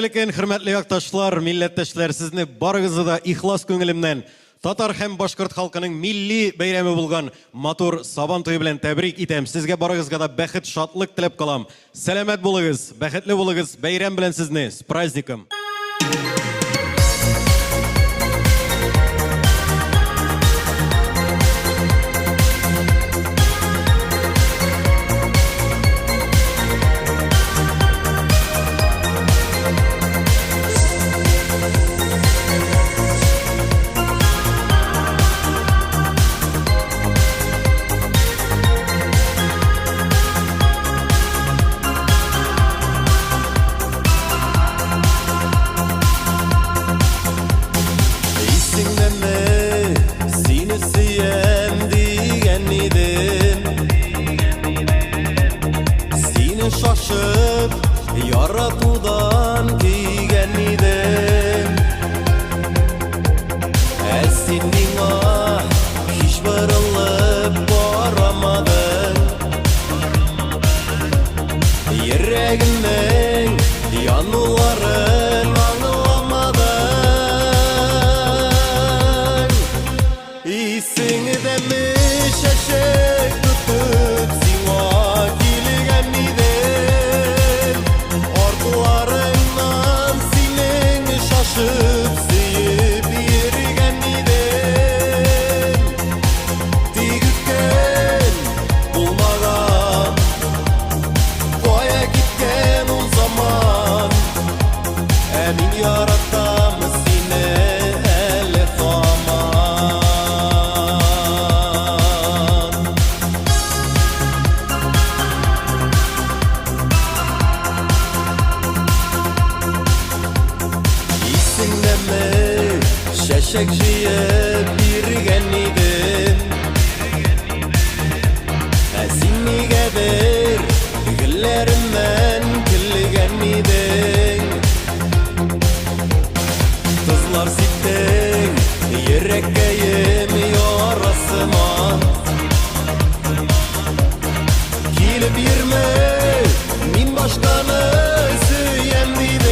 элекен хөрмәтле якташлар, милләттәшләр, сезне барыгызны да ихлас күңелемнән татар һәм башкорт халкының милли бәйрәме булган матур Сабан туе белән тәбрик итәм. Сезгә барыгызга да бәхет, шатлык теләп калам. Сәламәт булыгыз, бәхетле булыгыз. Бәйрәм белән сезне, с праздником. Şaşıp yaratudan kiygen idim. Senin hiç varılıp varamadın. Yüreğimden yanıların anlamadın. İyisini demiş eşek tutup sima kilgen idim. Ordularından senin şaşıp sıyıp yürgen idim. Tigükken bulmadan koya gitken o zaman. Emin yaratam seni ele faman. İyisinde mi şeşek jiyip yürgen idim. Seni geber güllerimden külgen idim. Kızlar sitten yürekkeyim yarasıma. Kilip yirmi min başkanı süyen idim.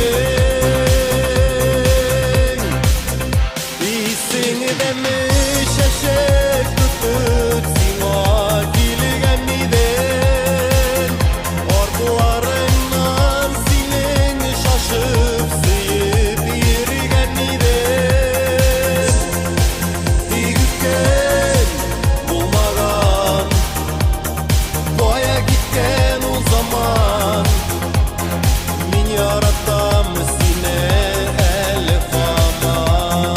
İyisini demiş eşek tutup sima kilgen idim. Ordularından senin şaşıp sıyıp yürgen idim. Tigükken bulmadan koya gitken o zaman. Min yaratam seni ele faman.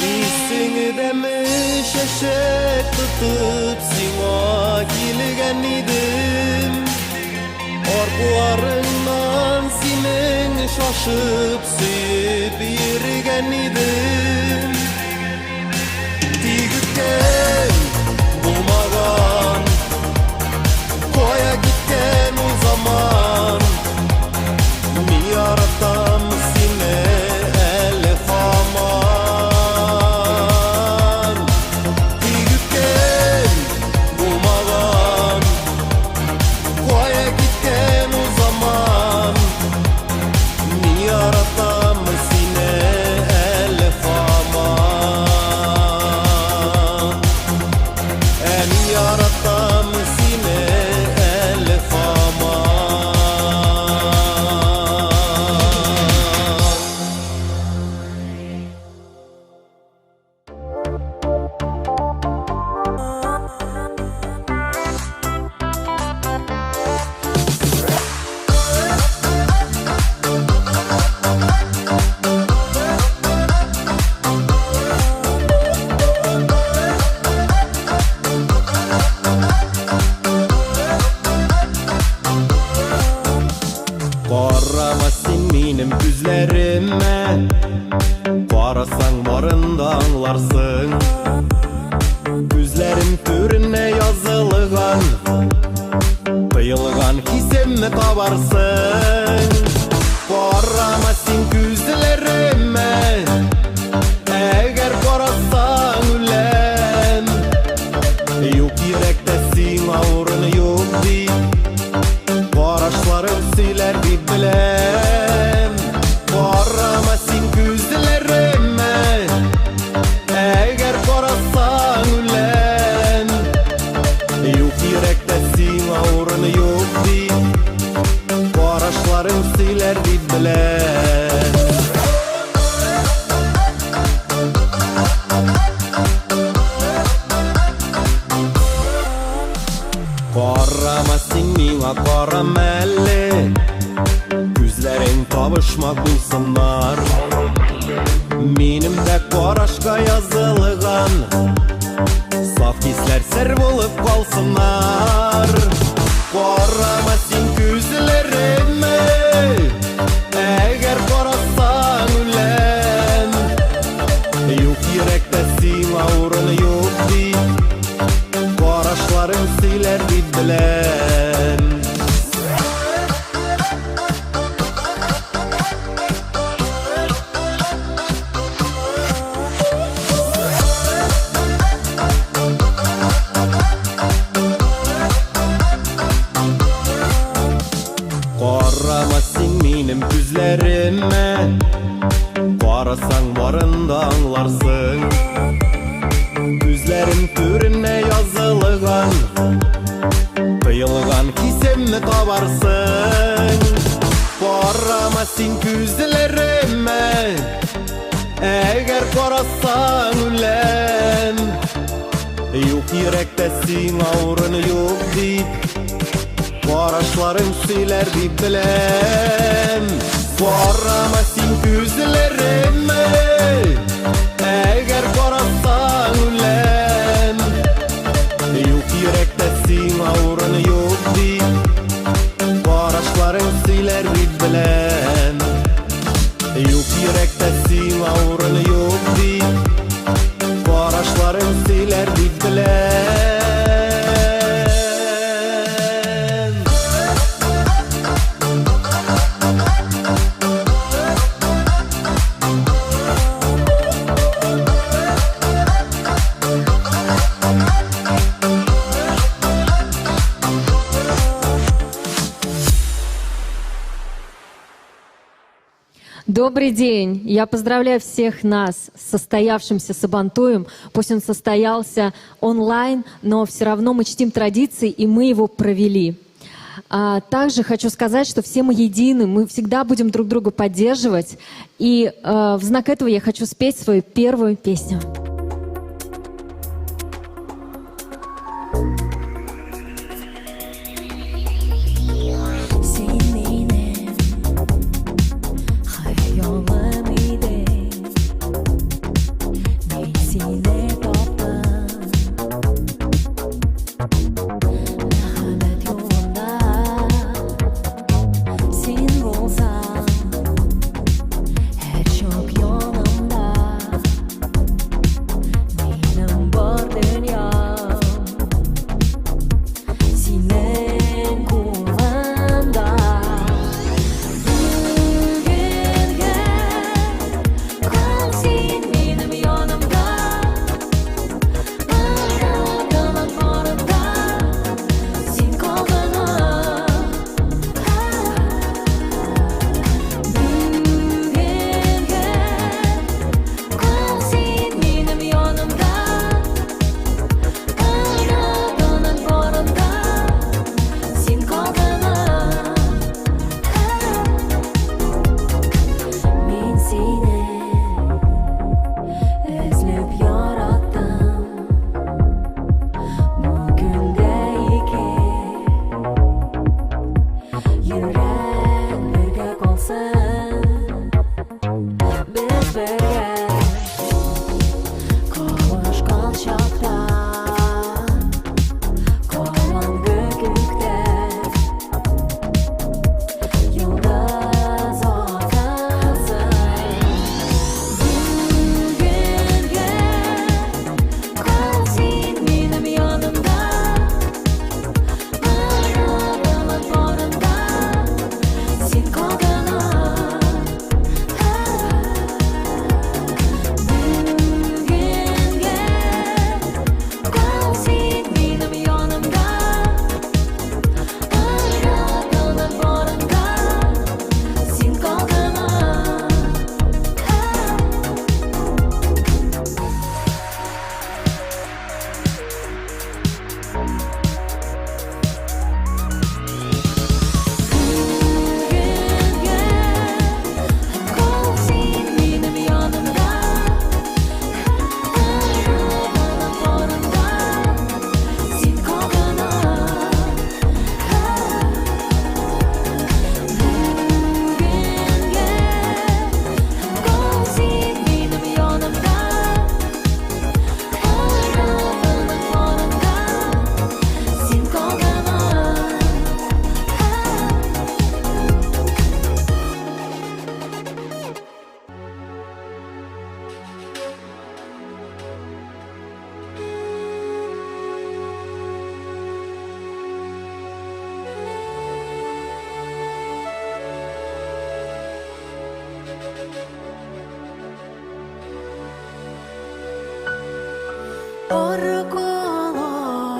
İyisini demiş eşek tutup sima kilgen idim. Ordularından senin şaşıp sıyıp yürgen idim. Tigükken bulmadan koya gitken o zaman. Min yaratam seni ele faman. Tigükken bulmadan koya gitken o zaman. Min yaratam seni ele faman. Karama sen benim gözlerime, Karasan barında anlarsın. Gözlerim türüne yazılgan, Kıyılgan hisemi tabarsın. Karama sen gözlerime, eğer karasan ölem. Yok yürekte sen ağrını yok deyip, Karaşlarım siler bir bilem. Karama sen gözlerime, eğer karasan ölem. Yok yürekte sen ağrını yok deyip, Karaşlarım siler bir bilem. Karama sen mine karamelli, Gözlerin kavuşmak bulsunlar. Benim de karaşka yazılgan, Saf hisler ser bulup kalsınlar. Karama sen gözlerime, eğer karasan ölem. Yok yürekte sen ağrını yok deyip, Karaşlarım siler bir bilem. Karama sen benim gözlerime, Karasan varında anlarsın. Gözlerim türüne yazılgan, Kıyılgan hisemi tabarsın. Karama sen gözlerime, eğer karasan ölem. Yok yürekte sen ağrını yok deyip, Karaşlarım siler bir bilem. Karama sen gözlerime, eğer karasan ölem. Yok yürekte sen ağrını yok deyip, Karaşlarım siler bir bilem. Yok yürekte sen ağrını yok deyip, Karaşlarım siler bir bilem. Добрый день! Я поздравляю всех нас с состоявшимся Сабантуем. Пусть он состоялся онлайн, но все равно мы чтим традиции, и мы его провели. Также хочу сказать, что все мы едины, мы всегда будем друг друга поддерживать. И в знак этого я хочу спеть свою первую песню.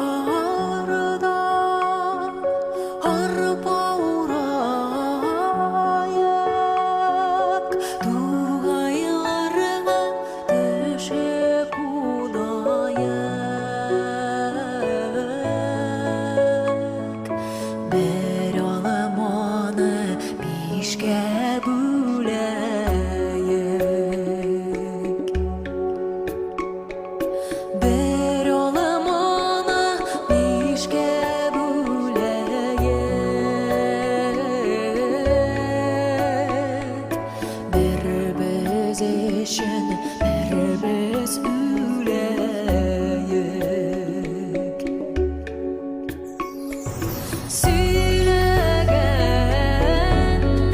Arkalarda arpaurayak Tugaylarga düşe kudayak Bir olamanı bişke büleyek Bir olamanı bişke büleyek Bir biz için bir biz üleyek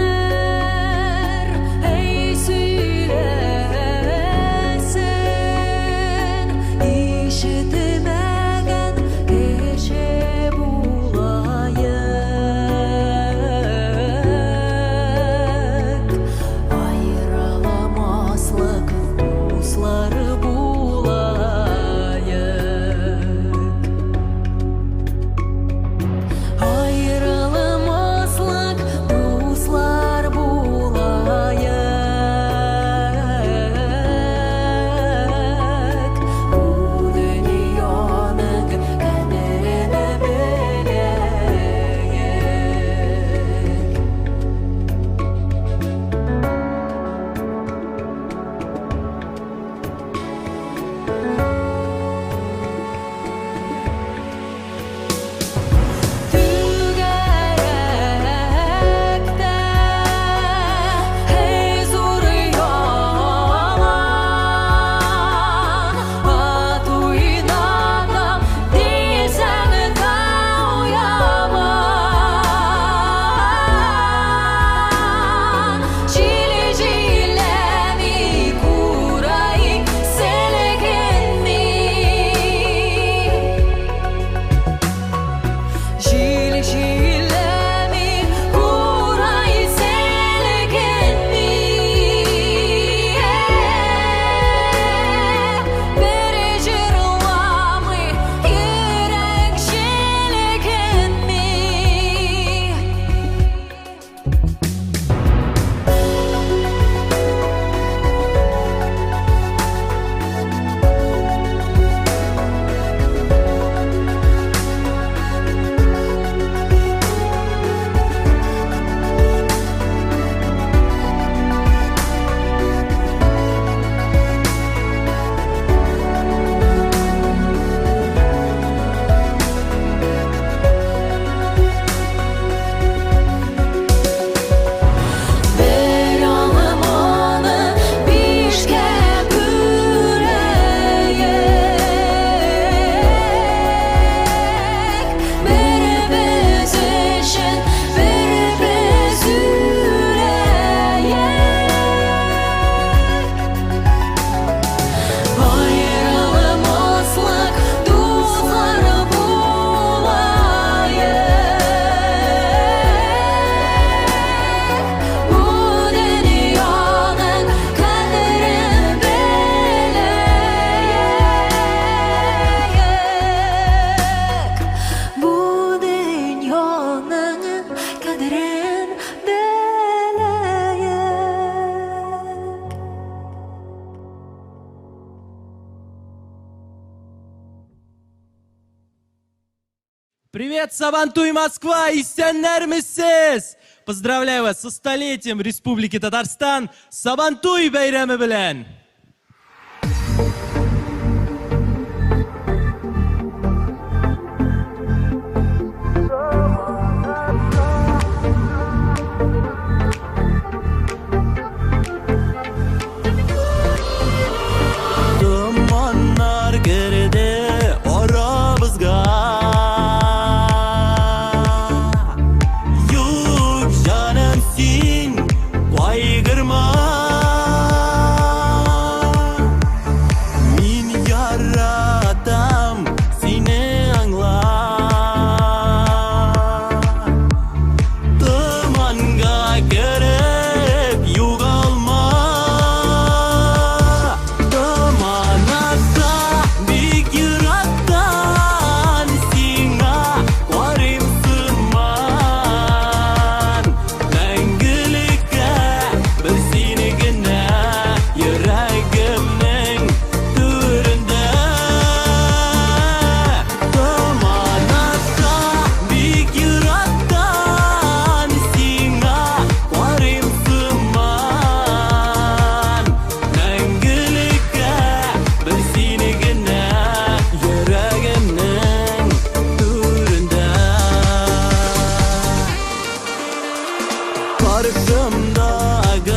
Söylegenler ey söylesin İşitmegen geçe bulayık Ayrılamazlık dostları bulayık Ayrılamazlık dostlar bulayık Bu dünyanın kaderini bileyik Tügerekte hey zor yalan At uynadam değilsen de uyaman Çile çilemi kurayım selegen mi Jil jilemi kuray selgenmi Bir jırlamı yürek jelgenmi Bir olamanı bişke büleyek Bir biz için bir biz üleyek Ayrılamazlık dostları bulayık Bu dünyanın kaderini bileyik Bu dünyanın kaderini bileyik Привет, Сабантуй, Москва! Исәннәрмесез? Поздравляю вас со столетием Республики Татарстан Сабантуй бәйрәме белән! Dumanlar girdi aramızga Yok canım sen kaygırma Karşımdaki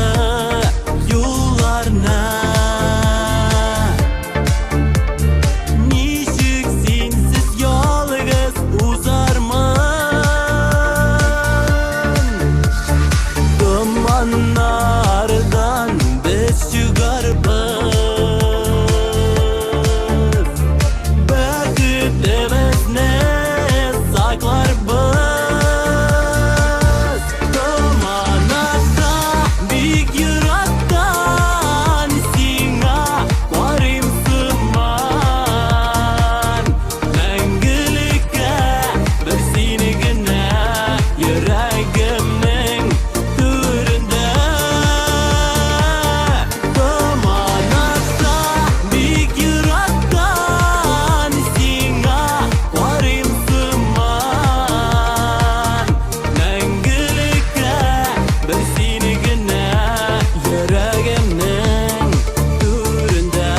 yollarına Nişik sensiz yalnız uzarman Dumanlardan biz çıkarız Bekitimiz ne saklar biz Dumanlarda büyük yürekten Sina varım sığman Mengülük'e bir seni güne yüreğimin türünde Dumanlarda büyük yürekten Sina varım sığman Mengülük'e bir seni güne yüreğimin türünde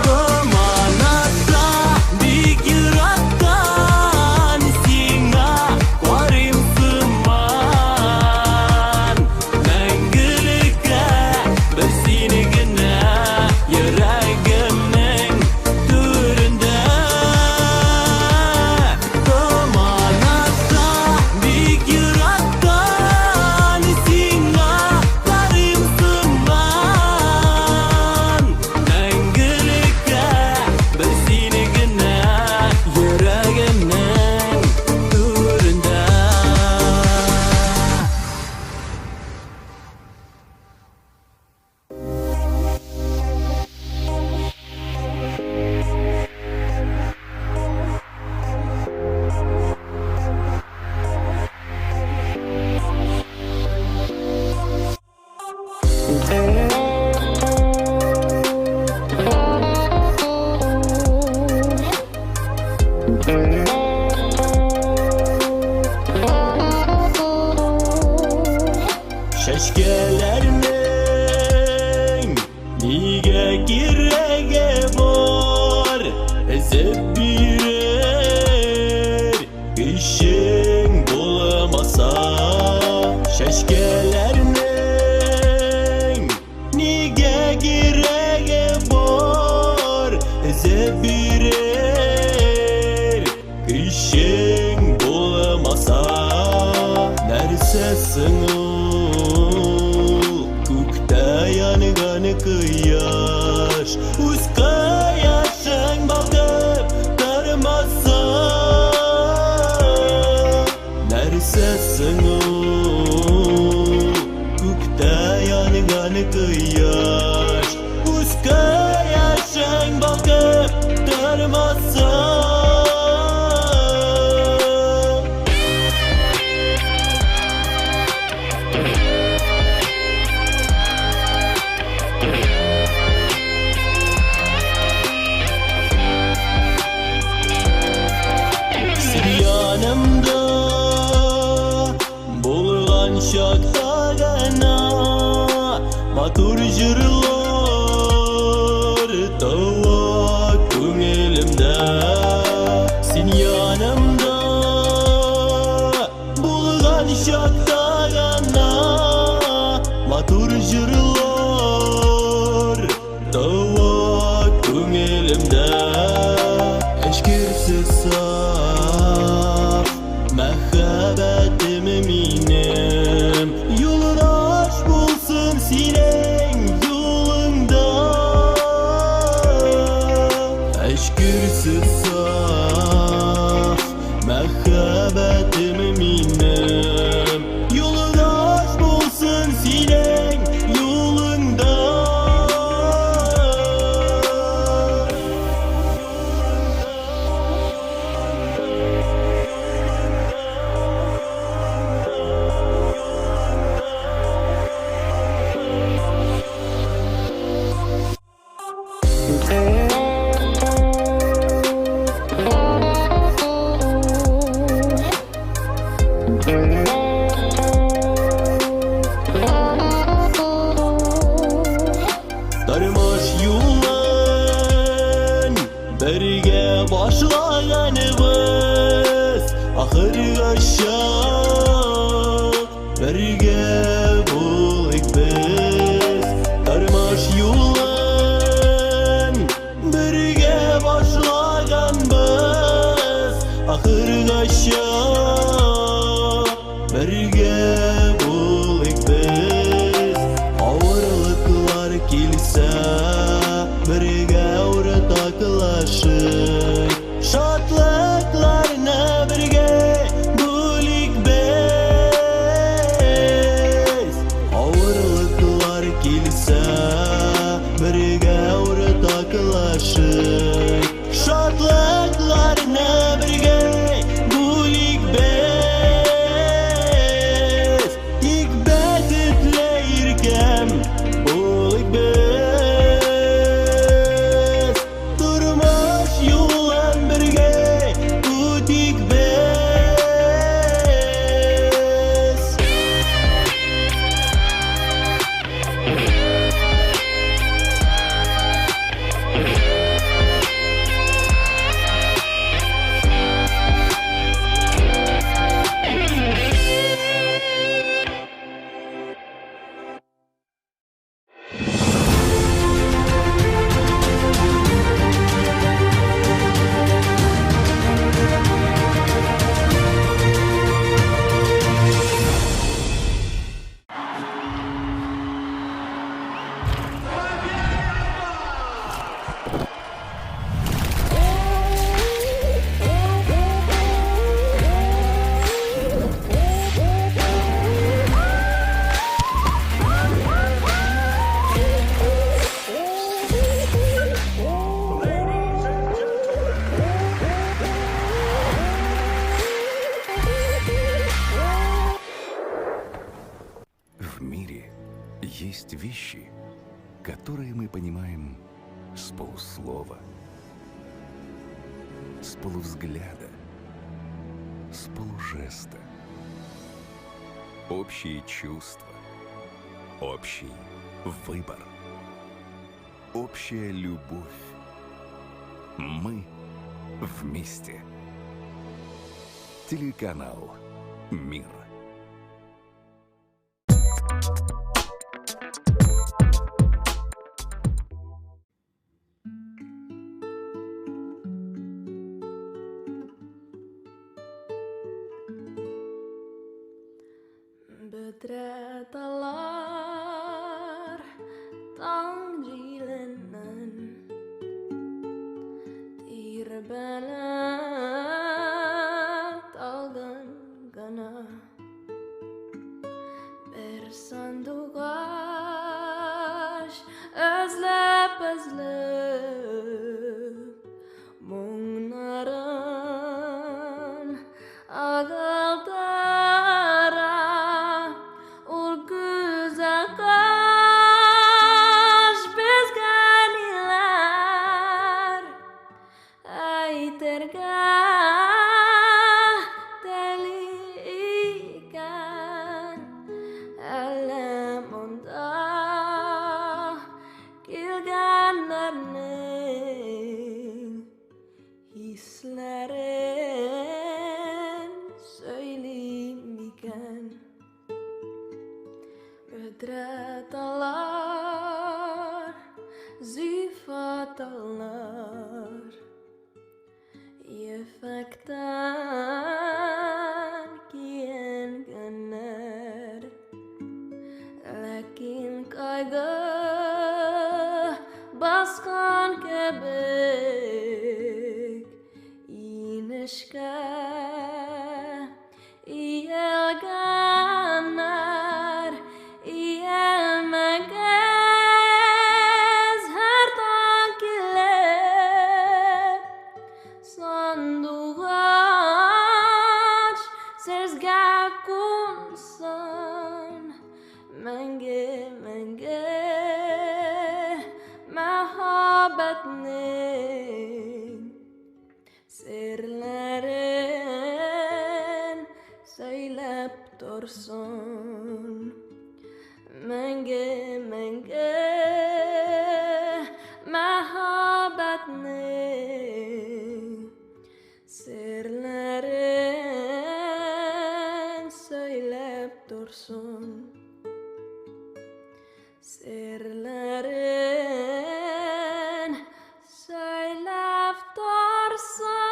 Dumanlarda büyük yürekten Sina varım sığman Mengülük'e bir seni güne yüreğimin türünde Dumanlarda büyük yürekten Sina varım sığman Mengülük'e bir seni güne yüreğimin türünde Şeşkelerinin niye girege var Ezip birer işin bulamasa Şeşkelerinin niye girege var Ezip birer işin bulamasa Nersesin yanıgan kıyaş Uz kıyaşın bakıp darmasa Nersesin o Kukta yanıgan kıyaş Uz kıyaşın bakıp darmasa Yanımda bulgan şaktagana Matur jırlar tawa köngülümde Sen yanımda bulgan şaktagana Matur jırlar tawa köngülümde Eşkirsiz saf Mehabetim minem Yoldaş bulsun senin yolunda Eşkirsiz saf Mehabetim minem Yoldaş bulsun senin yolunda Ahırgacha birge bolayık biz Tarmaş yolun birge başlaganbız Ahırgacha birge bolayık biz Ağırlıklar kilse birge ortaklaşık Şatlıklarına birge bolayık biz Ağırlıklar kilse birge ortaklaşık Şatlıklarına birge bolayık biz İlk bekitleyirken bolayık biz Durmuş yolun birge ötük biz В мире есть вещи, которые мы понимаем с полуслова, с полувзгляда, с полужеста. Общие чувства, общий выбор, общая любовь. Мы вместе. Телеканал «Мир». Bödre dalar tangilenen Tirbele dalgın gana Bir sandugaş özlep Munların ağıldara Ur güzel kaş bizganiler Ayterga delikan Elem onda kilganlarning hislerin söylemiken Ödret alar, zifat alar Yefekten kiyengenler Lakin kaygı baskan kebek inişke iyelgenler iyelmegez her tankile sandugaç sezga kunsan menge mehabetnin sirlerin söylep dursun menge mehabetnin sirlerin torsun sirlerin söylep dursun.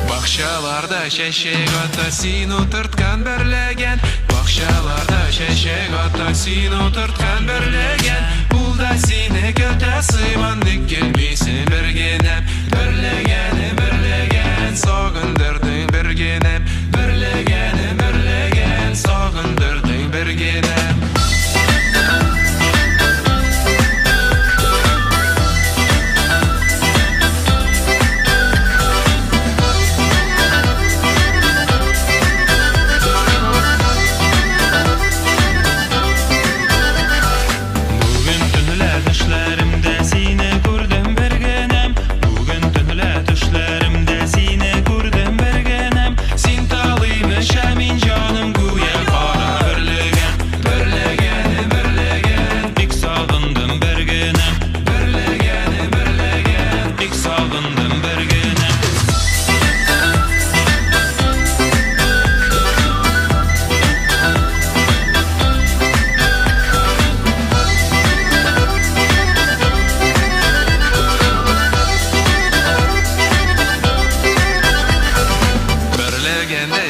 Бакчаларда чәчек ата син утырткан берләгән. Бакчаларда чәчек ата син утырткан берләгән. Ул да сине көтә сыйман ник килмисең бер генә. Берләгән, берләгән, сагындырдың бер генә. Берләгән, берләгән, сагындырдың бер генә.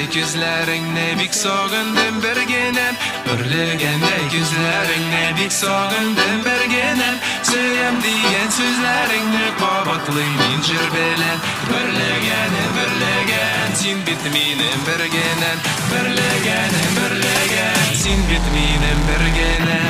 Күзләреңне бик сагындым бер генә. Берләгәндә күзләреңне бик сагындым бер генә. Сөям дигән сүзләреңне кабатлыйм мин җыр белән. Берләгән, берләгән, син бит минем бер генә. Берләгән, берләгән, син бит минем бер генә.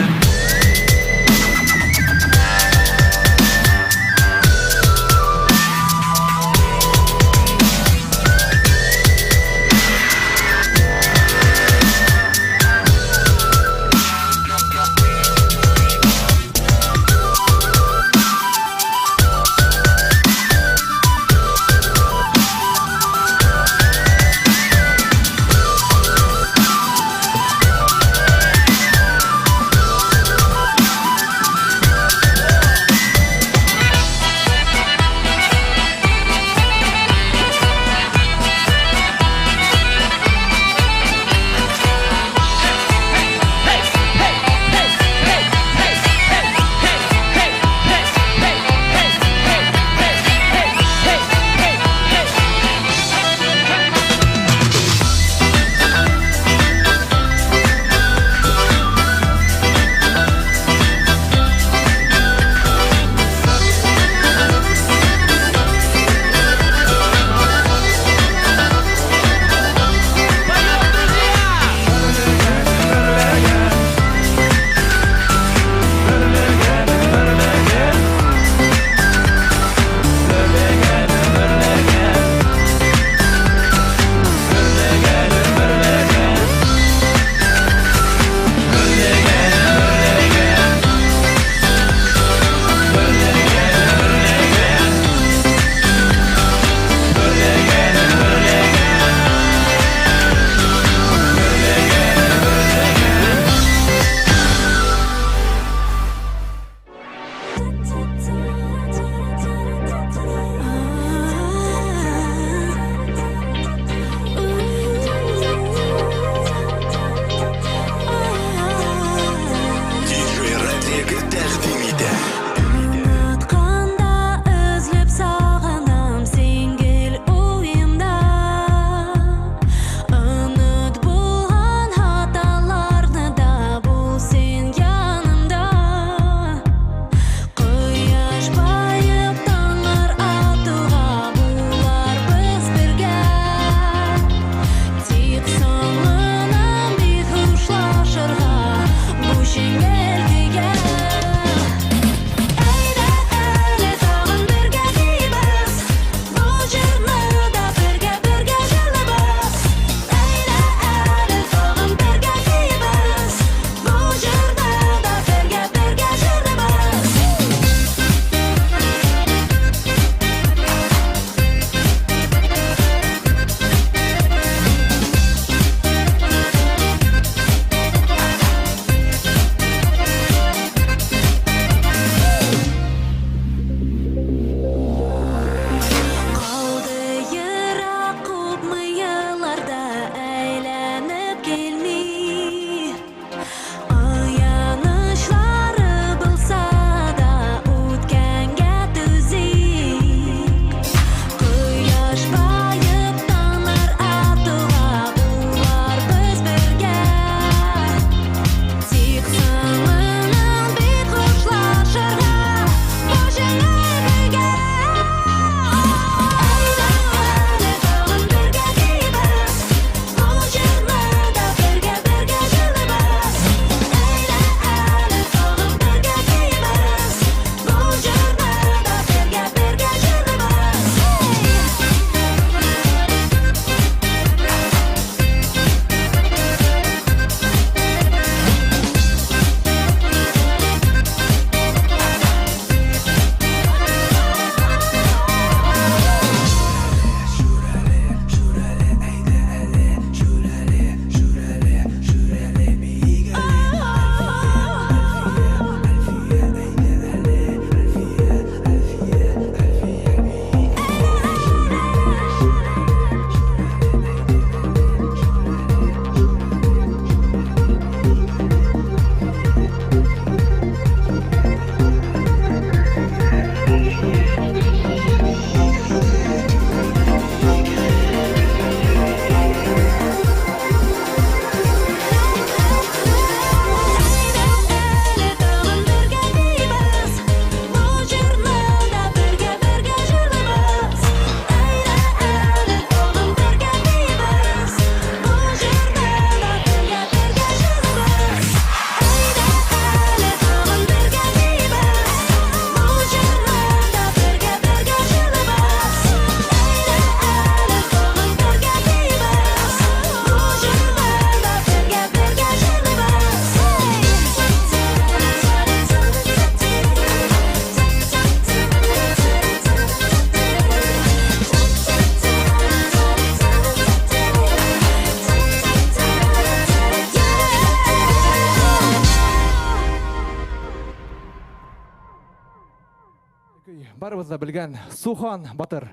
барыбыз да белгән Сухан Батыр.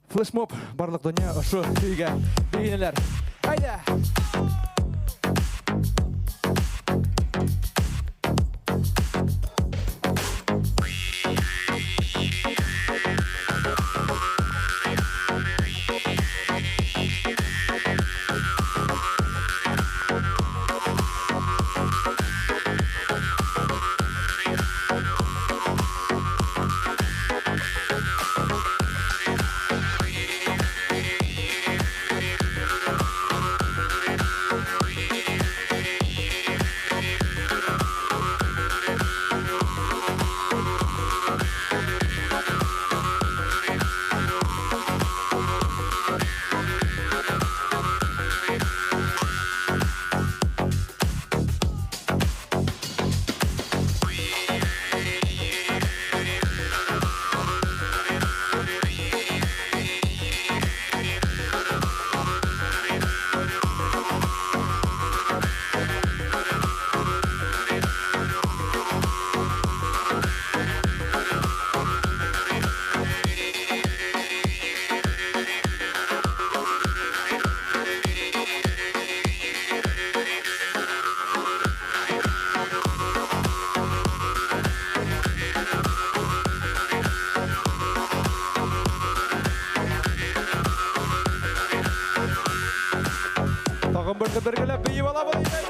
Флешмоб барлык дөнья ошо көйгә бәйнәләр. Айда! Тагын бер бергәләп бейеп алабыз.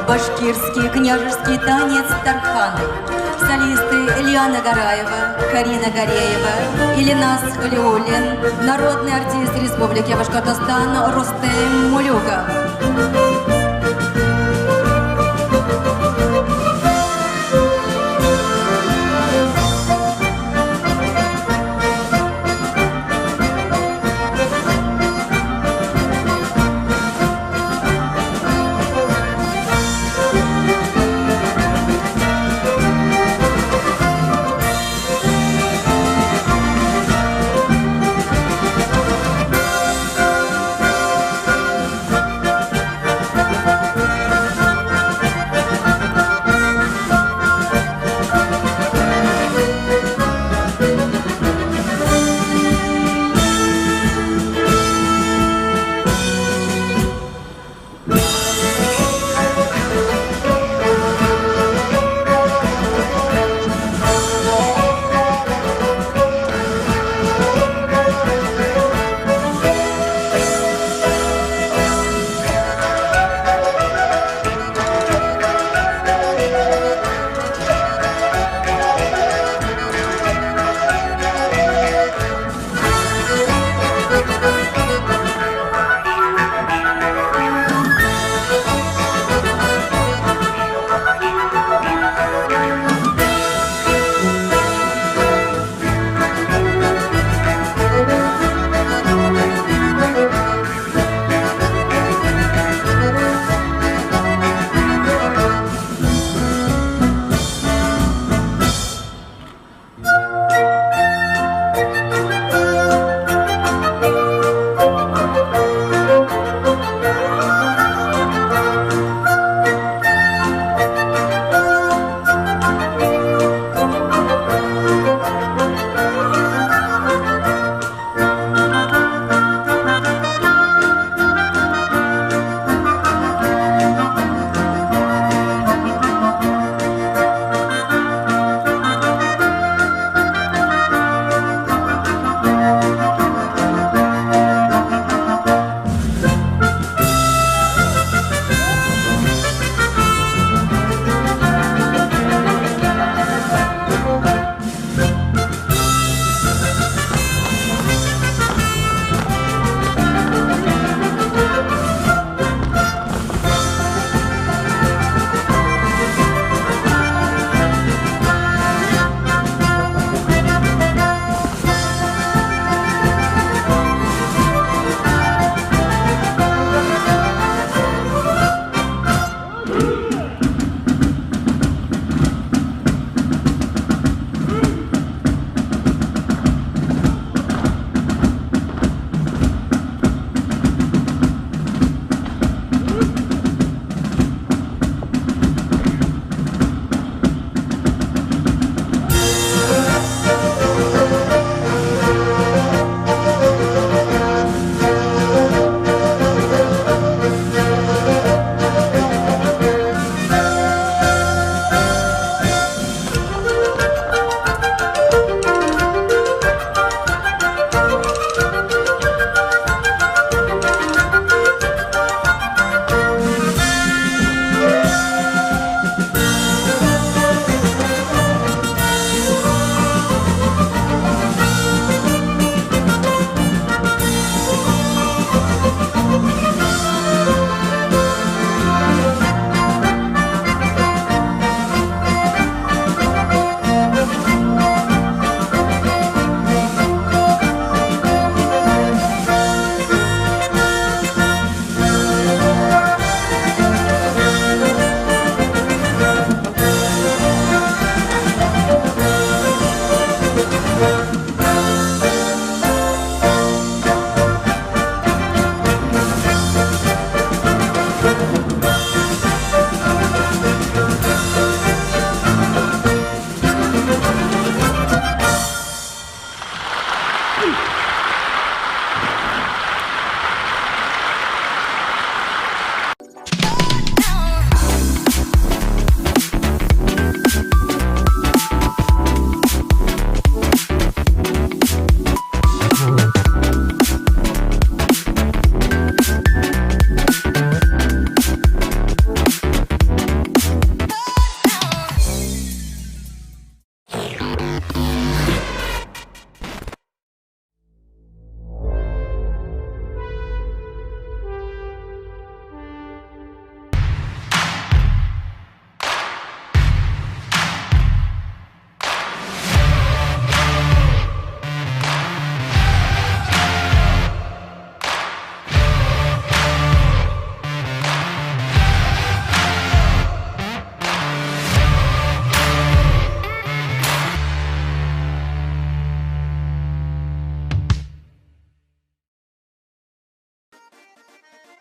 Башкирский княжеский танец Тарханы. Солисты Ильяна Гараева, Карина Гореева, Ильнас Халиуллин, народный артист Республики Башкортостан Рустем Мулюков.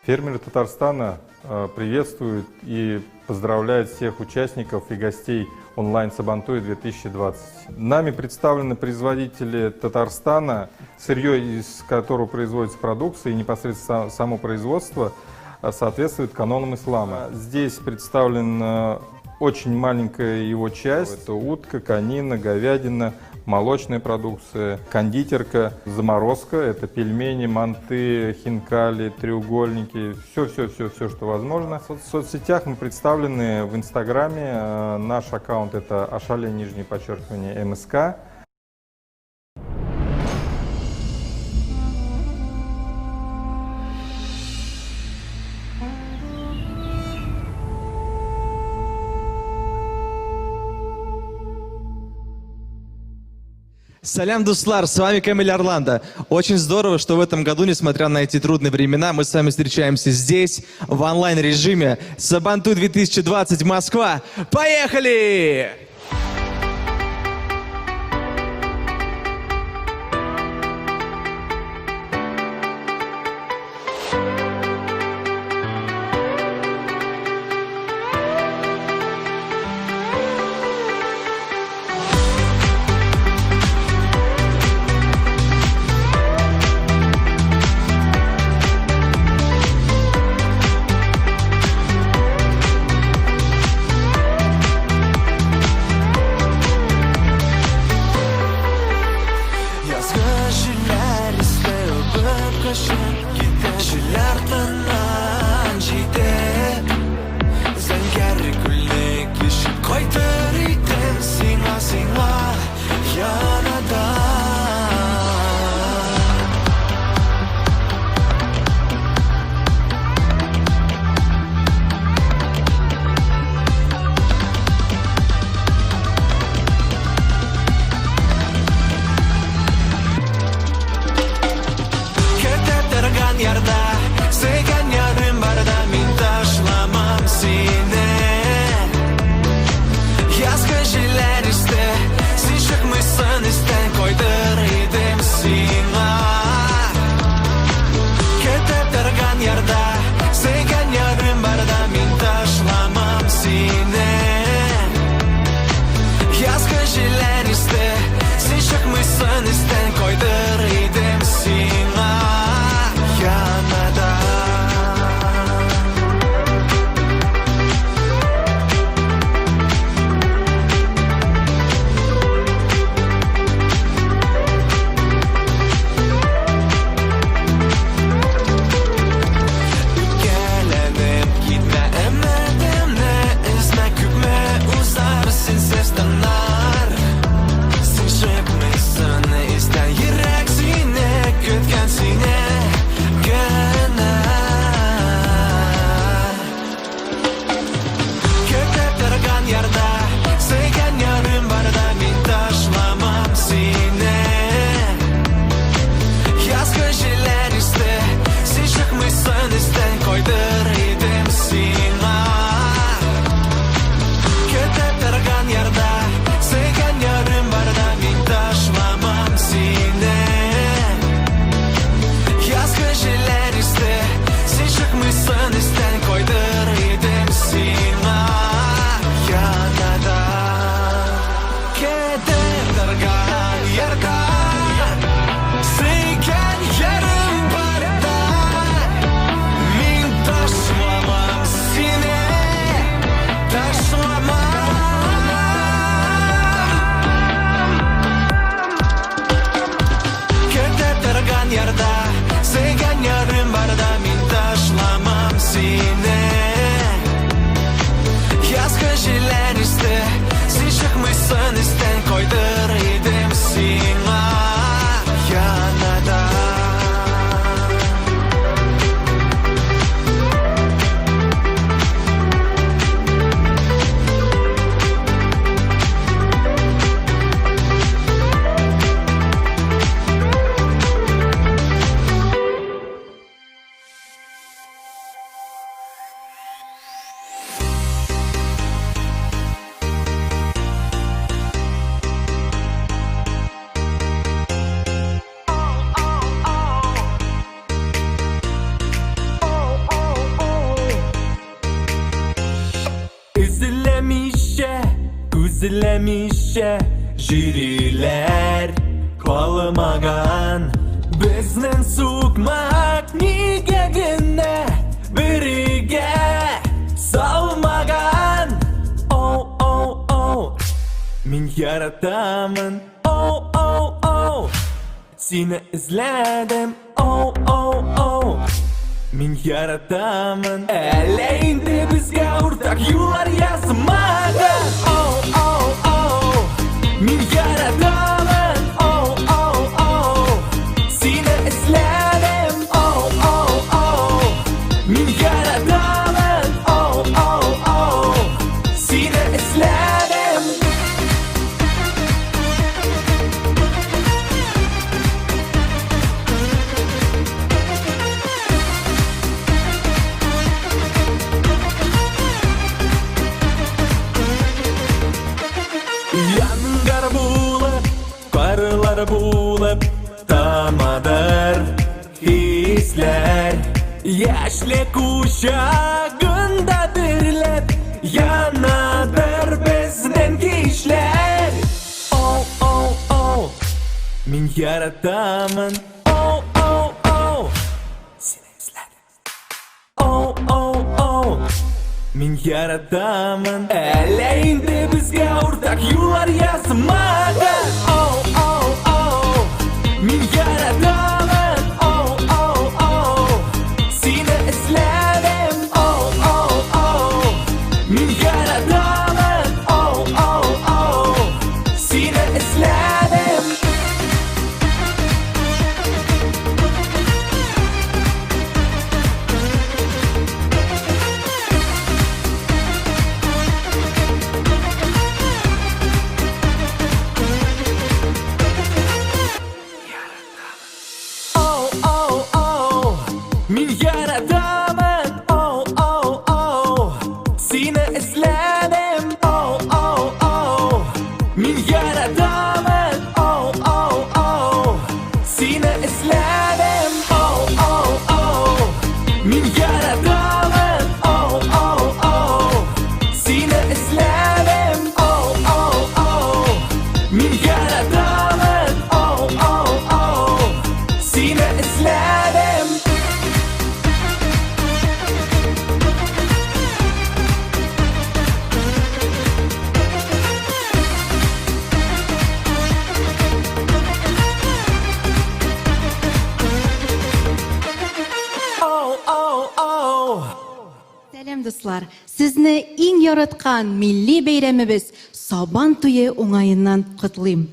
Фермеры Татарстана приветствуют и поздравляют всех участников и гостей онлайн Сабантуй 2020. Нами представлены производители Татарстана, сырье, из которого производится продукция, и непосредственно само производство соответствует канонам ислама. Здесь представлена очень маленькая его часть. Это утка, конина, говядина, молочная продукция, кондитерка, заморозка. Это пельмени, манты, хинкали, треугольники. Все, что возможно. В соцсетях мы представлены в Инстаграме. Наш аккаунт это _МСК. Салям, дуслар, с вами Камиль Орландо. Очень здорово, что в этом году, несмотря на эти трудные времена, мы с вами встречаемся здесь, в онлайн-режиме. Сабантуй 2020, Москва. Поехали! Sen çıkmışsın, isten yürek sine, kütken sine. Izlemişe jüriler kalmagan Bizden sukmak nigegine birige salmagan Oh oh oh Min yaratamın Oh oh oh Seni izledim Oh oh oh Min yaratamın Eleyinde bizge ortak yollar yazmagan Oh oh oh Min yaratamın Oh oh oh Seni izledim Oh oh oh Min yaratamın Oh oh oh Seni izledim Yangar bulup, karlar bulup Tamadır hisler Yaşlı kuşağında dirlep Yanadır bizden kişiler Oh oh oh Min yaratamın Oh oh oh Seni izledim Oh oh oh Min yaratamın Eleyinde bizge ortak yollar yazmagan Oh oh oh Min yaratamın Oh oh oh Seni izledim Oh oh oh Min yaratamın Oh oh oh Seni izledim Oh oh oh Min yaratamın Oh oh oh Seni izledim Oh oh oh Min yaratamın Oh oh oh Seni izledim Oh oh oh Min yaratamın Oh oh oh Seni izledim Oh oh oh Min yaratamın Oh oh oh Seni izledim Oh oh oh Сәлем дуслар, сезне иң яраткан милли бәйрәмебез Сабан туе уңаеннан котлыйм.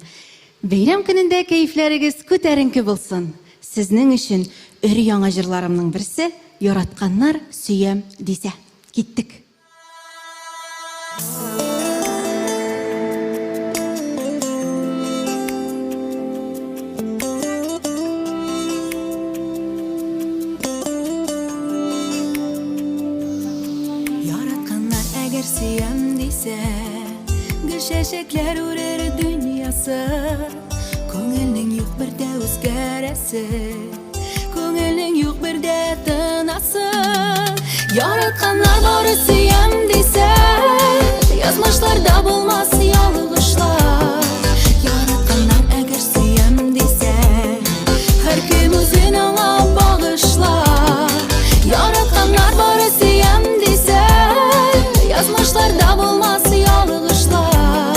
Бәйрәм көнендә кәефләрегез күтәренке булсын. Сезнең өчен өр-яңа җырларымның берсе Яратканнар сөям дисә. Киттек. Яратканнар әгәр сөям дисә, гөл чәчәкләр үрер дөньясы, күңелнең юк бердә үзгәрәсе, күңелнең юк бердә тынасы. Яратканнар бары сөям дисә, язмышларда булмас ялгышлар. Яратканнар әгәр сөям дисә, һәркем үзен аңа багышлар. Яратканнар бары сөям дисә, язмышларда булмас ялгышлар.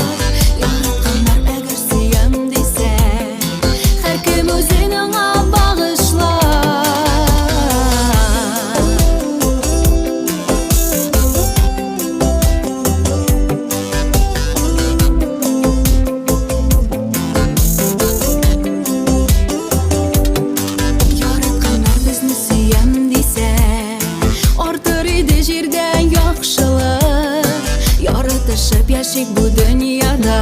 Яратканнар әгәр сөям дисә, һәркем үзен аңа багышлар. Яратканнар безне сөям дисә, артыр иде җирдән яхшылык. Ярытышып яшик бу дөньяда,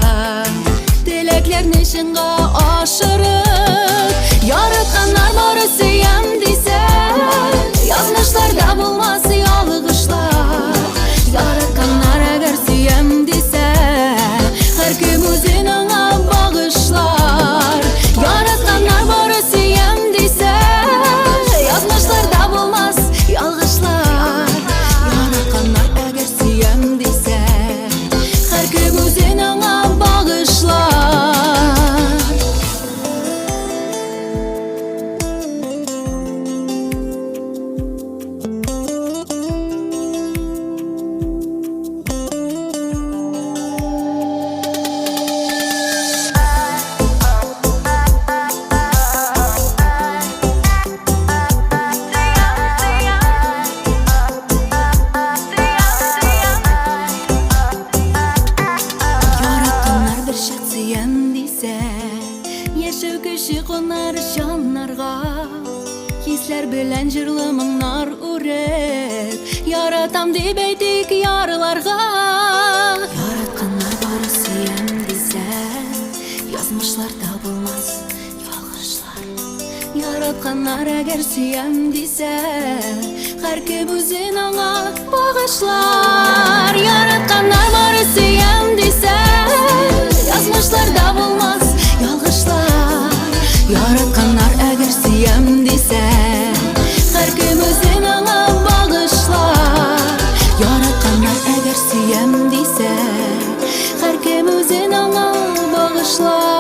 теләкләрне чынга ашырып. Яратканнар бары сөям дисә, язмышларда булмас ялгышлар. Яратканнар әгәр сөям дисә, һәркем үзен аңа багышлар. Яратканнар бары сөям дисә, язмышларда булмас ялгышлар. Яратканнар әгәр сөям дисә, һәркем үзен аңа Ялкынар жаннарга Хисләр белән җырлы моңнар үреп Яратам дип әйтик ярларга Яратканнар бары сөям дисә Язмышларда булмас ялгышлар Яратканнар әгәр сөям дисә Һәркем үзен аңа багышлар Яратканнар бары сөям дисә Язмышларда булмас ялгышлар Яратканнар әгәр сөям дисә Һәркем үзен аңа багышлар Яратканнар әгәр сөям дисә Һәркем үзен аңа багышлар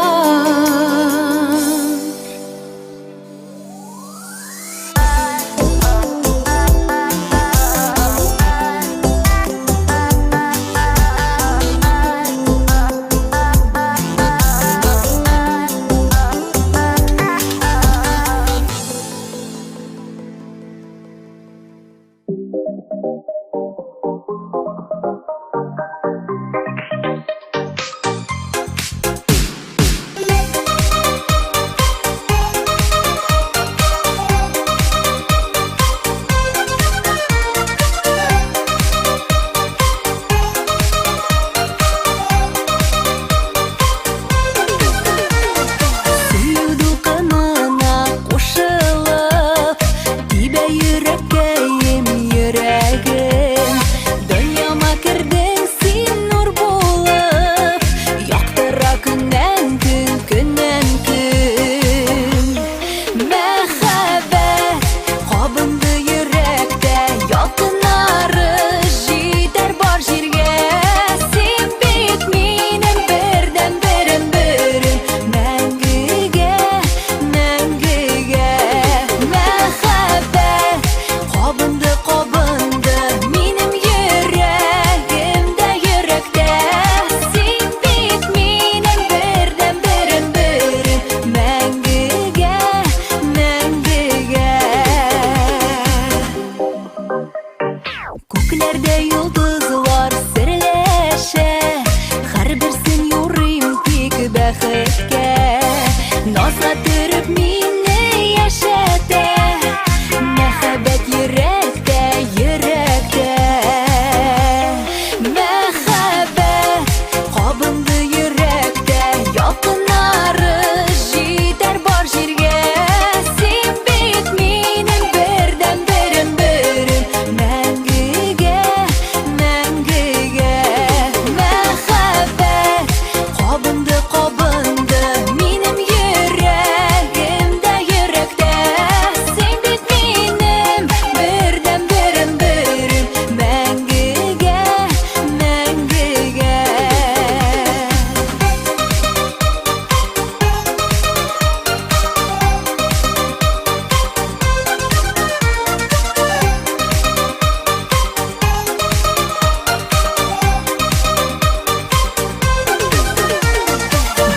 Күкләрдә йолдызлар серләшә Һәрберсен юрыйм тик бәхеткә Назлы төреп мине яшәтә Мәхәббәт йөрәктә, йөрәктә Мәхәббәт кабынды йөрәктә Якыннары җитәр бар җиргә Син бит минем бердән берем Мәңгегә, мәңгегә Мәхәббәт кабынды минем йөрәгемдә, йөрәктә Син бит минем бердән берем Мәңгегә, мәңгегә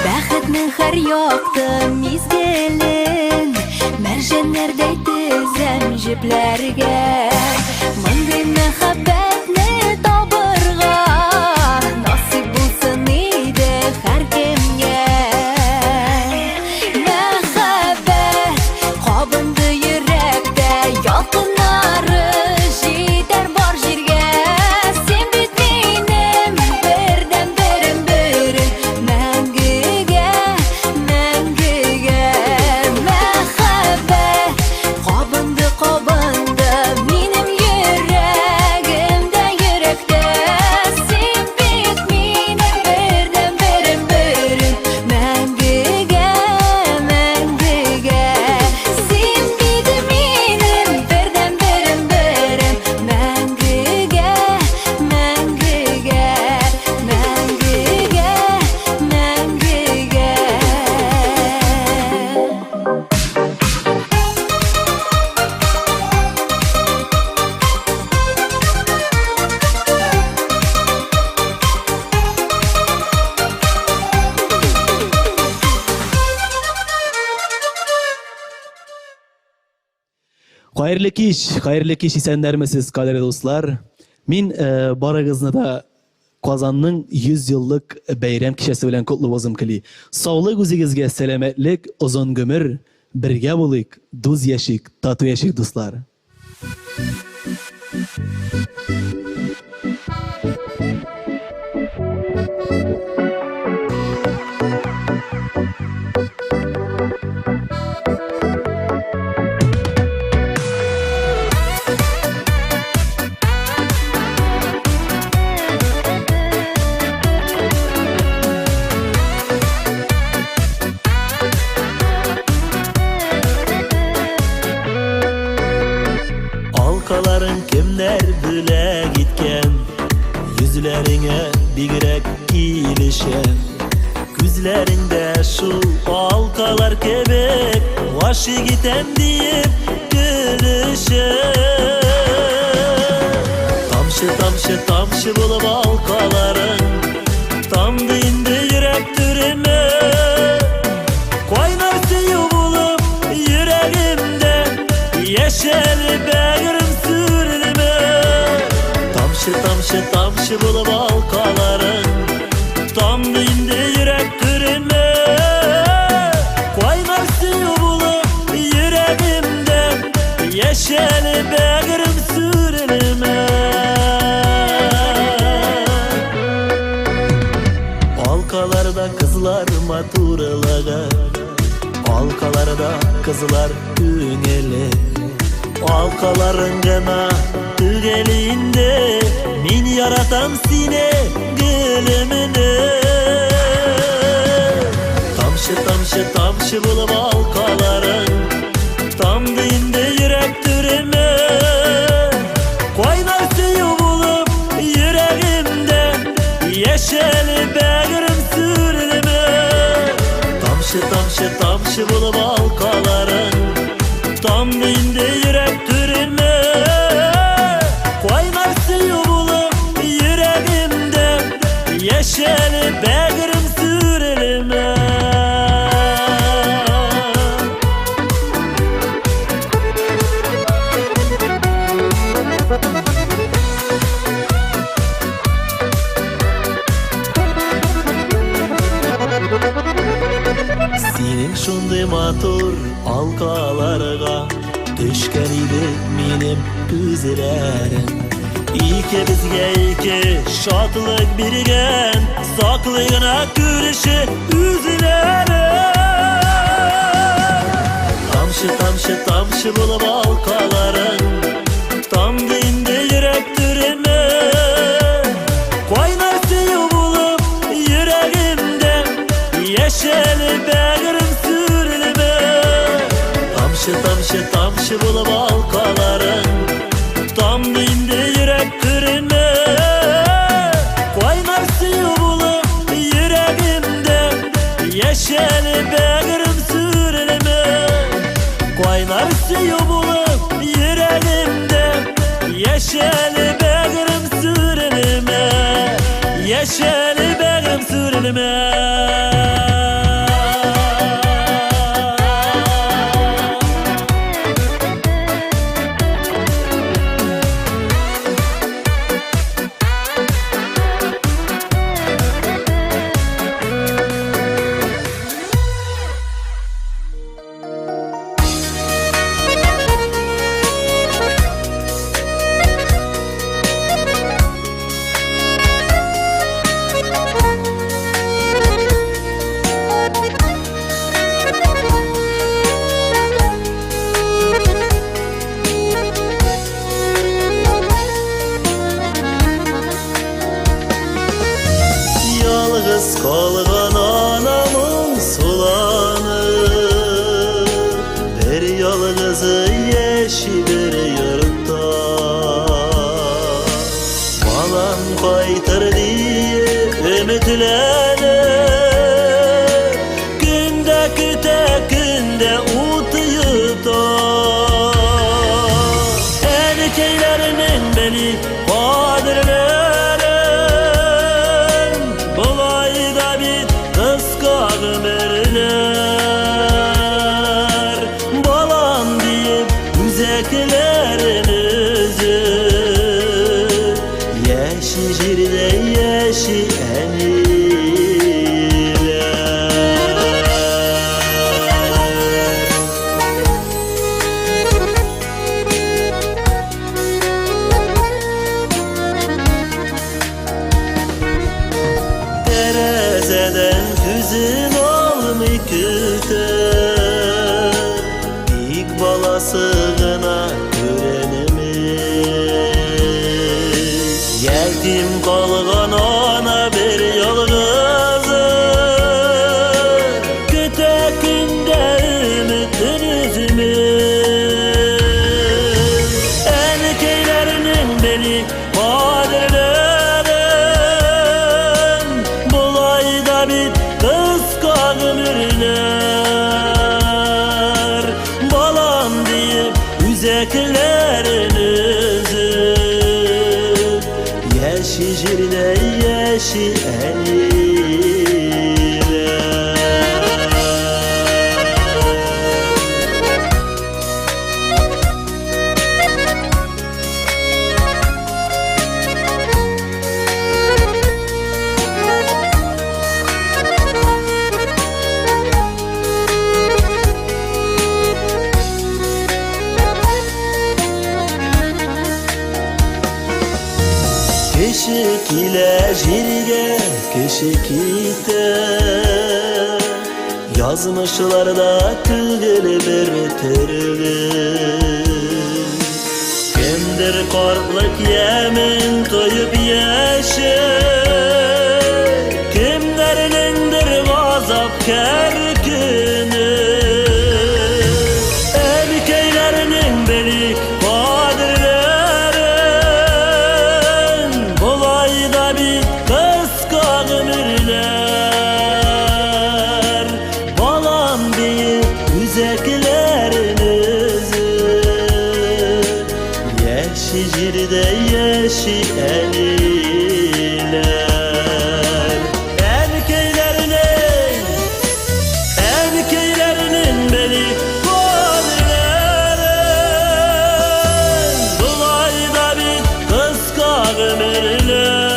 Бәхетнең һәр якты мизгелен Мәрҗәннәрдәй тезәм җепләргә Мондый мәхәббәтне табырга Насыйп булсын иде һәркемгә Мәхәббәт кабынды йөрәктә Якыннары җитәр бар җиргә Син бит минем бердән берем Мәңгегә, мәңгегә Мәхәббәт кабынды минем йөрәгемдә, йөрәктә Син бит минем бердән берем Мәңгегә, мәңгегә Син бит минем бердән берем Мәңгегә, мәңгегә Мәңгегә, мәңгегә Кайырлы кич исәннәрмесез, кадерле дуслар. Мин барыгызны да Kazanның 100 yıllık bayram kişisi bilen kutlu olsun kili. Sağlık üzerinize, selametlik, uzun ömür, birge bulayık, duz yaşayık, tatlı yaşayık dostlar. Halkaların kimler büle gitken, yüzlerine bigirek ilişen. Güzlerinde şu halkalar kebek, başı giten deyip gülüşen. Tamşı tamşı tamşı bulup halkaların, tamdı indi yürek türüme. Koynar suyu bulup yüreğimde, yeşil bağrım sürülme. Tamşı tamşı tamşı bulup halkaların, tamdı indi yürek türüme. Koynar suyu bulup yüreğimde, yeşil bağrım sürülme. Halkalarda kızlar maturalaga, halkalarda kızlar güngeli. Halkaların gana tügelinde, min yaratam sine gülümünü. Tamşı tamşı tamşı bulup halkaların, tamdı indi yürek türüme. Koynar suyu bulup yüreğimde, yeşil bağrım sürülme. Tamşı tamşı tamşı bulup halkaların, tamdı indi yürek türüme. Koynar suyu bulup yüreğimde, yeşil bağrım sürülme. Senin şunday matur halkalarga düşken idi benim gözlerim. İki bizge iki şatlık birgen, saklığına gülüşü üzülerim. Tamşı tamşı tamşı bulup halkaların, tamdı indi yürek türüme. Koynar suyu bulup yüreğimde, yeşil bağrım sürülme. Tamşı tamşı tamşı bulup halkaların, tamdı indi yürek türüme. Koynar suyu bulup yüreğimde, yeşil bağrım sürülme. Koynar suyu bulup yüreğimde, yeşil bağrım sürülme. Yeşil bağrım sürülme. Yalnız kalgan anamın sulanı, bir yalnızı yeşil bir yurtta. Balam kaytır diye ümitlenir, günde küte günde utuyup da. Erkeklerinin beni kadirler, balam deyip yüzeklerin özü, yeşil jirde yeşil küter İlk balası gına görenimiz Yetim kalgan ana bir yalgızı Kütekinde ümitin üzümüz Erkeklerinin beni kadirlerin Bulayda bit kıska ömürler Balam deyip üzeklerin üzüp Yeşi jirde yeşi Keşik ile jirge keşik ite Yazmışlarda tügül bir tergül Kimdir korklık yemin toyup yeşil Kimlerinindir gazap kerkünü Erkeklerinin beni kadirlerin Bulayda bir kıska ömürler Balam deyip üzeklerin üzüp Yeşi jirde yeşi eliler Erkeklerinin beni kadirlerin Bulayda bir kıska ömürler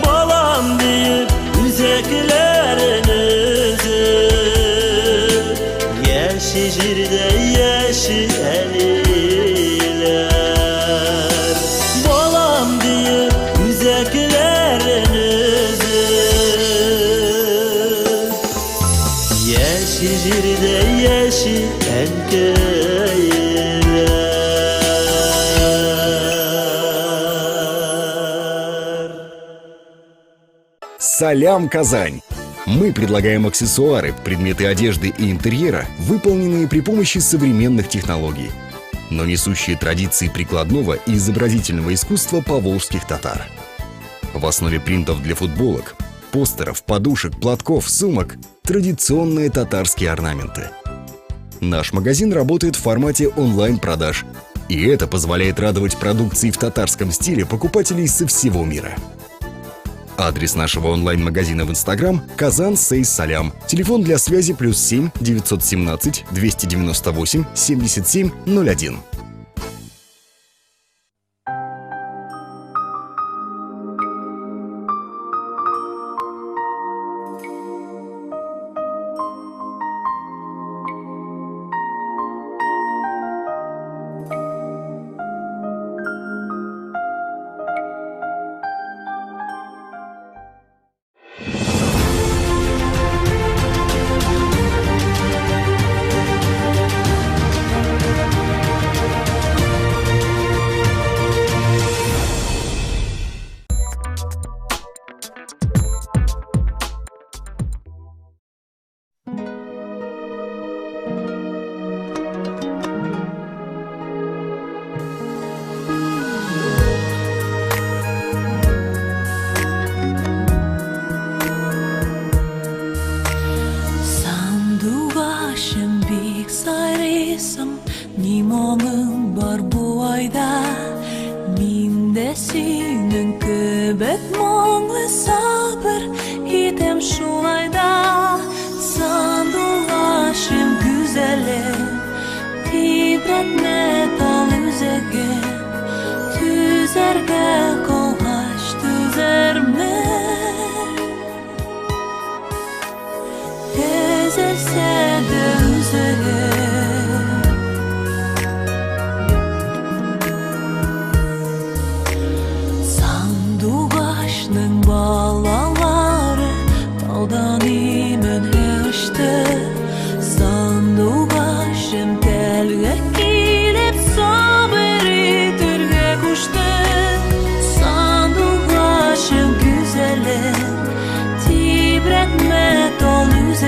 Balam deyip üzeklerin üzüp Yeşi jirde yeşi eliler Balam deyip üzeklerin üzüp Yeşi jirde yeşi elkeler Салям, Казань! Мы предлагаем аксессуары, предметы одежды и интерьера, выполненные при помощи современных технологий, но несущие традиции прикладного и изобразительного искусства поволжских татар. В основе принтов для футболок, постеров, подушек, платков, сумок – традиционные татарские орнаменты. Наш магазин работает в формате онлайн-продаж, и это позволяет радовать продукцией в татарском стиле покупателей со всего мира. Адрес нашего онлайн-магазина в Инстаграм – Казан Сейс Салям. Телефон для связи +7 917 298 77 01.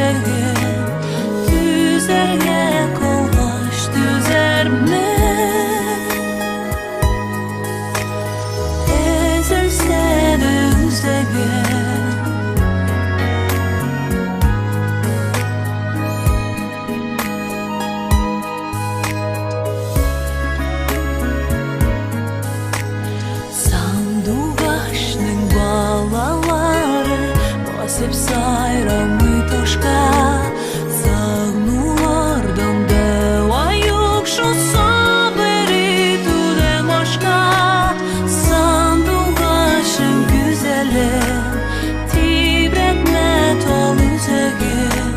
üzegen Düzerge kolbaş düzerme Ezilse de üzegen Sandugaşның balaları Basıp sayramı toşka Sağnulardan deva yok Şu sabırı tüden başka Sandugaşın güzeli Tibretme tol üzegin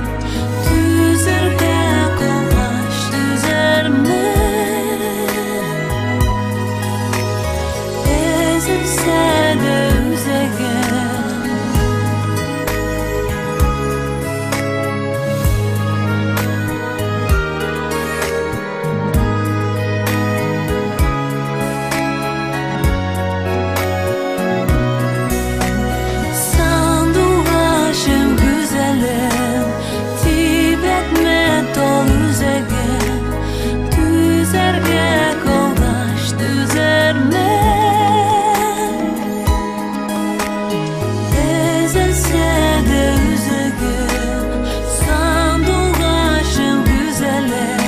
Düzerge kolbaş düzerme Ezilse de üzegen Sandugaşım güzelim Tibretme tol üzegen Düzerge kolbaş düzerme Ezilse de üzegin Sandugaşım güzelim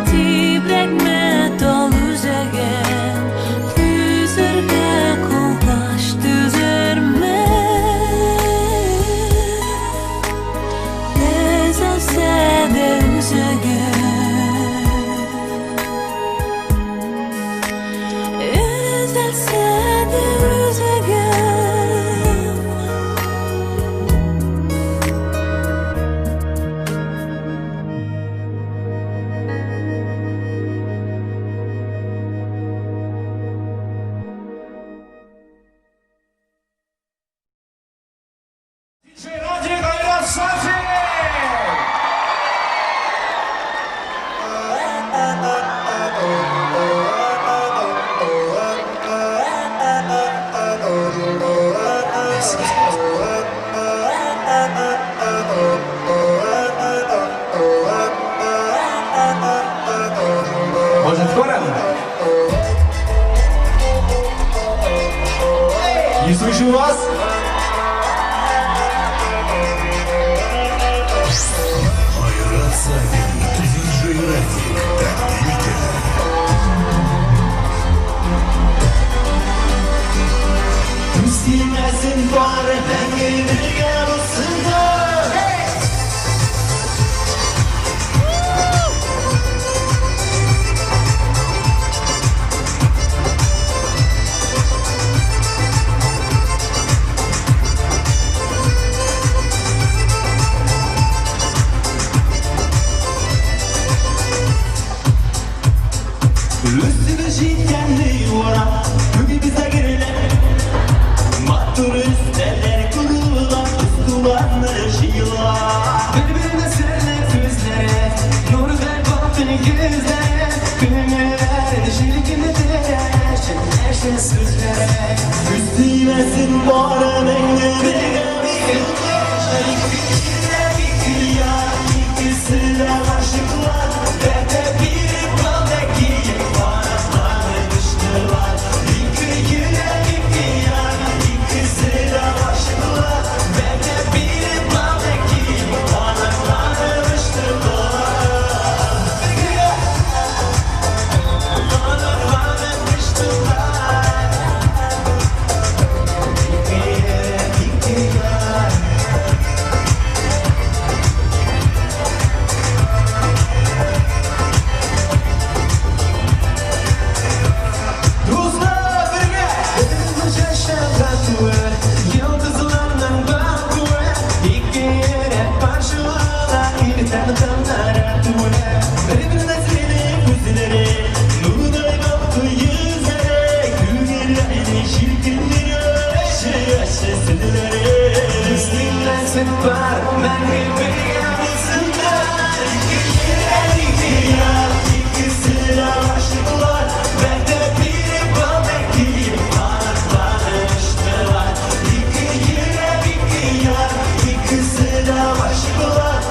Tibretme tol üzegen Düzerge kolbaş düzerme Ezilse de üzegin Ezilse de üzegin Может, скоро? Не слышу вас. Ayrat Sabin, DJ Radik, takdim etadi. Müslümesin bari ben gelirken olsun Üstüne şiddenli vura Bugün bize girilen Matur üsteler kurulan Üstülanlı şiilar Birbirine sürülen sözlere Nur ver baktın gözlere Gönüller şirkini direşen Neşe sözlere Üstünesin bana mengde İkisi de aşıklar Ve de bir baldaki Bağlanmıştılar İki güne iki yana İkisi de aşıklar Ve de bir baldaki Bağlanmıştılar Kızına başlıklar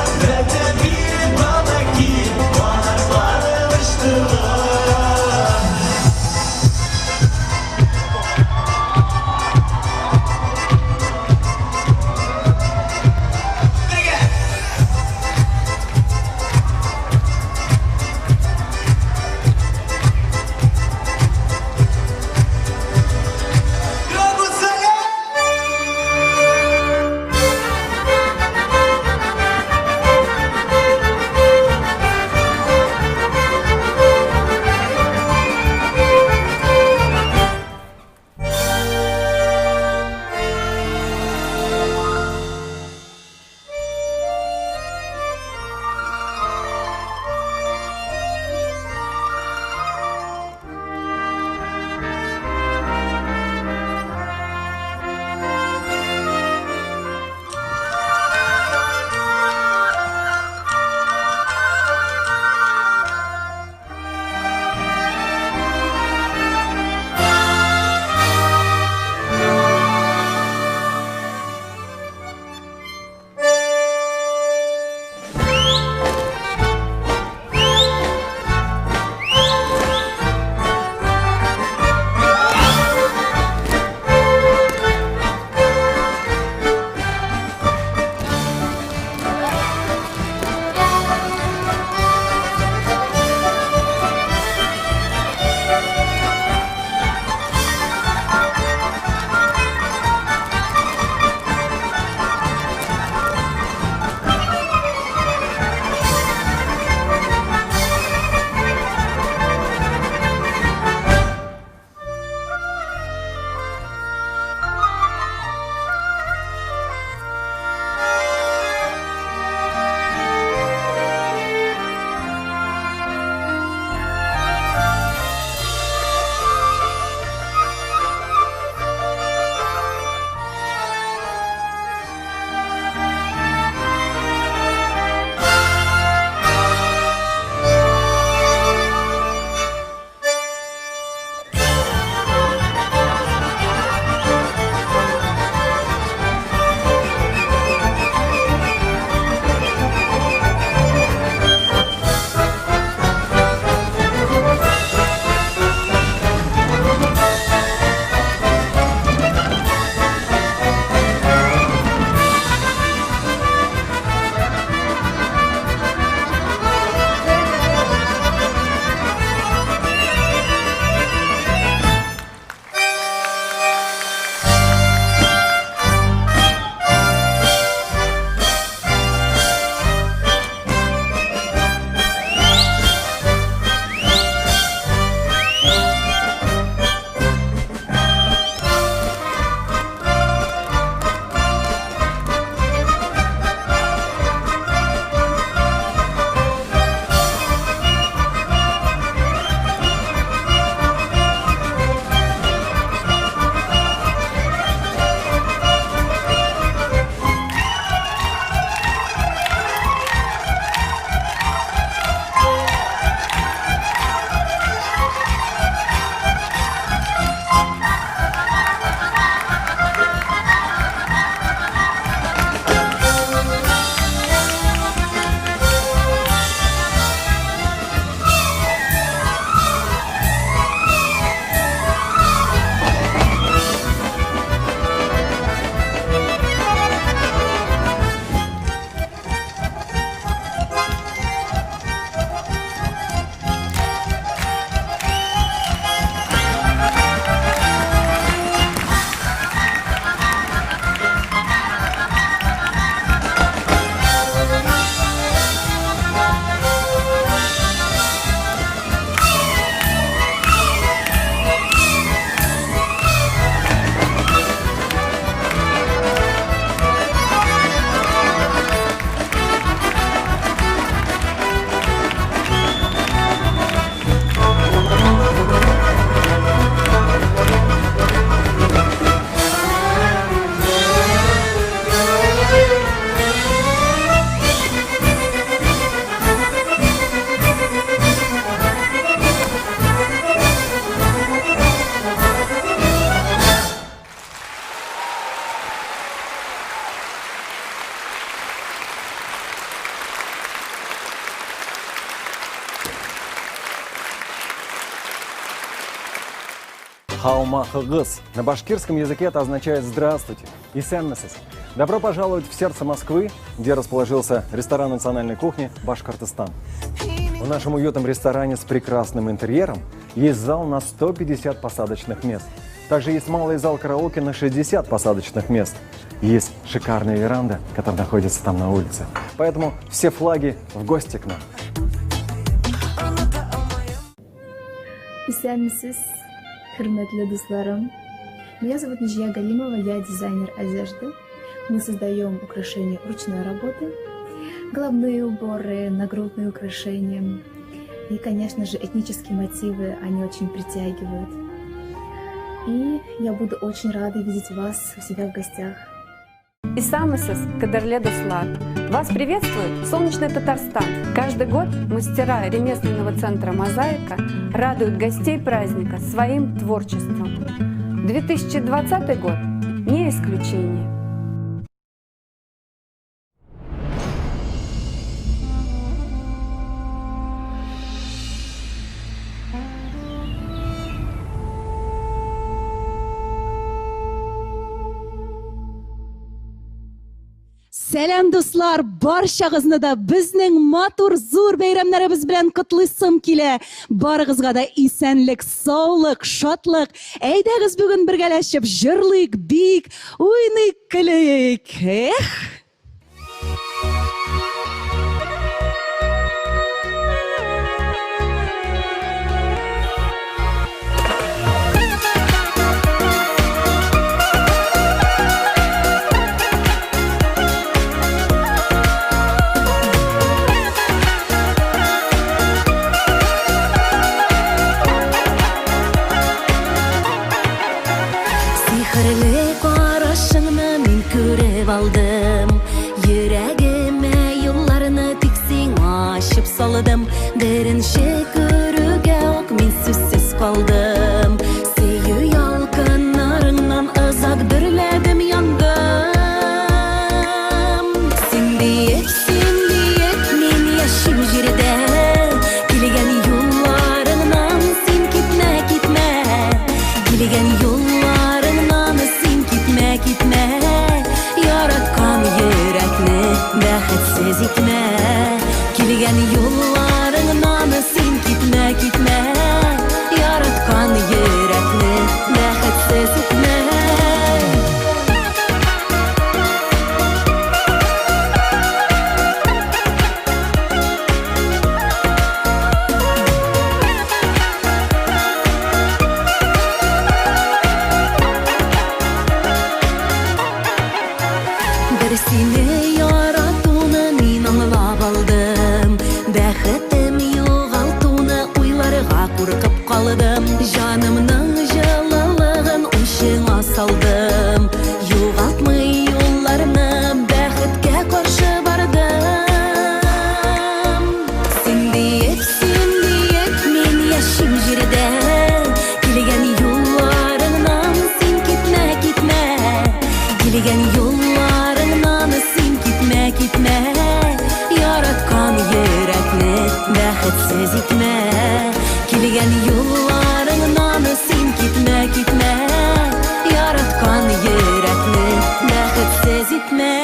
Салмахыгыз. На башкирском языке это означает «здравствуйте». Исәнмесез. Добро пожаловать в сердце Москвы, где расположился ресторан национальной кухни «Башкортостан». В нашем уютном ресторане с прекрасным интерьером есть зал на 150 посадочных мест. Также есть малый зал караоке на 60 посадочных мест. Есть шикарная веранда, которая находится там на улице. Поэтому все флаги в гости к нам. Исәнмесез, хөрмәтле дусларым. Меня зовут Нижия Галимова, я дизайнер одежды. Мы создаем украшения ручной работы, головные уборы, нагрудные украшения. И, конечно же, этнические мотивы, они очень притягивают. И я буду очень рада видеть вас у себя в гостях. Исәнмесез, кадерле дуслар! Вас приветствует солнечный Татарстан. Каждый год мастера ремесленного центра «Мозаика» радуют гостей праздника своим творчеством. 2020 год не исключение. Сәлам дуслар, баршагызны да безнең матур зур бәйрәмнәребез белән котлыйсым килә. Барыгызга да исәнлек, саулык, шатлык. Әйдәгез бүген бергәләшеп җырлыйк, бик, уйныйк, көлик. Aldım yüreğime yollarını tiksin açıp saladım derin şekürüge ok min süssiz kaldım seyu yalkınlarından ızak dürledim yandım sen diyek min yaşım jirde kilgen yollarından sen gitme kilgen yollarından sen gitme yaratkan yürekni bәхетсез итмә килгән юлларыңнан син китмә яраткан йөрәкне бәхетсез итмә Seni yarattuğunu min anlap aldım Bәхетім yoğaltuğunu uylarıға қорқып қалдым Жанымның жылылығын ұшыңа салдым Yoğaltмай yollarını бәхетке қаршы бардым Сен дейек мен яшим жерде Келген yollarыңнан сен кетмә Келген yollarыңнан сен кетмә Яраткан йөрәкне бәхетсез итмә Келген yollarыңнан сен кетмә Яраткан йөрәкне бәхетсез итмә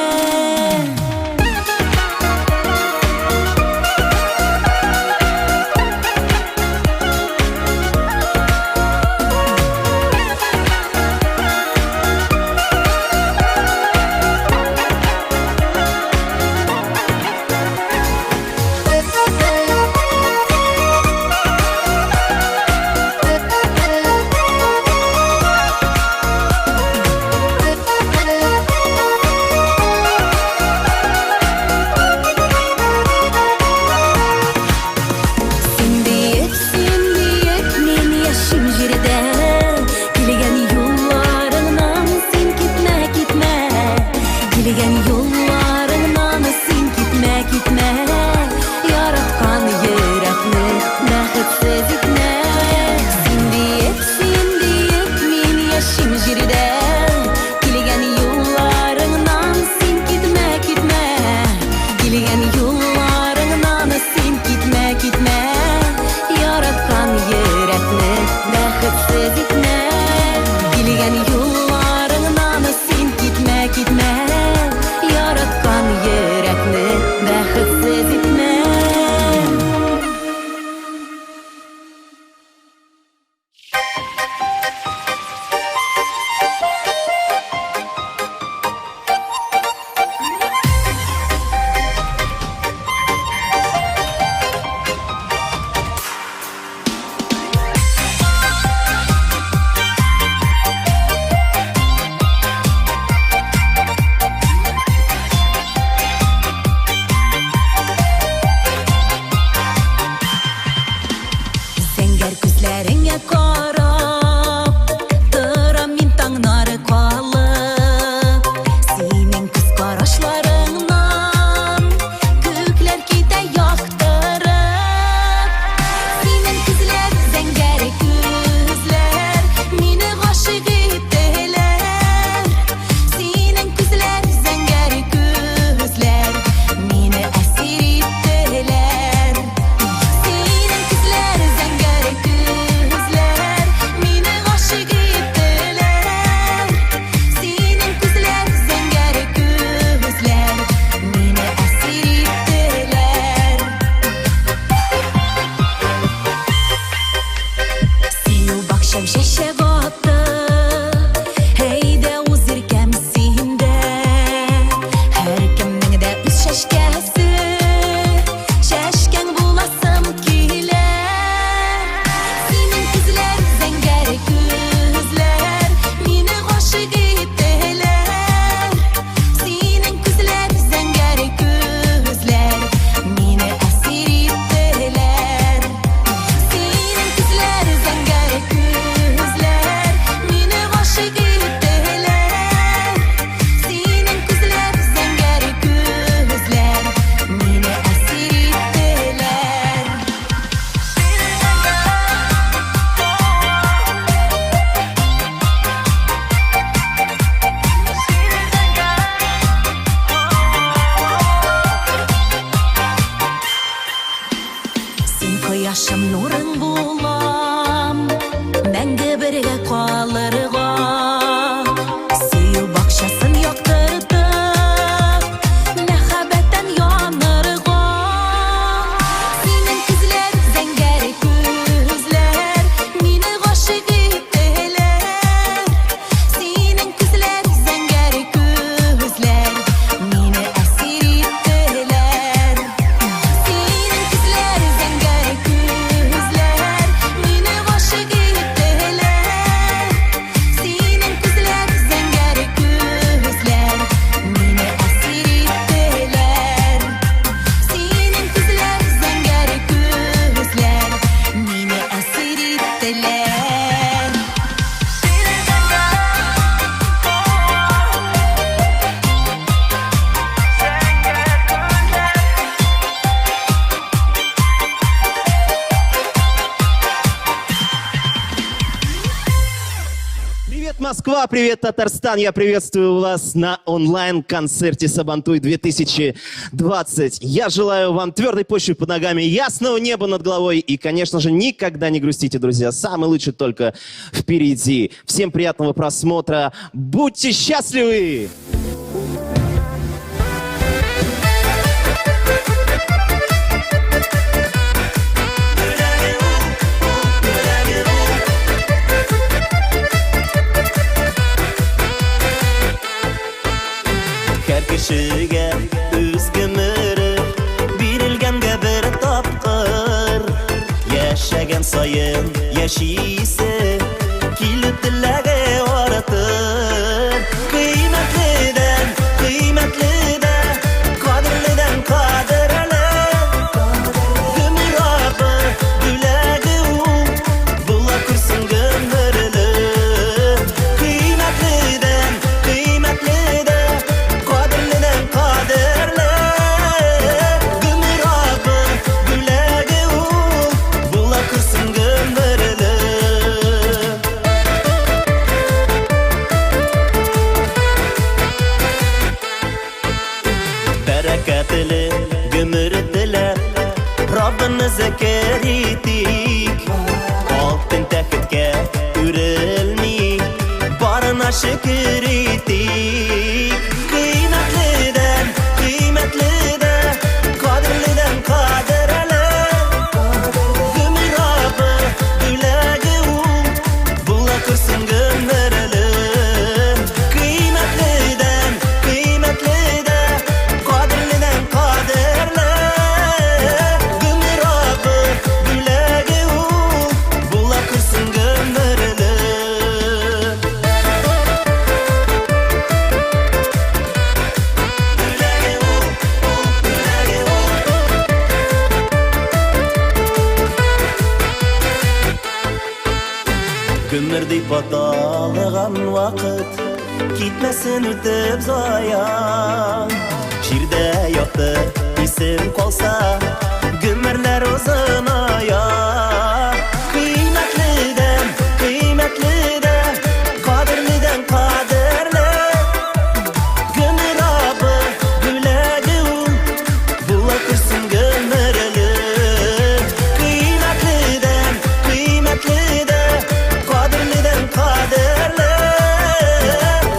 Москва, привет, Татарстан! Я приветствую вас на онлайн-концерте Сабантуй 2020. Я желаю вам твердой почвы под ногами, ясного неба над головой и, конечно же, никогда не грустите, друзья. Самый лучший только впереди. Всем приятного просмотра. Будьте счастливы! Her kishiga o'z gumiri berilganga bir topqir yashagan sayin yashaysi kelib dillaga oratir qiymatlidan qiymatlida qadrlidan qadrli gumrobi gulagi u bulla kursin gumrili qiymatlidan qiymatlida qadrlidan qadrli gumrobi gulagi u bulla kursin gumrili barakatli gumr dilab Robbini zikr etik oltin taxtga o'rilmay borina shukr etik qiymatlidan qiymatlida qadrlidan qadrli gumrobi gulagi u bulla kursin gumrili qiymatlidan qiymatlida qadrlidan qadrli gumrobi gulagi u bulla kursin gumrili Gümür deyip atalagan vakit Gitmesin ötüp zaya Şirde yaptı isim kolsa Gümürler uzun aya Kıymetliden kıymetlide Kadirliden kadirli Gümür abi gülegi ul Bulla kursun gümürlü Kıymetliden kıymetlide Qadrlidan qadrli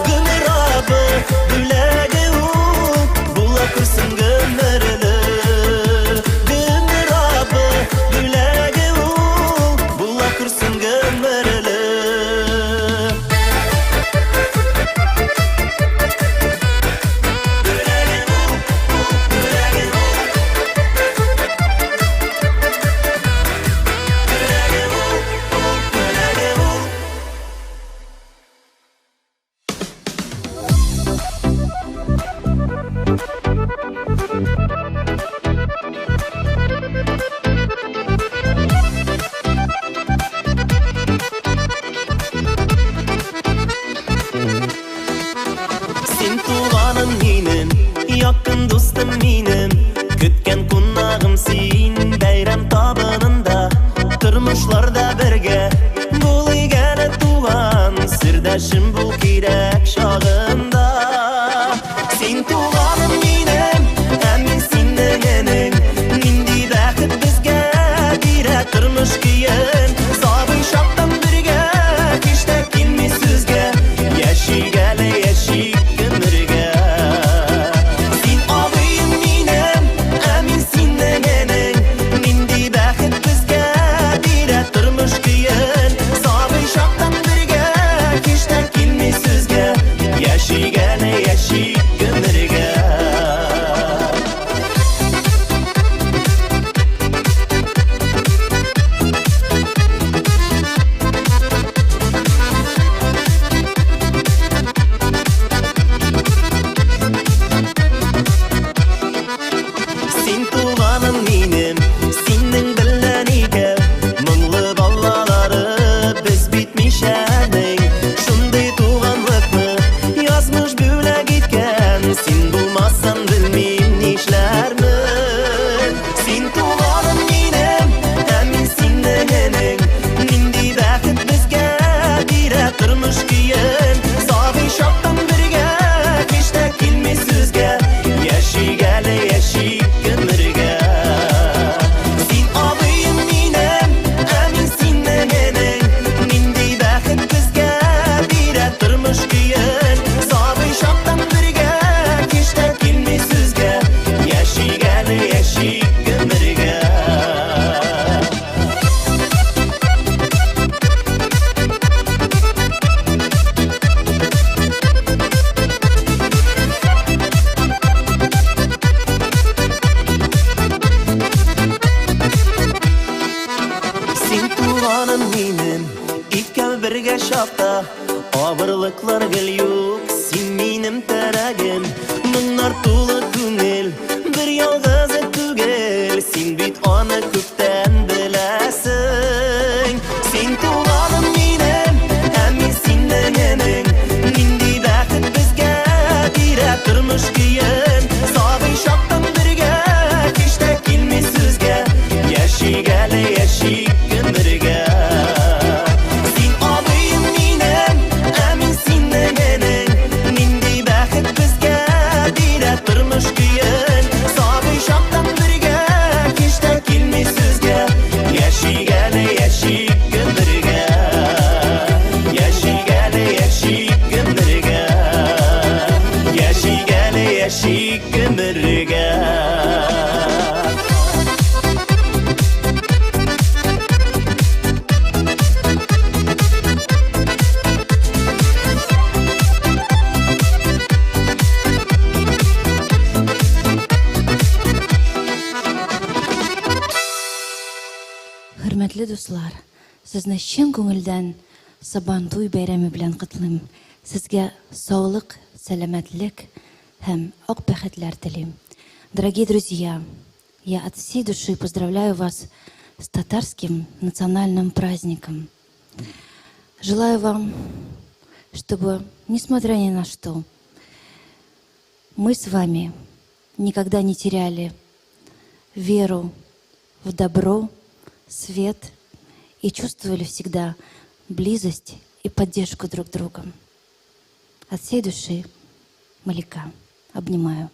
gumrobi gulagi u bulla kursin gumrili gumrobi gulagi u bulla kursin gumrili Sen tuğanım menim, yakın dostum menim Kütken kunağım sen, bayram tabınında Turmuşlarda birge, bul egeni tuğan Sirdaşım bul kerek şağımda Sen tuğanım menim, emin senden enin Nindi baxit bizga, bire turmuş kiyin Sabın şaptan birge, kishda kelmay so'zga Yashigali yashig gumrga Sen obiyim menim, amin senden ening Nindi baxit bizga, bire turmush qiyin Sabın şaptan birge, kishda kelmay so'zga Озаклар гел юк, син минем терәгем. Моннар тулы күңел, бер ялгызы түгел. Син бит аны күптән беләсең. Син туганым минем, һәм мин синең энең. Нинди бәхет безгә бирә тормыш көен. Сабый чактан бергә, һич тә килми сүзгә. Яшик әле яшик гомергә. Син абыем минем, ә мин синең энең. Нинди бәхет безгә бирә тормыш көен. Сабый чактан бергә, һич тә килми сүзгә. Яшик әле яшик гомергә. Яшик әле яшик гомергә. Яшик әле яшик гомергә. Хөрмәтле дуслар, сезне чын күңелдән Сабантуй бәйрәме белән котлыйм. Сезгә саулык, сәламәтлек һәм ак бәхетләр телим. Дорогие друзья, я от всей души поздравляю вас с татарским национальным праздником. Желаю вам, чтобы, несмотря ни на что, мы с вами никогда не теряли веру в добро, свет и чувствовали всегда близость и поддержку друг друга. От всей души, Малика, обнимаю.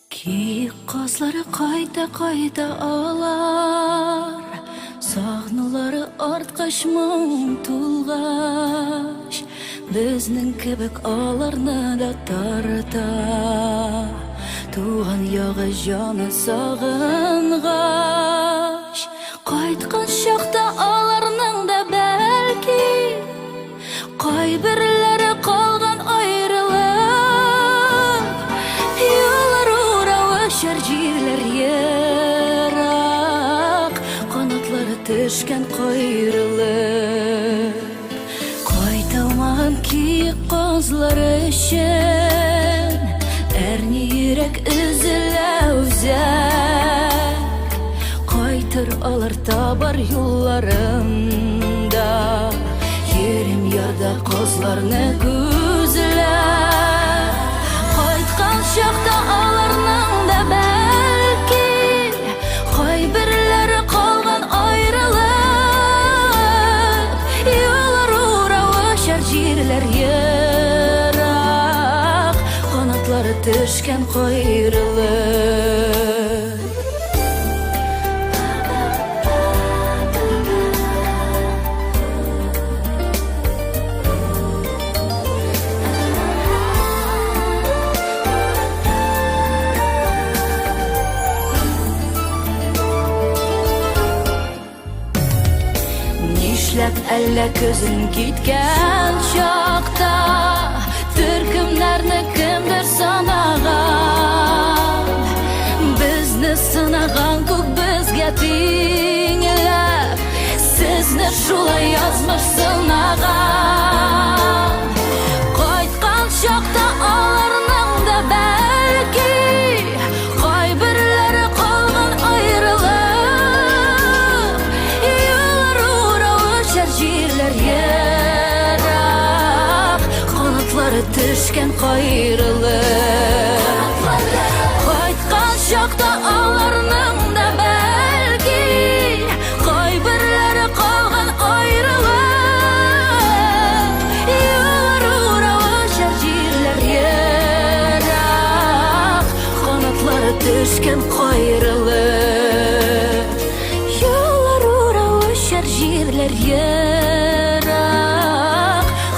Ки кызлары кайта алар, сагнулары арткач моң тулгач, безнең кебек аларны да тарта. Туган ягы җаны сагынгач, кайткан чакта аларның да бәлки кайберләре калган аерылык. Юллар урау җирләр ерак, канатлары төшкән кайрылып. Кайталмаган ки кызлары өчен, әрни йөрәк өзелә үзәк. Кайтыр алар табар юлларында, йөрим ярда кызларны күзләп. Кайткан чакта аларның да бәлки кайберләре калган аерылык. Юллар урау җирләр ерак, канатлары төшкән кайрылык. Нишләп әллә көзен киткән чакта, төркемнәрне кемдер санаган. Безне сынаган күк безгә тиңләп, сезне шулай язмыш сынаган. Кайткан чакта аларның да бәлки кайберләре калган аерылык. Юллар урау җирләр ерак, канатлары төшкән кайрылык. Кайткан чакта аларның да бәлки кайберләре калган аерылык. Юллар урау җирләр ерак, канатлары төшкән кайрылык. Юллар урау җирләр ерак,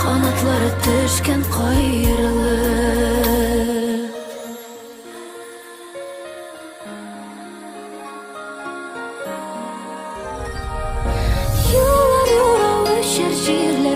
канатлары төшкән кайрылык. Юллар урау җирләр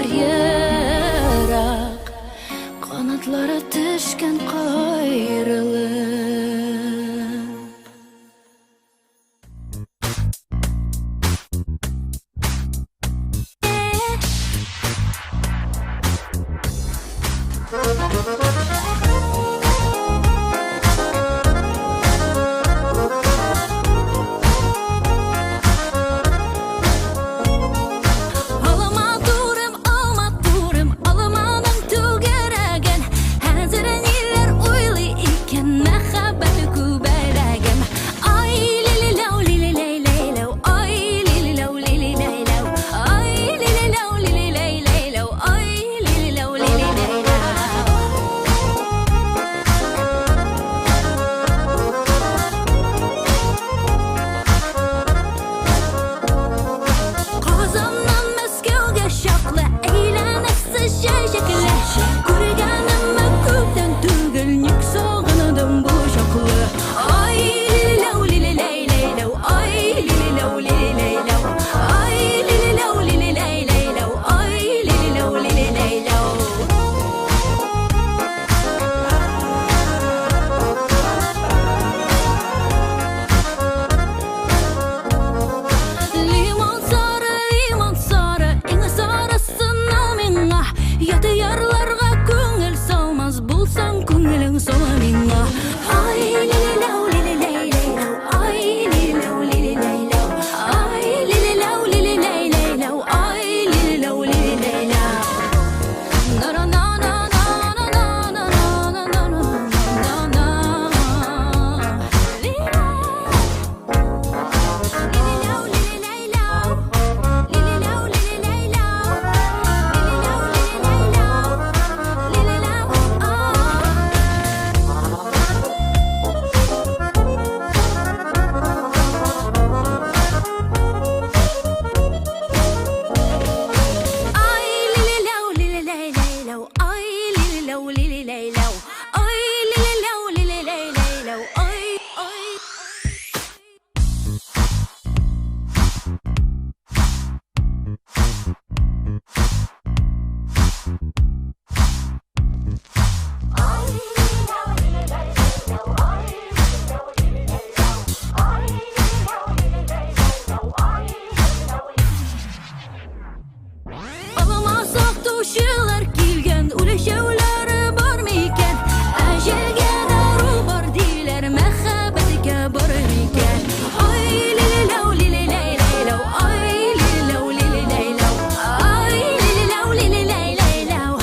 күлгәнең соңы миңа. Ай, лилиләу, лилиләйләйләу, ай, лилиләу, лилиләйләу, ай, лилиләу, лилиләйләйләу, ай, лилиләу, лилиләйләу. Алама сақтаушылар килгән, үлешәүләре бар микән? Әҗәлгә дару бар диләр, мәхәббәткә бар микән? Ай, лилиләу, лилиләйләйләу, ай, лилиләу, лилиләйләу, ай, лилиләу, лилиләйләйләу.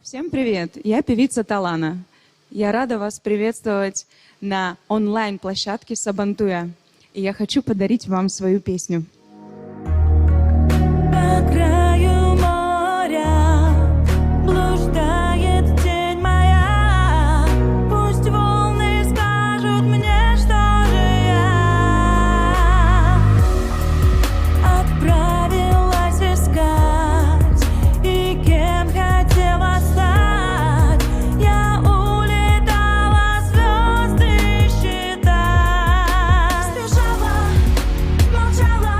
Всем привет! Я певица Талана. Я рада вас приветствовать на онлайн-площадке Сабантуя. И я хочу подарить вам свою песню. По краю моря блуждает тень моя. Пусть волны скажут мне, что же я отправилась искать и кем хотела стать. Я улетала звезды считать. Сбежала, молчала.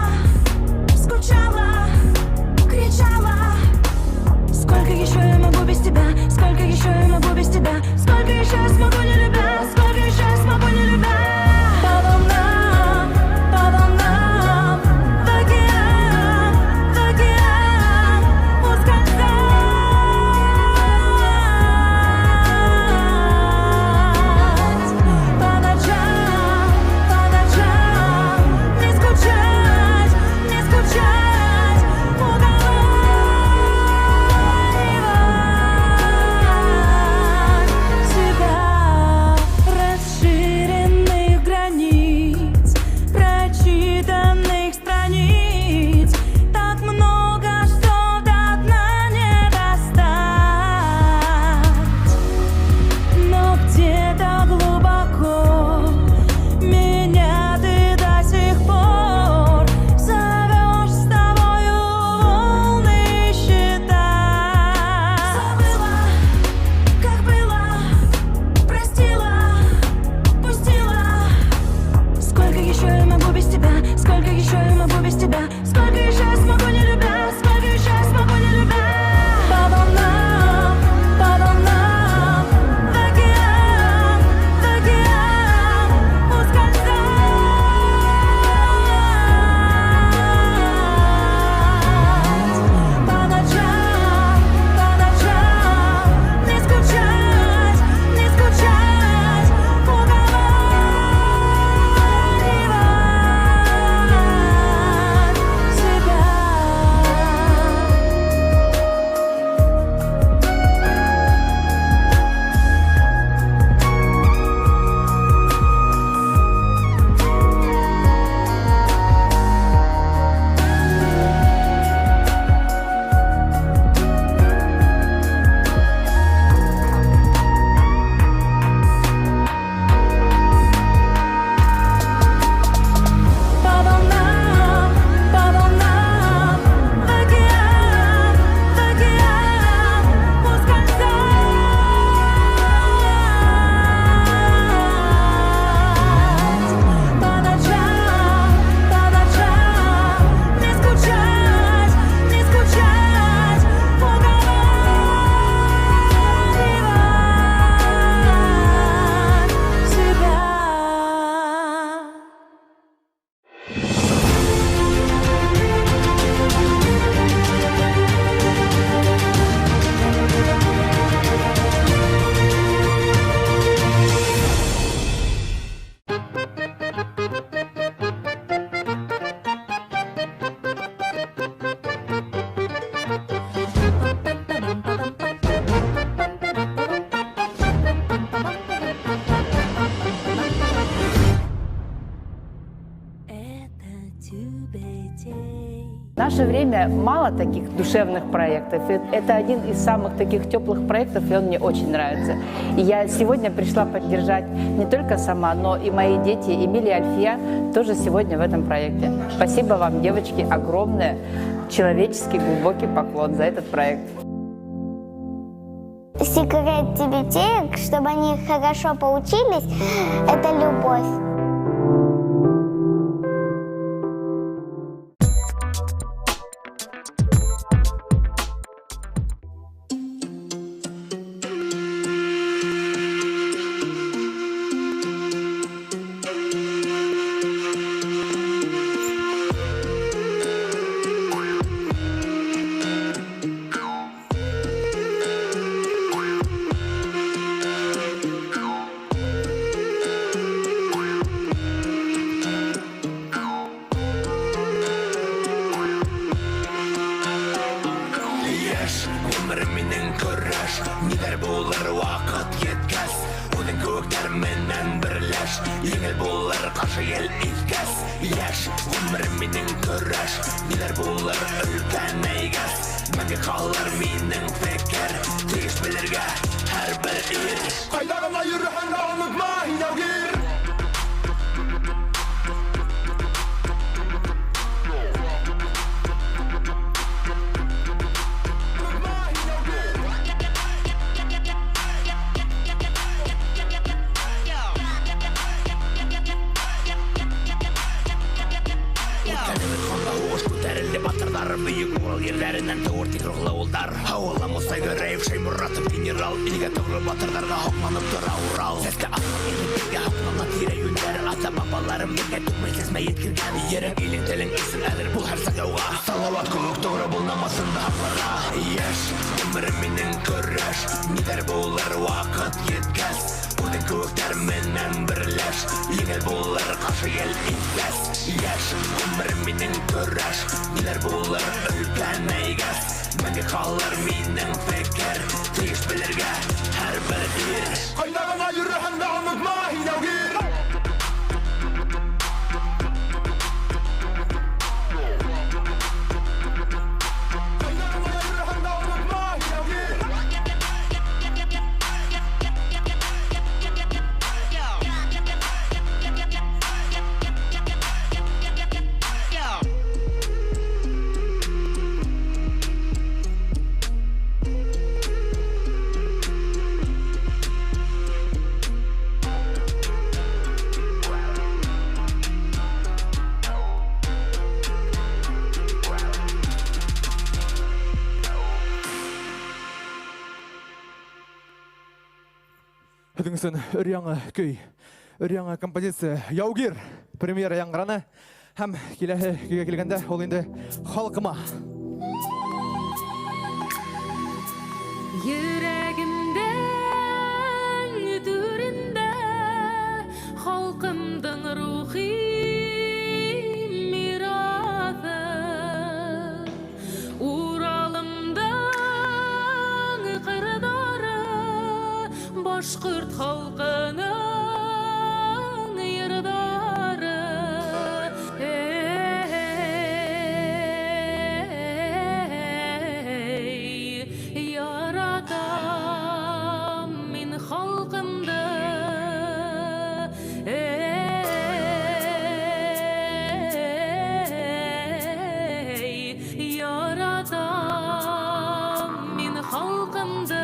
В наше время мало таких душевных проектов. Это один из самых таких теплых проектов, и он мне очень нравится. И я сегодня пришла поддержать не только сама, но и мои дети, Эмилия и Альфия, тоже сегодня в этом проекте. Спасибо вам, девочки, огромное, человеческий глубокий поклон за этот проект. Секрет детей, чтобы они хорошо поучились, это любовь. Ömrümün körreş, nider bulur vakit yetkez. Onun göklermenden birleş, yengil bulur karşı el ilkez. Yaş, ömrümün körreş, nider bulur ülken eygez. Menge kalır minin fikir, teyiş bilirge her bir ir. Kaydağına yürühen unutma hinavgir. Büyük oğul yerlerinden doğurtik ruhlu oğullar Havalı Musa görev şey Murat'ım general İlge toğru batırlarga hoklanıp dura ural Seske atman elbirge hoklanla tire yünder Ata babalarım birge tutmayı sesme yetkirgen Yerin ilin telin isim elir bu her sakavga Salavat kuvuk doğru bulnamasın da haplara Yaş, ömrümünün körreş Nider boğular vakit yetkez Onun göklermenden birleş Yengil boğular karşı el ilkez Yaş, ömrümünün körreş Nider boğular ülken eygez Menge kalır minin fikir Teyiş bilirge her bir ir Kaynağına yürühen de unutma hinavgir Hüdüңсін үряңы көй, үряңы композиция Яугир премьера яңғыраны һәм келесі күйге келгенде ол енді халқыма. Yüreğimden türünde halkımdan ruhi mirası Uralımdan kırdarı Başkırt halkının yırdarı Yaratam min halkımda Yaratam min halkımda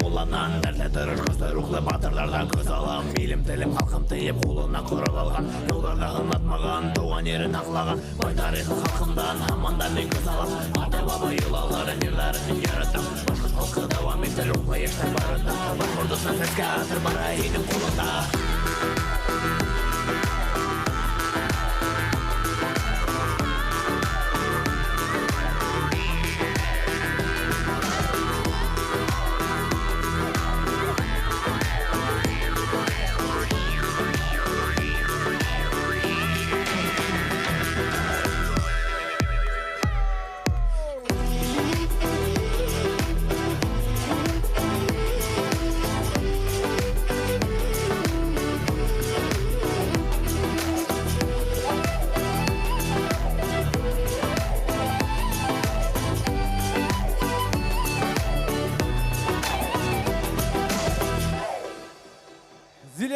уланан дәртлі тырыш көзді рухлы батырлардан көз алам билім тілім халқым тыйып қолына құрып алған жолдарда ұнатмаған туған ерін ақлаған бай тарихы халқымдан аманда мен көз алам ата баба юлаларын ерлерін мен яратам башқұрт халқы давам етті рухлы ештен барында башқұртстан сәске асыр бара енім қолында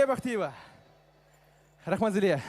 Зилия Бахтиева. Рахмат, Зилия.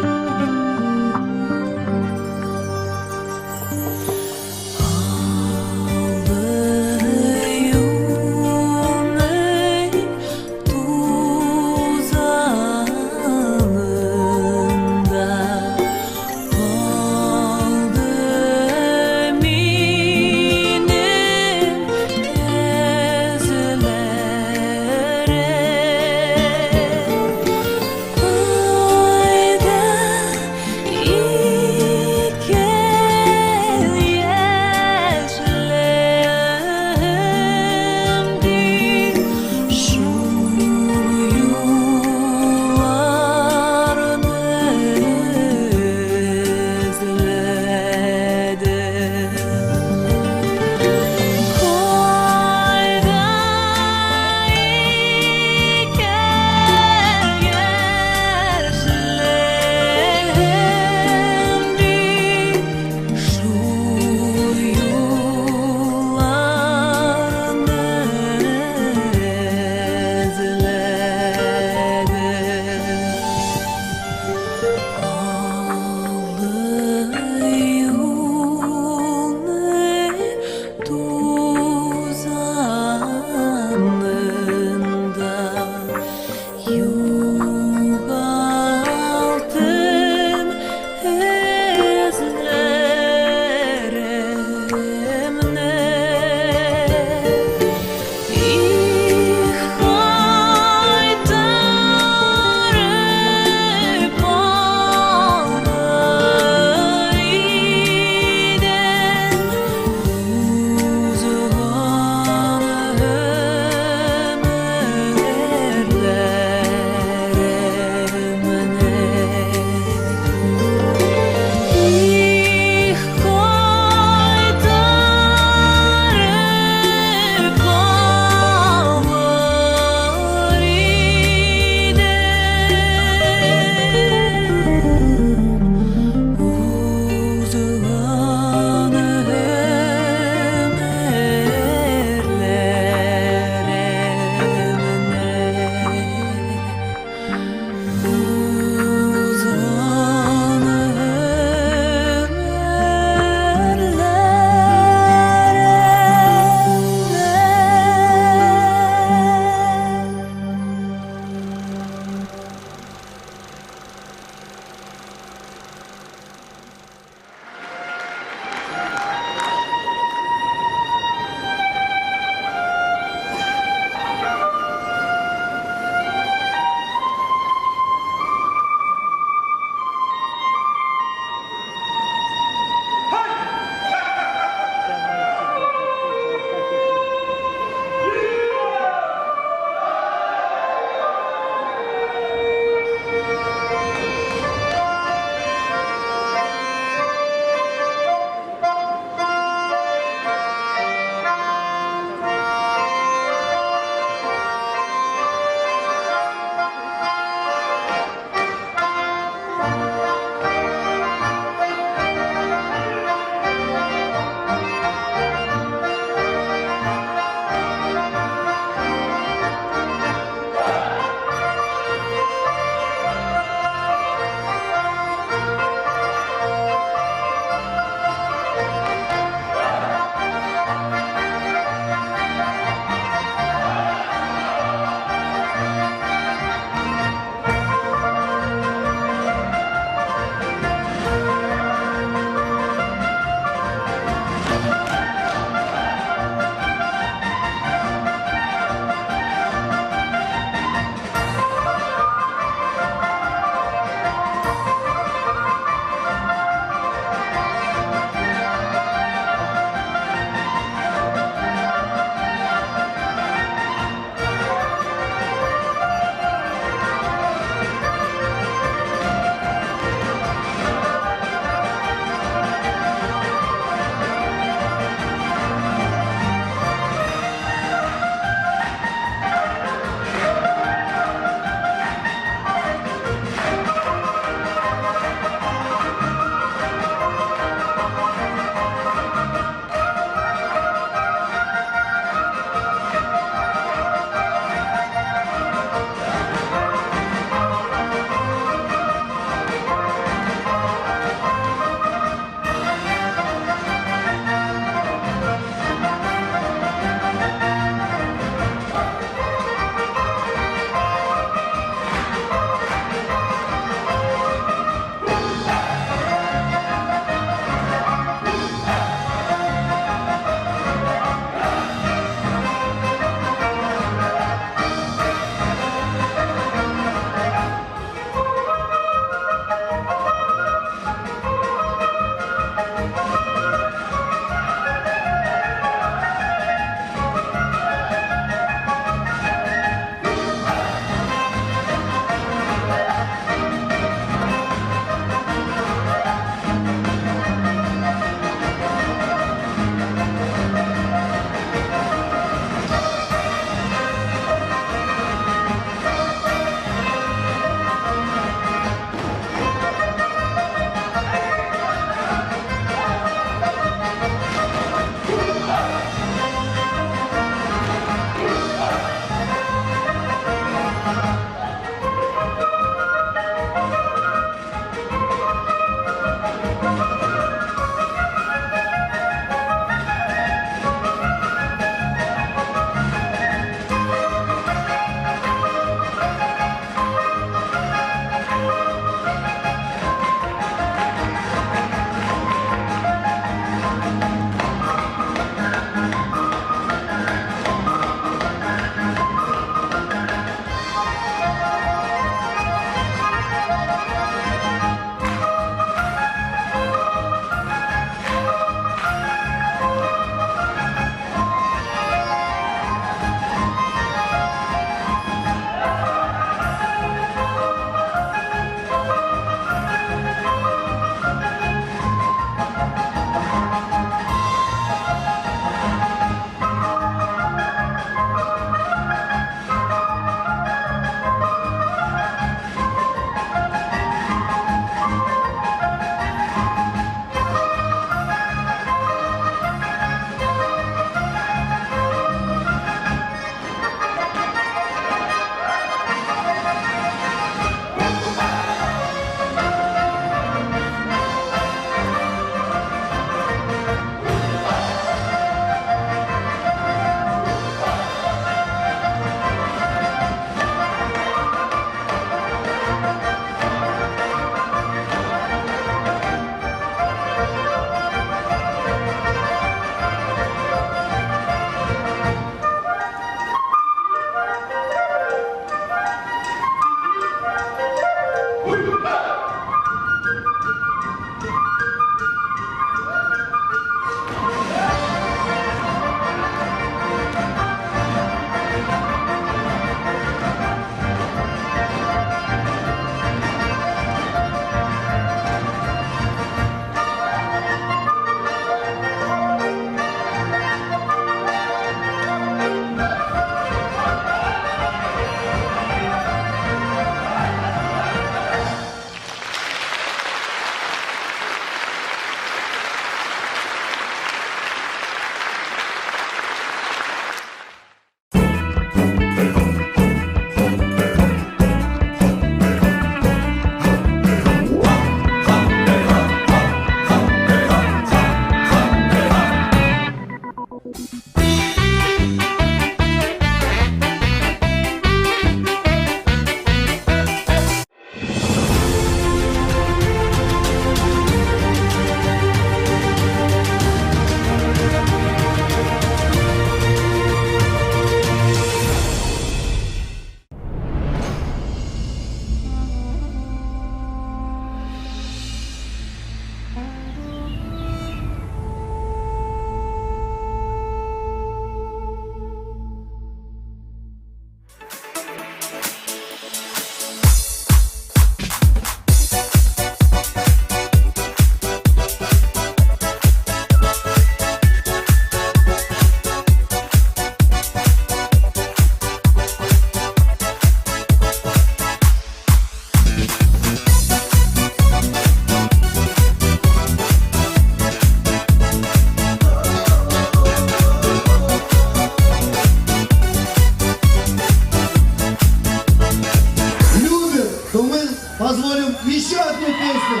то мы позволим еще одну песню.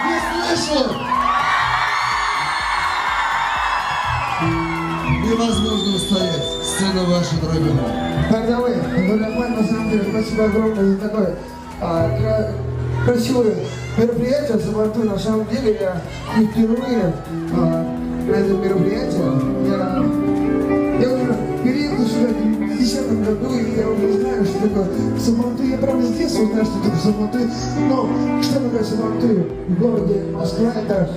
Не слышу. Невозможно устоять. Сцена ваша, дорогие. Передовые, на самом деле, спасибо огромное за такое красивое мероприятие. Сабантуй, на самом деле, я не впервые на это мероприятие. Я уже переехал сюда в 2010 году, и я уже знаю, что такое Сабантуй. Я правда с детства знаю, что такое Сабантуй. Но что такое Сабантуй в городе Москва, это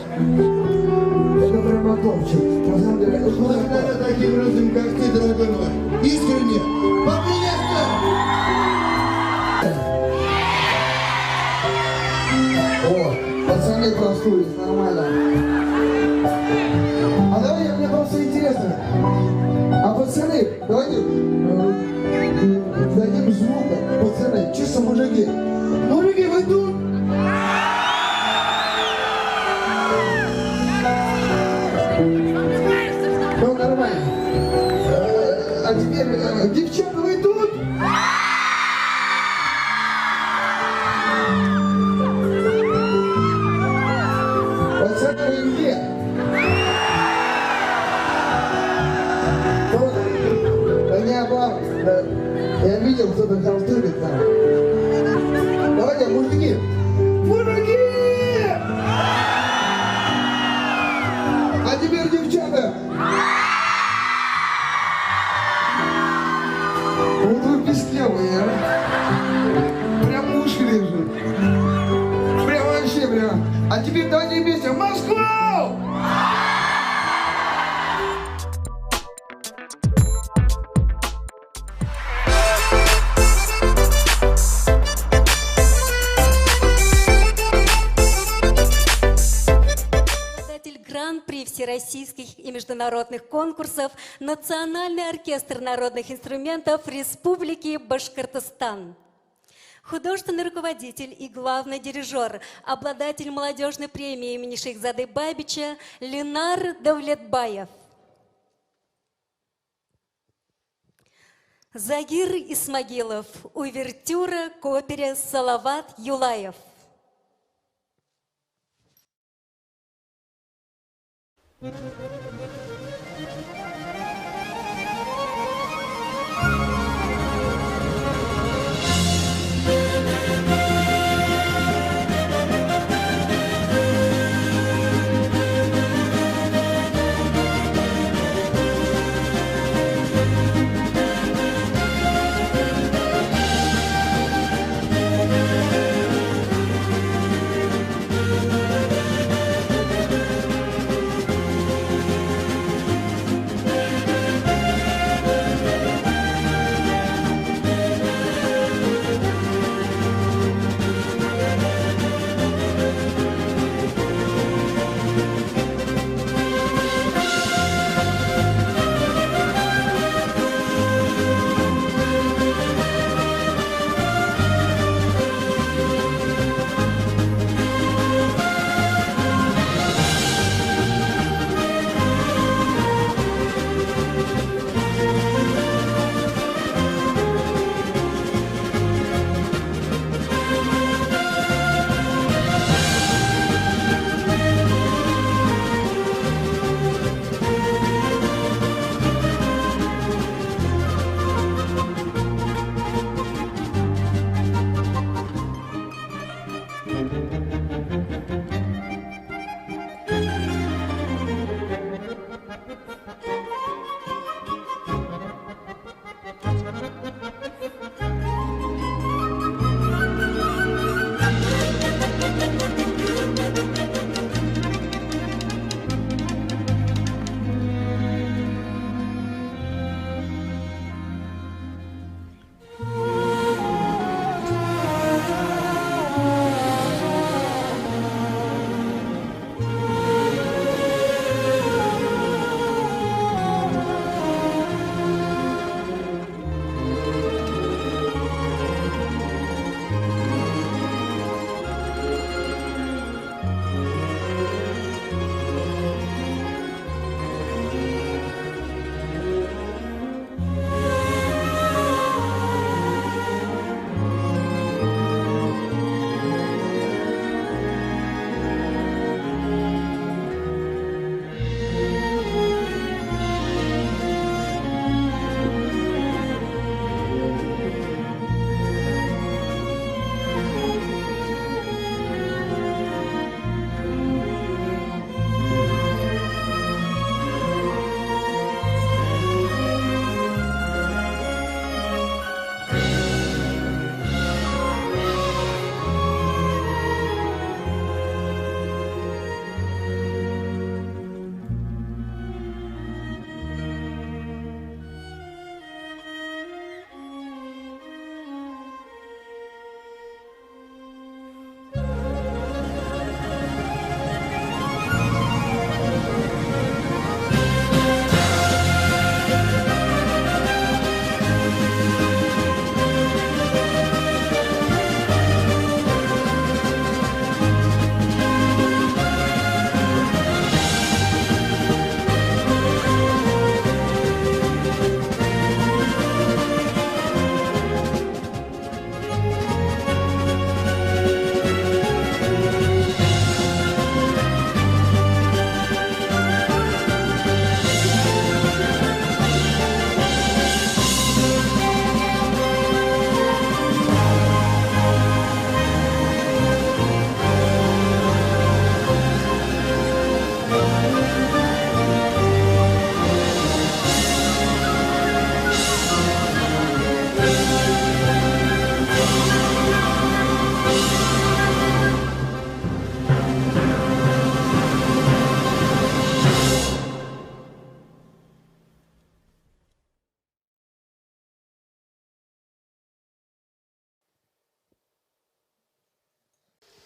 прямо топчик. На самом деле, это благодаря таким людям, как ты, дорогой мой. Искренне. Поприветствуем! О, пацаны проснулись, нормально. А давайте, мне просто интересно. А пацаны, давайте дадим звука. Пацаны, чисто мужики. Мужики, вы тут? Ну, нормально. А теперь, девчата, вы тут? Пацаны, вы где? Я видел, кто-то халтурит там. Давайте, мужики! Мужики! А теперь девчата! Вот вы пискливые, а? Прям уши лежит. Прям вообще прям. А теперь давайте вместе в Москву! Гран-при всероссийских и международных конкурсов Национальный оркестр народных инструментов Республики Башкортостан. Художественный руководитель и главный дирижер, обладатель молодежной премии имени Шейхзады Бабича Ленар Давлетбаев. Загир Исмагилов, увертюра к опере Салават Юлаев.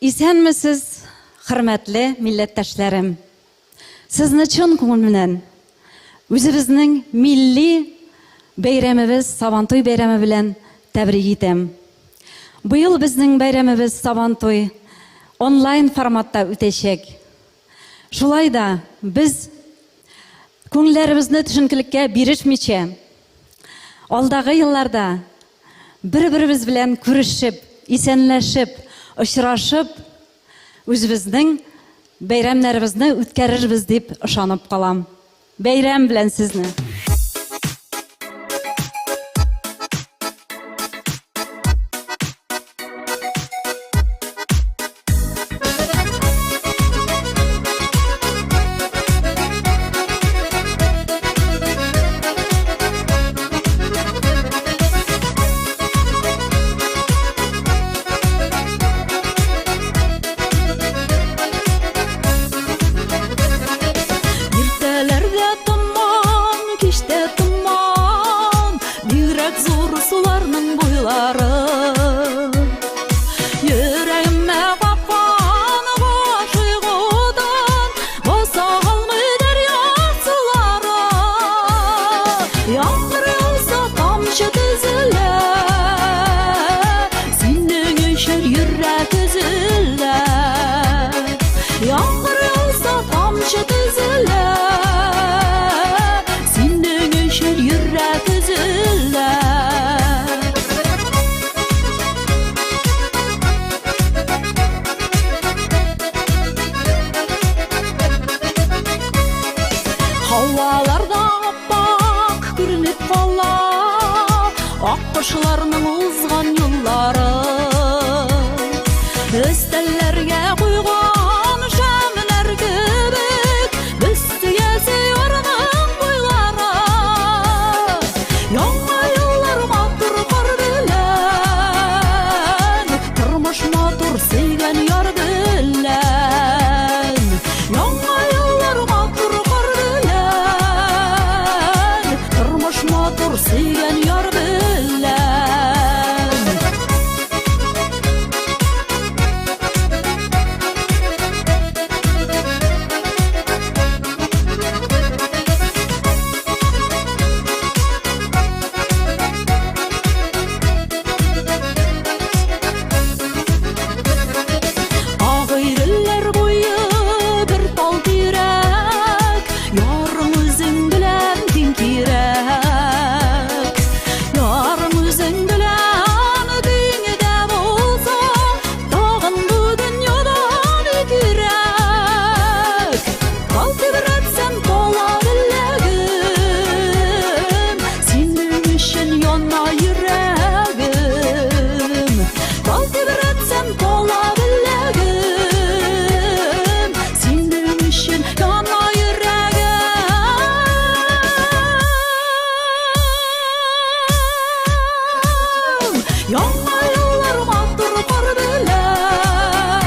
Исәнмесез, хөрмәтле милләттәшләрем. Сезне чын күңел белән үзебезнең милли бәйрәмебез Сабантуй бәйрәме белән тәбрик итәм. Быел безнең бәйрәмебез Сабантуй онлайн форматта үтәчәк. Шулай да без күңелләребезне төшенкелеккә бирешмичә, алдагы елларда бер-беребез белән күрешеп, исәнләшеп, очрашып, үзебезнең бәйрәмнәребезне үткәрербез дип ышанып калам. Бәйрәм белән сезне. Иртәләрдә томан, кичтә томан, бигрәк зур суларның буйлары. Йөрәгемә капкан гашыйгыдан, баса алмый дәрья сулары. Яңгыр яуса тамчы тезелә, синең өчен йөрәк өзелә. Яңгыр яуса тамчы тезелә, синең өчен йөрәк өзелә. Һаваларда аппак күренеп кала, ак кошларның узган юллары. Өстәлләргә куйган шәмнәр кебек, без сөясе ярның буйлары. Яңа еллар матур кар белән, тормыш матур сөйгән яр белән. Яңа еллар матур кар белән, тормыш матур сөйгән яр белән. Агыйрелләр буе бер тал тирәк, ярым үзең белән тиң кирәк. Ярым үзең белән тиңдә булса, тагын бу дөньядан кирәк. Кал тибрәтсәм кала беләгем, синең өчен яна йөрәгем. Кал тибрәтсәм кала беләгем, синең өчен яна йөрәгем. Яңа еллар матур кар белән,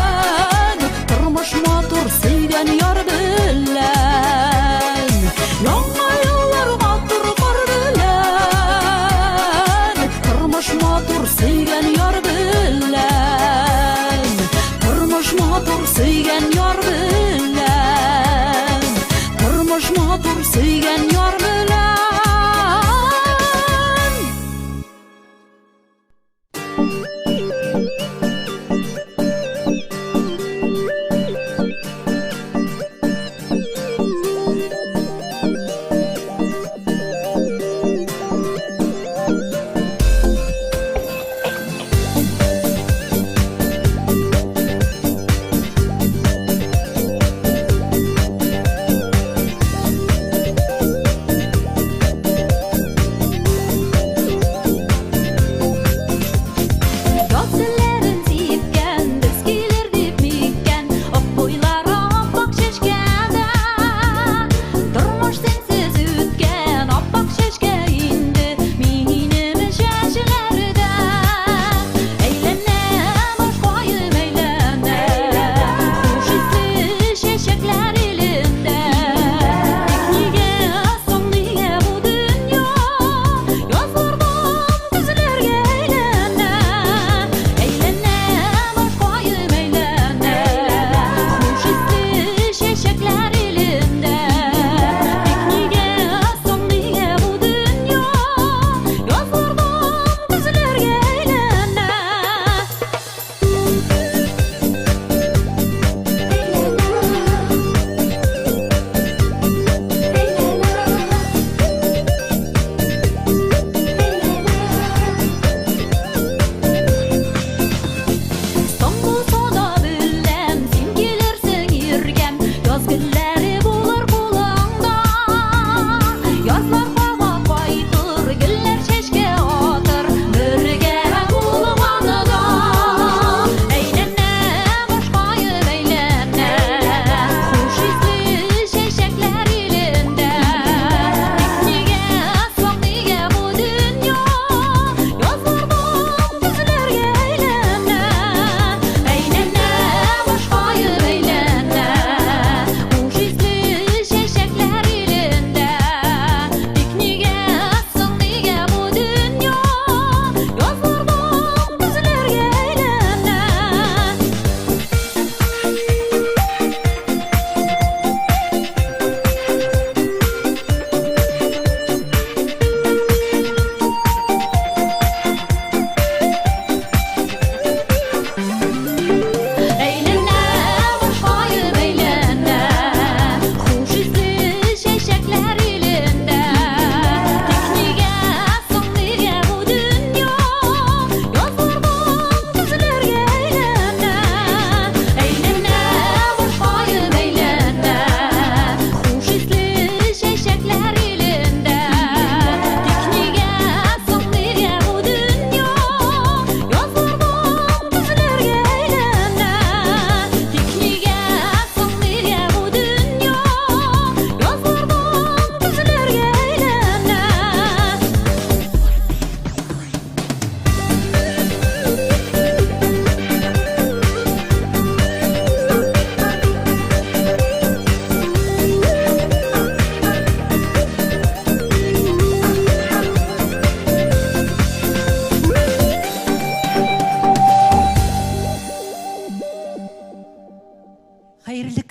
тормыш матур сөйгән яр белән. Яңа еллар матур кар белән, тормыш матур сөйгән яр белән. Тормыш матур сөйгән яр белән. Тормыш матур сөйгән яр белән.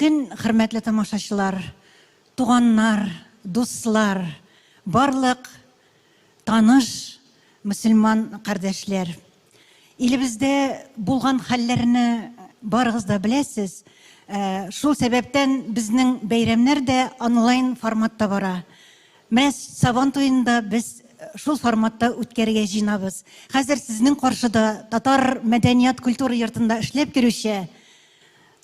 көн, хөрмәтле тамашачылар, туганнар, дуслар, барлык таныш мөселман кардәшләр. Илебездә булган хәлләрне барыгыз да беләсез. Шул сәбәптән безнең бәйрәмнәр дә онлайн форматта бара. Менә Сабан туенда біз шул форматта үткәргә җыйнабыз. Хәзер сезнең каршыда татар мәдәният культура йортында эшләп йөрүче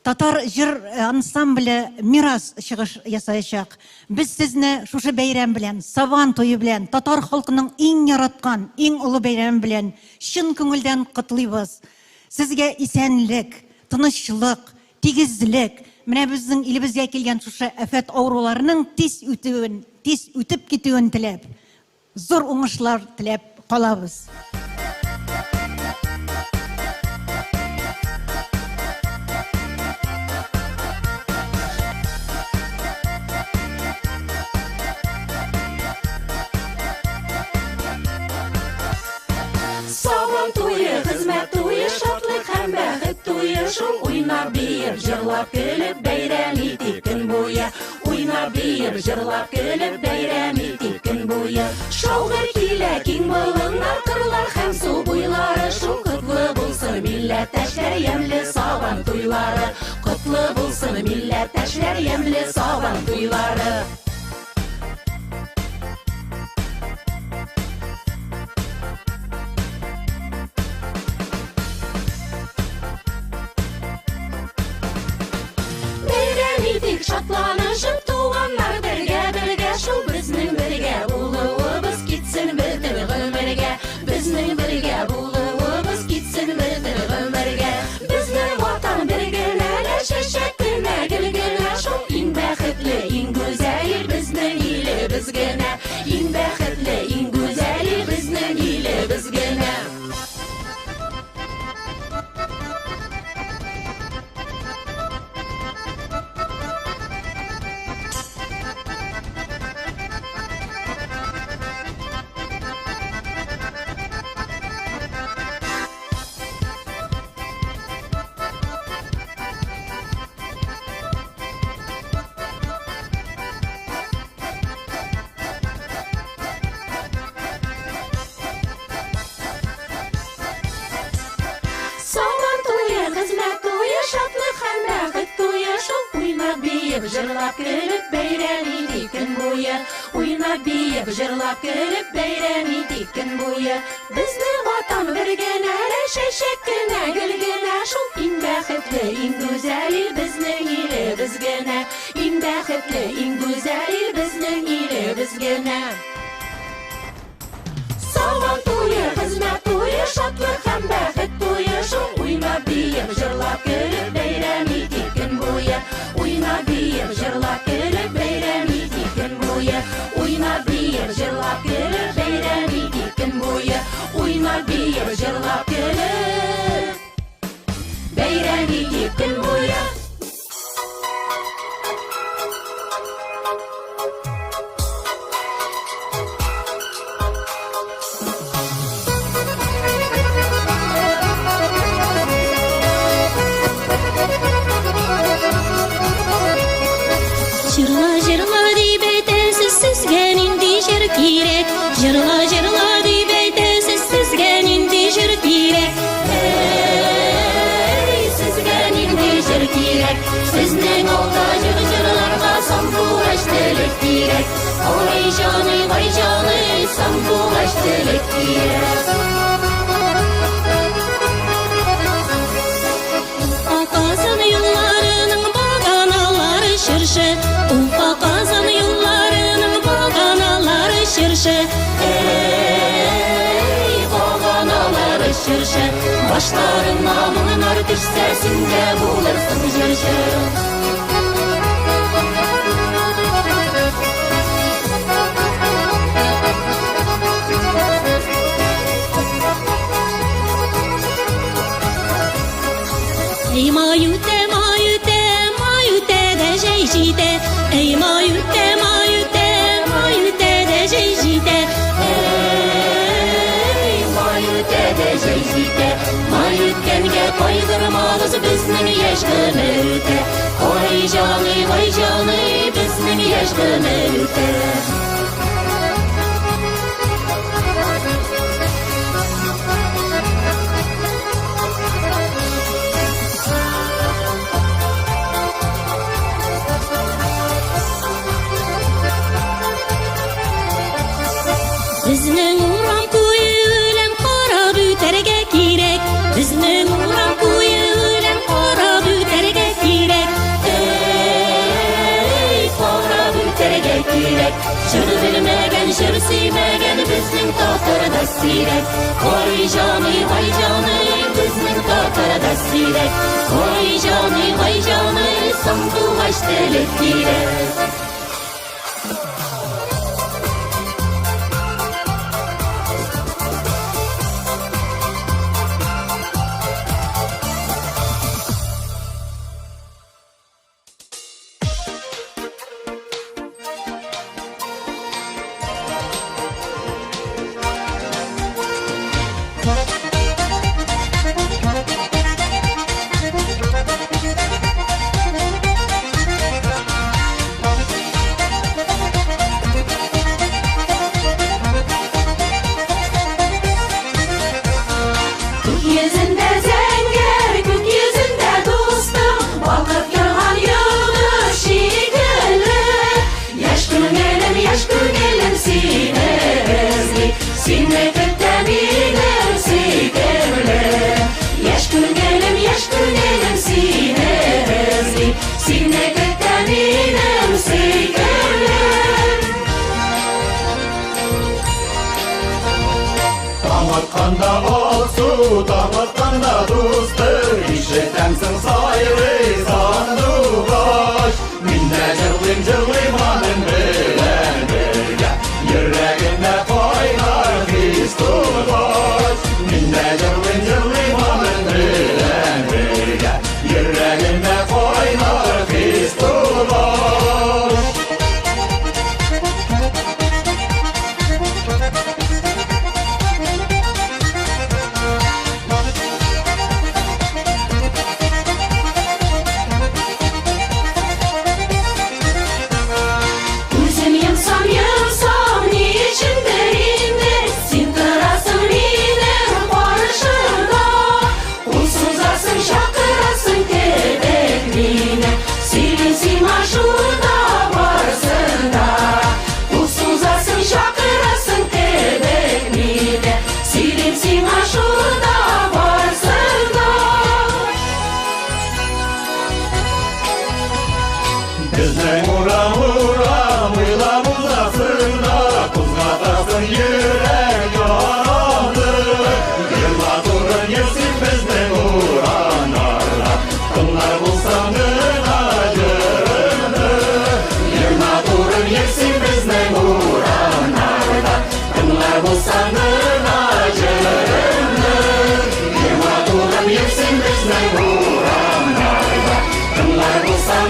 татар җыр ансамбле Мирас чыгыш ясаячак. Без сезне шушы бәйрәм белән, Сабан туе белән, татар халкының иң яраткан, иң олы бәйрәм белән чын күңелдән котлыйбыз. Сезгә исәнлек, тынычлык, тигезлек, менә безнең илебезгә килгән шушы афәт авыруларының тиз үтеп китүен теләп, зур уңышлар теләп калабыз. Сабан туе, хезмәт туе, шатлык һәм бәхет туе, шул уйнап биеп, җырлап көлеп бәйрәм итик көн буе. Уйнап биеп, җырлап көлеп бәйрәм итик көн буе. Шаугыр килә киң болыннар, кырлар һәм су буйлары, шул котлы булсын милләттәшләр ямьле Сабан туйлары. Котлы булсын милләттәшләр ямьле Сабан туйлары. Шатланышып туганнар бергә шул безнең бергә булуыбыз китсен бөтен гомергә. Безнең бергә булуыбыз китсен бөтен гомергә. Безнең ватан бер генә, чәчәк кенә, гөл генә, шул иң бәхетле, иң гүзәл безнең илебез генә. Иң бәхетле, иң гүзәл безнең илебез генә. Җырлап көлеп бәйрәм итик көн буе. Уйнап биеп, җырлап көлеп бәйрәм итик көн буе. Безнең ватан бер генә, чәчәк кенә, гөл генә, шул иң бәхетле, иң гүзәл безнең илебез генә. Иң бәхетле, иң гүзәл безнең илебез генә. Сабан туе, хезмәт туе, шатлык һәм бәхет туе, шул уйнап биеп, җырлап көлеп бәйрәм итик көн буе. Уйнап биеп, җырлап көлеп бәйрәм итик көн буе. Уйнап биеп, җырлап көлеп бәйрәм итик көн буе. Уйнап биеп, җырлап көлеп бәйрәм итик көн буе. Җырла, җырла дип әйтәсез, сезгә нинди җыр кирәк? Сезгә нинди җыр кирәк? Сезнең алда җырларга сандугач телек кирәк. Ой җаный, сандугач телек кирәк. Аказан юлларының баганалары чыршы, Аказан юлларының баганалары чыршы. Баганалары чыршы, башларына моңнар төшсә, синдә булырсың җырчы. Маюте, маюте, маюте дә җәй җитә. Эй маюте, маюте, маюте дә җәй җитә. Эй маюте дә җәй җитә. Маюткәнгә кайгырмагыз, безнең яшь гомер үтә. Ой vay canı bizning yosh gumilda. Bizning uram ko'yi o'lan qarab o'targa kerak. Bizning uram ko'yi o'lan qarab o'targa kerak. Ey qarab o'targa kerak. Shir bilmagan, shir sevmagan bizning toqirda siyrak. Voy joni bizning toqirda siyrak. Voy joni sandug'ash tilib kerak. Tamatqanda olsu, tamatqanda do'stlar, eshitasan soyri sanduqash. Minda jig'lim olim bilan birga, yuragimda qo'ynar his-tuyg'ush. Minda jig'lim olim bilan birga, yuragimda qo'ynar his-tuyg'ush. Bizning uram o'ylab uzasında, kuzg'atasin yurak yondi. Yilma turib yetsin bizning uranlarla, kunlar bo'lsin ajrimda. Yilma turib yetsin bizning uranlarla, kunlar bo'lsin ajrimda. Yilma turib yetsin bizning uranlarla, kunlar bo'lsin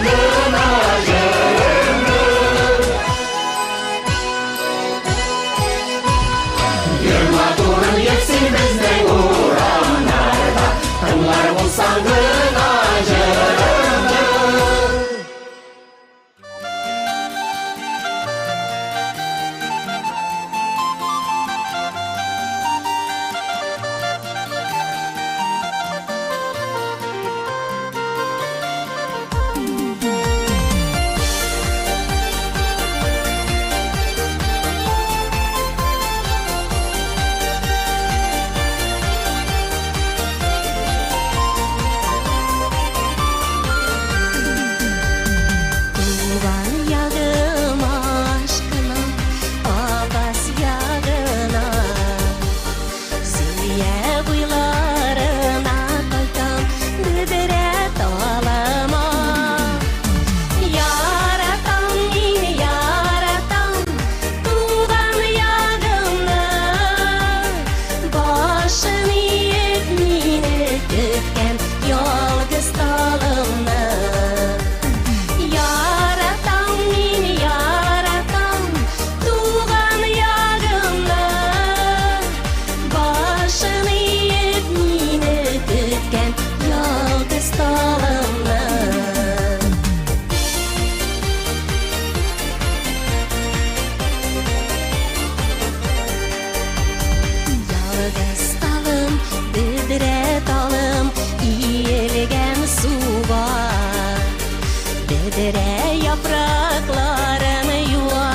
Бедере yapraklarını yuva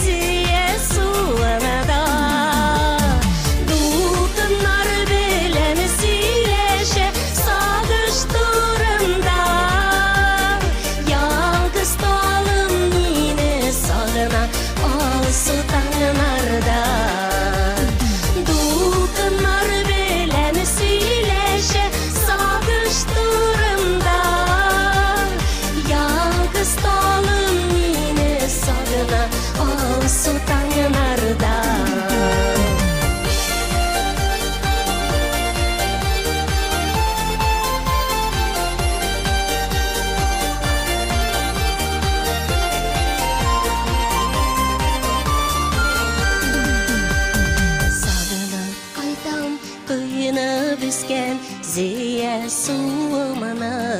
Ziye sulanada Dulkınlar bilen sileşe Sağıştırımda Yalgız dalım yine sağına Al su tanrılarda Dulkınlar bilen sileşe Sağıştırımda Yalgız dalım yine sağına Al su tanrılarda Sağınıp kaytam kıyını büsken Ziye suğumana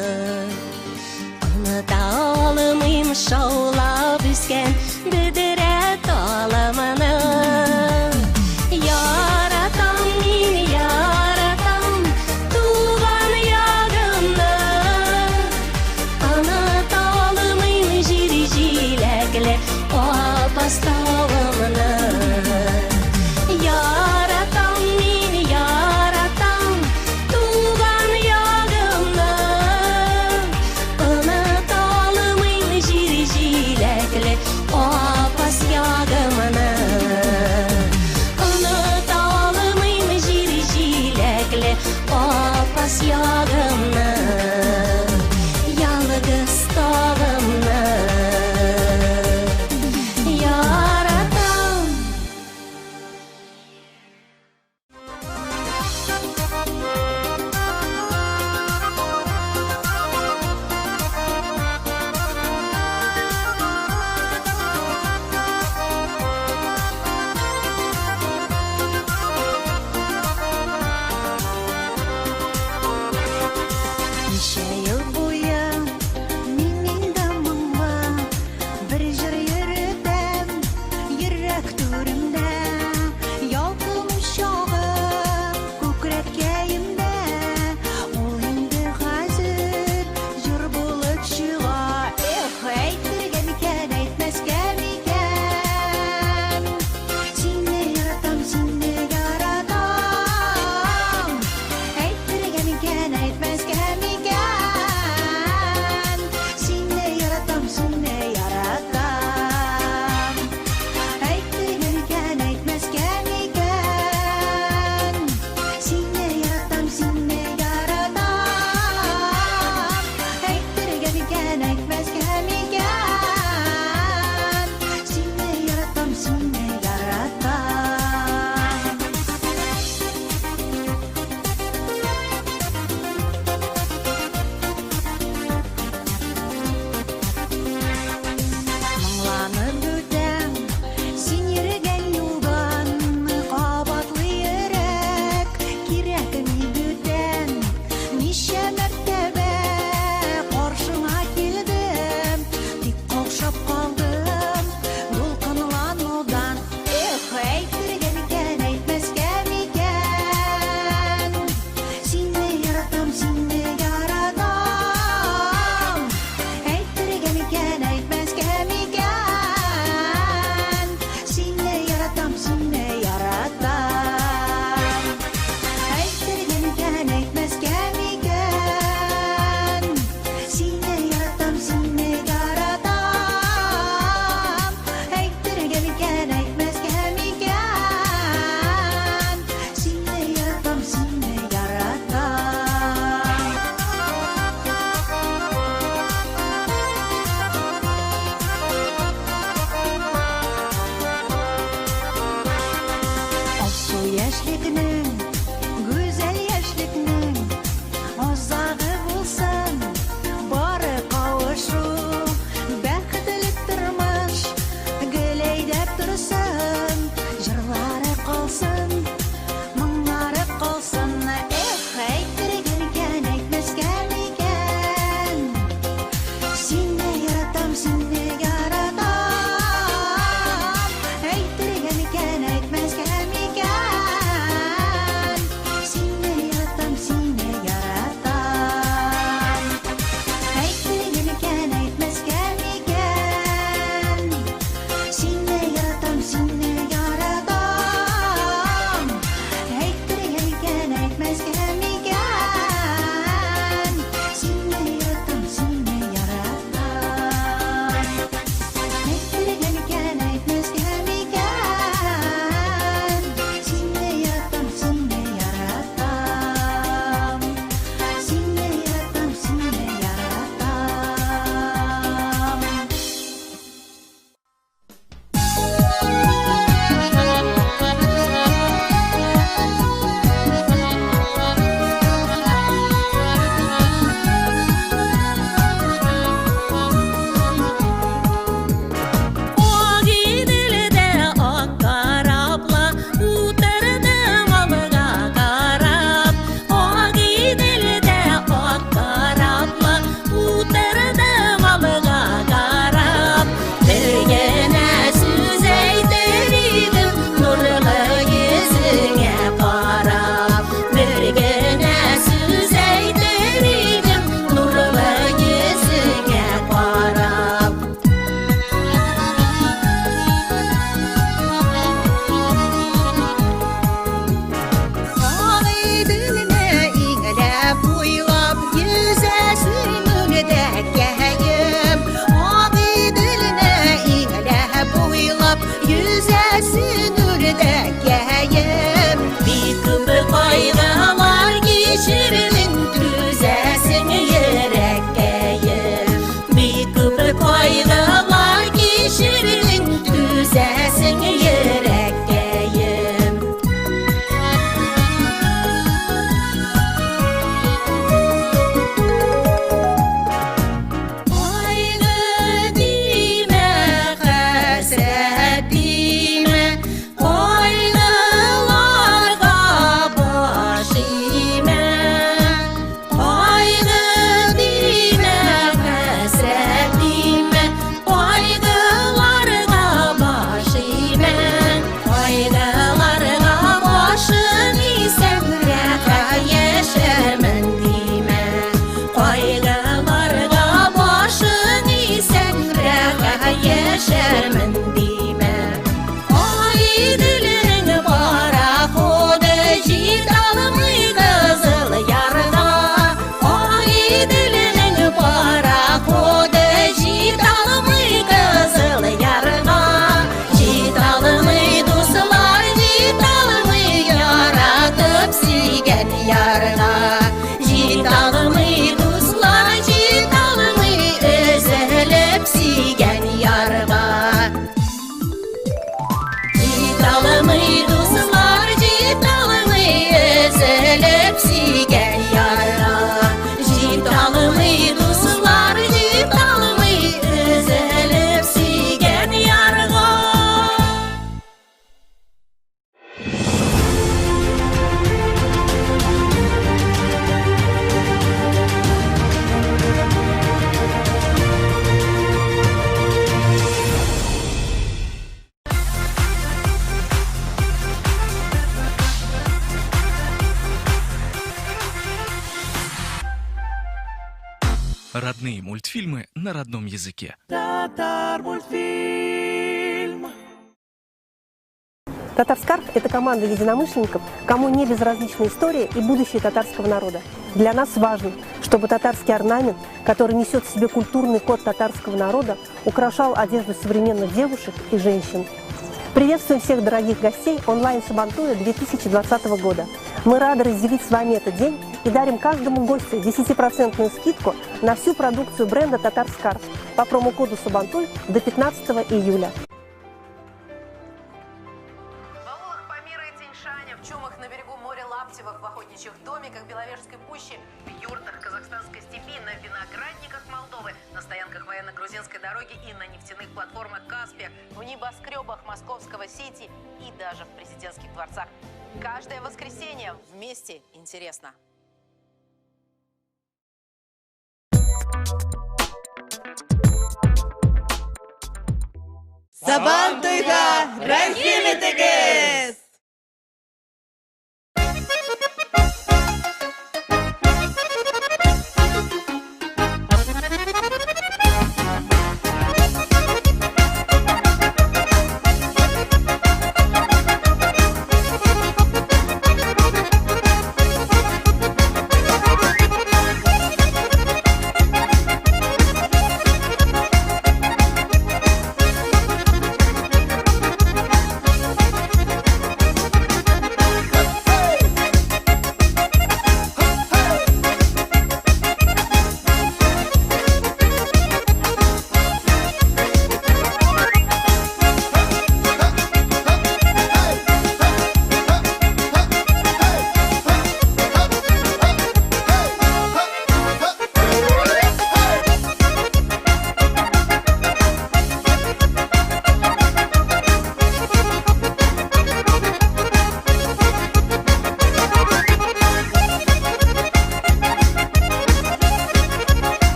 Anıta alımıyım şaula büsken Büdüre dağlamana Yaratam min yaratam Tuğan yağımlı Anıta alımıyım jiricilekle O pastavımını Yaratam min yaratam Tuğan yağımlı Anıtalım jiricilekle O pas yağımını Anıtalım jiricilekle O pas yağımını Yalgız dağımını Yaratam Неше ел буе минең дамыма Бер җыр йөртәм йөрәк түрендә Ялкын чагы күкрәк кәемдә Ул инде хәзер җыр булып чыга Эх, әйтергә микән, әйтмәскә микән Сине яратам, сине яратам Әйтергә микән, әйтмәскә микән ярына. Житалымы дуслар, житалымы өзелеп сүйген ярға. Житалымы дуслар, житалымы өзелеп сүйген ярға. Житалымы дуслар, житалымы өзелеп сүйген ярға. Родные мультфильмы на родном языке. Татар мультфильм. Татарскарф – это команда единомышленников, кому не безразлична история и будущее татарского народа. Для нас важно, чтобы татарский орнамент, который несет в себе культурный код татарского народа, украшал одежду современных девушек и женщин. Приветствуем всех дорогих гостей онлайн Сабантуя 2020 года. Мы рады разделить с вами этот день и дарим каждому гостю 10% скидку на всю продукцию бренда Татарскарф по промокоду Сабантуй до 15 июля. В чумах на берегу моря Лаптевых, в охотничьих домиках Беловежской пущи, в юртах казахстанской степи, на виноградниках Молдовы, на стоянках военно-грузинской дороги и на нефтяных платформах Каспия, в небоскребах Московского Сити и даже в президентских дворцах. Каждое воскресенье вместе интересно. Сабантуйга рәхим итегез!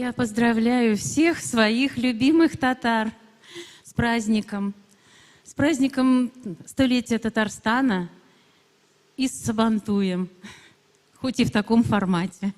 Я поздравляю всех своих любимых татар с праздником столетия Татарстана и с Сабантуем, хоть и в таком формате.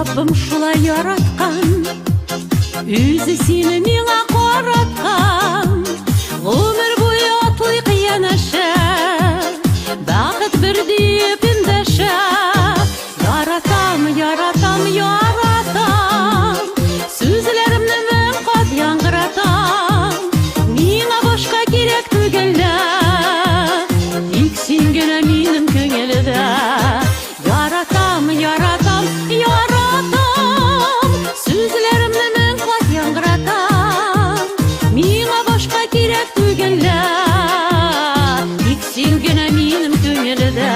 Раббым шулай яраткан, Үзі сені миңа караткан. Гомер буе атлый кыянаша, Бақыт бір дейіп індәшә. Яратам, яратам, яратам, Сүзләремне мен кат яңгыратам. Миңа башка кирәк түгеллә, Тик син генә минем күңелдә. Яратам, яратам, яратам, Сүзләремне мен кат яңгыратам. Миңа башка кирәк түгеллә, Тик син генә минем күңелдә.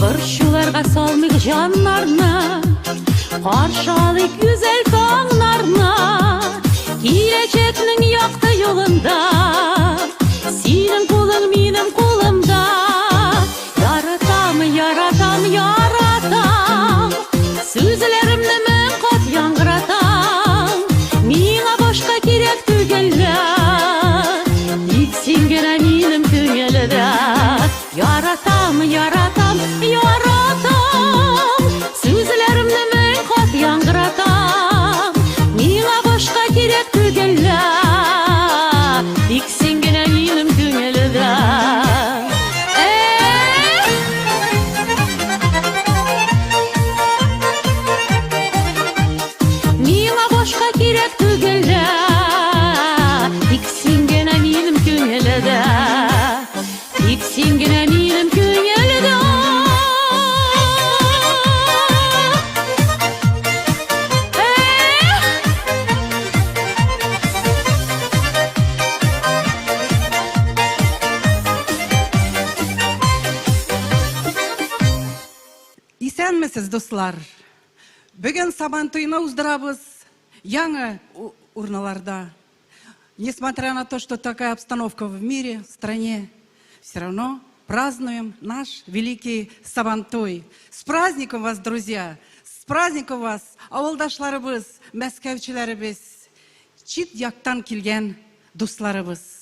Борчуларга салмыйк жаннарны, Каршы алыйк güzel таңнарны. Киләчәкнең якты юлында, Синең кулың минем кулымда. Яратам, яратам, яратам, Сүзләремне мен кат яңгыратам. Миңа башка кирәк түгеллә, Тик син генә минем күңелдә. Яратам, яратам, яратам, Сүзләремне мен кат яңгыратам. Миңа башка кирәк түгеллә, Тик син генә минем күңелдә. Миңа башка кирәк түгеллә, Тик син генә минем күңелдә. Тик син генә минем күңелдә. Исәнмесез, дуслар? Бүген Сабантуйны уздырабыз яңа урналарда. Несмотря на то, что такая обстановка в мире, в стране, все равно празднуем наш великий Сабантуй. С праздником вас, друзья! С праздником вас, авылдашларыбыз, мәскәүчеләребез, чит яктан килгән дусларыбыз.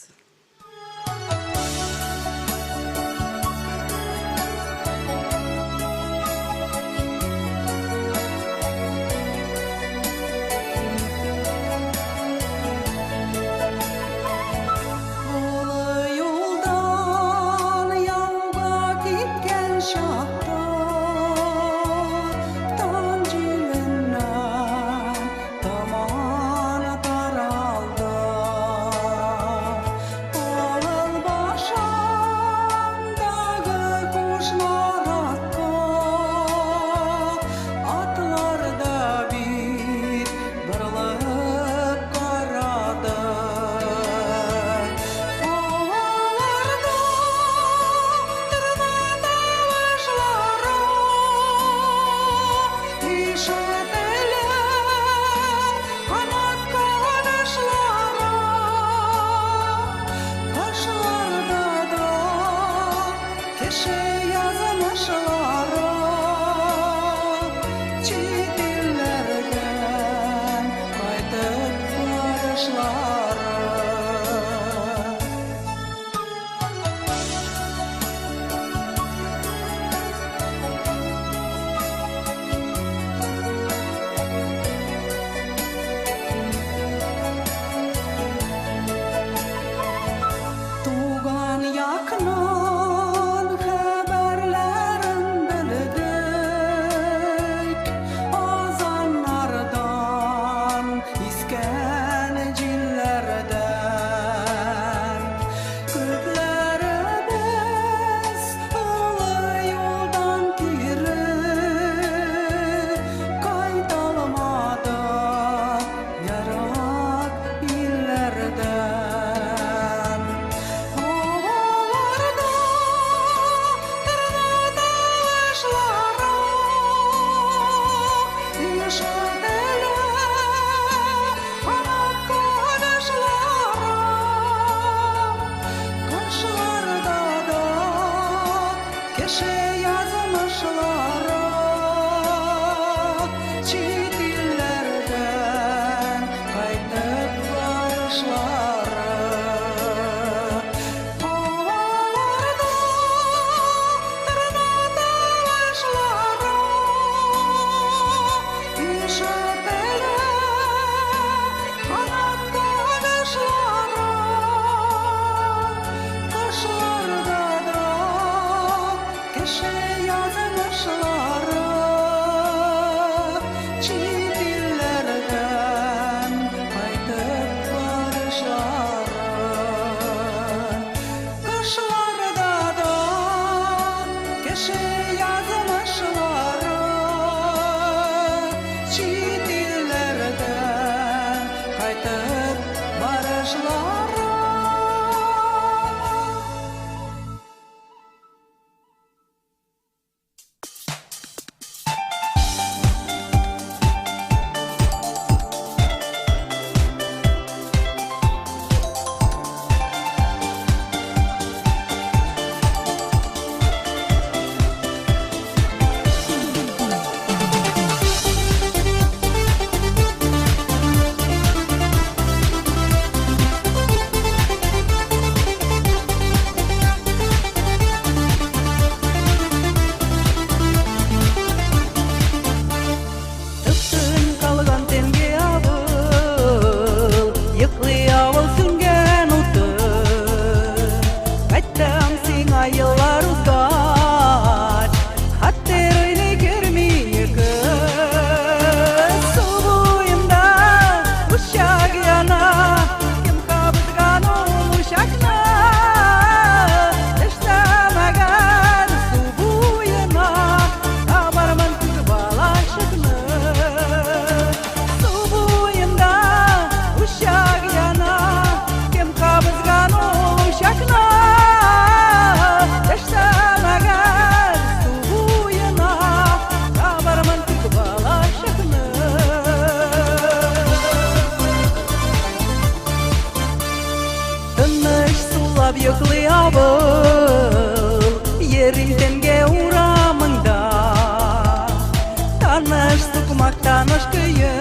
таныш көйі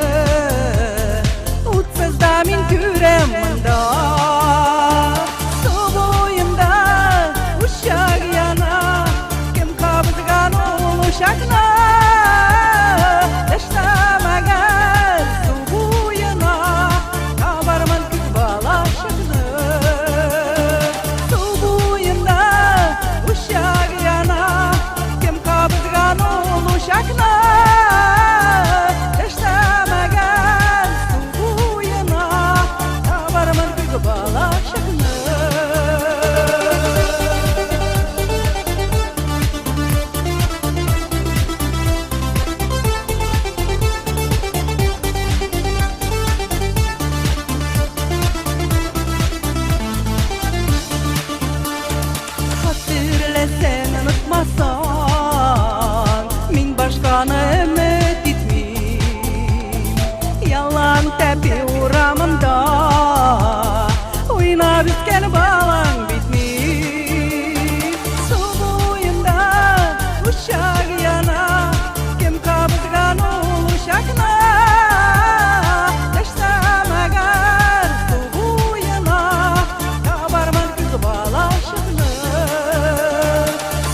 утсызда мен көрем мұнда су бойында ұшақ яна кім қабызған ол ұшақна таштамаған су бойына табармын күз балашығына су бойында ұшақ яна кім қабызған ол ұшақна Ümit etmeyim Yalan tepi uğramımda Oynab ütken balan bitmeyim Su boyunda uşak yana Kim kabızgan ol uşakna Taşlamagan su boyuna Tabarman kız balaşıklı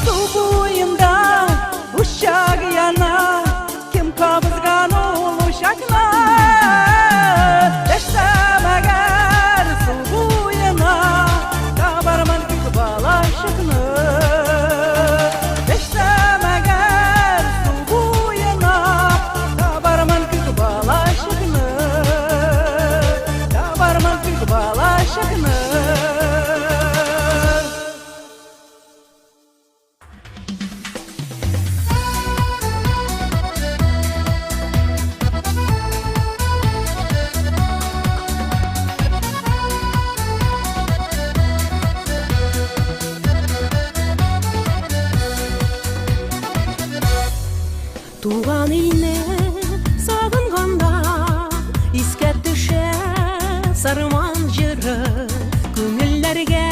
Su boyunda uşak yana Kim kabızgan ol uşakna Taşlamagan su boyuna Tabarman kız balaşıklı Taşlamagan su boyuna Tabarman kız balaşıklı Tabarman kız balaşıklı Туған үйне сағынғанда Искә төшә сарман жыры Күңелләргә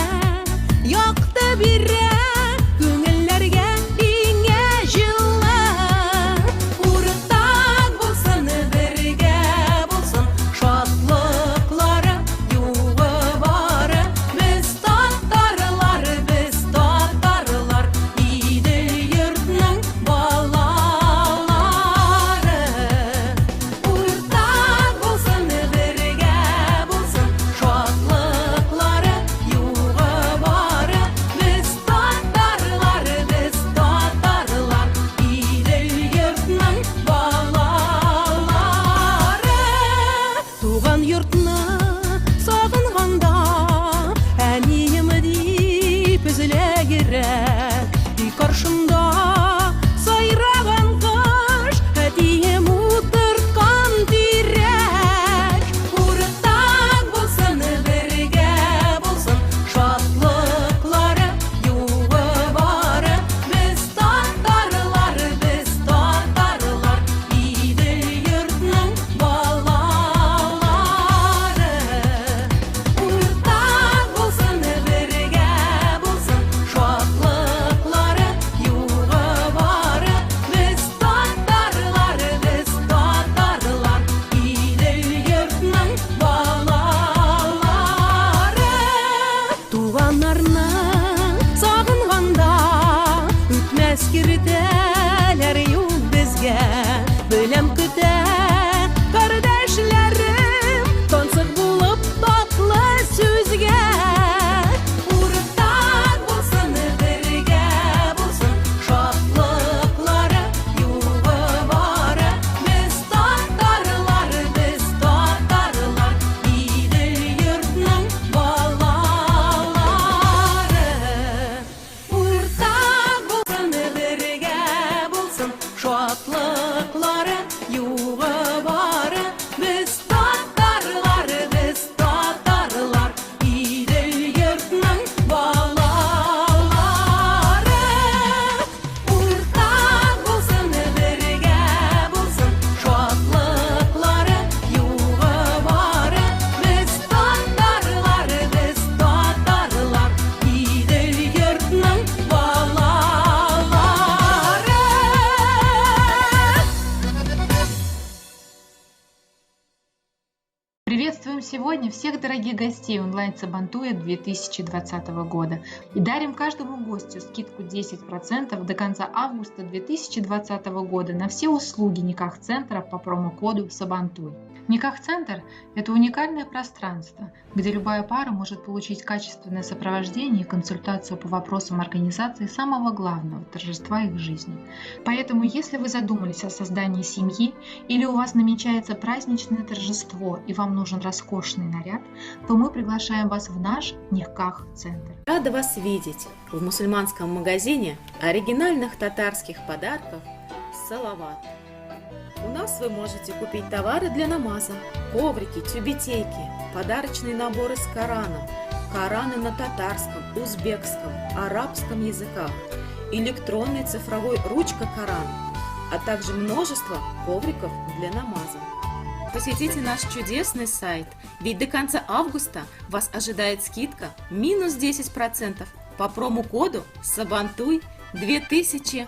яқты бирә Күңелләргә иңә жылы Уртак булсын, бергә булсын Шатлыклары юғы бары Без татарлар Идел йортның балалары Уртак булсын, бергә булсын Шатлыклары юғы бары Без татарлар Идел йортның балалары Туған йортны сағынғанда Әнием дип үзелә йөрәк Үй каршымда сайраган кош Әтием утырткан тирәк Уртак булсын, бергә булсын Шатлыклары юғы бары Без татарлар Идел йортның балалары Уртак булсын, бергә булсын Шатлыклары юғы бары Без татарлар Идел йортның балалары Туганнарны сағынғанда Үтмәс киртәләр юк безгә Беләм көтә кардәшләрем Тансык булып татлы сүзгә Уртак булсын, бергә булсын Шатлыклары юғы бары Без татарлар Идел йортның балалары Уртак булсын, бергә булсын Шатлыклары юғы бары Без татарлар Идел йортның балалары Уртак булсын, бергә булсын Шатлыклары юғы бары Без татарлар Идел йортның балалары Приветствуем сегодня всех дорогих гостей онлайн Сабантуя 2020 года и дарим каждому гостю скидку 10% до конца августа 2020 года на все услуги Никах-центра по промокоду Сабантуй. Никах-центр – это уникальное пространство, где любая пара может получить качественное сопровождение и консультацию по вопросам организации самого главного торжества их жизни. Поэтому, если вы задумались о создании семьи или у вас намечается праздничное торжество и вам нужен роскошный наряд, то мы приглашаем вас в наш Никах-центр. Рада вас видеть в мусульманском магазине оригинальных татарских подарков «Салават». У нас вы можете купить товары для намаза, коврики, тюбетейки, подарочные наборы с Кораном, Кораны на татарском, узбекском, арабском языках, электронный цифровой ручка Коран, а также множество ковриков для намаза. Посетите наш чудесный сайт, ведь до конца августа вас ожидает скидка минус 10% по промокоду Сабантуй 2020.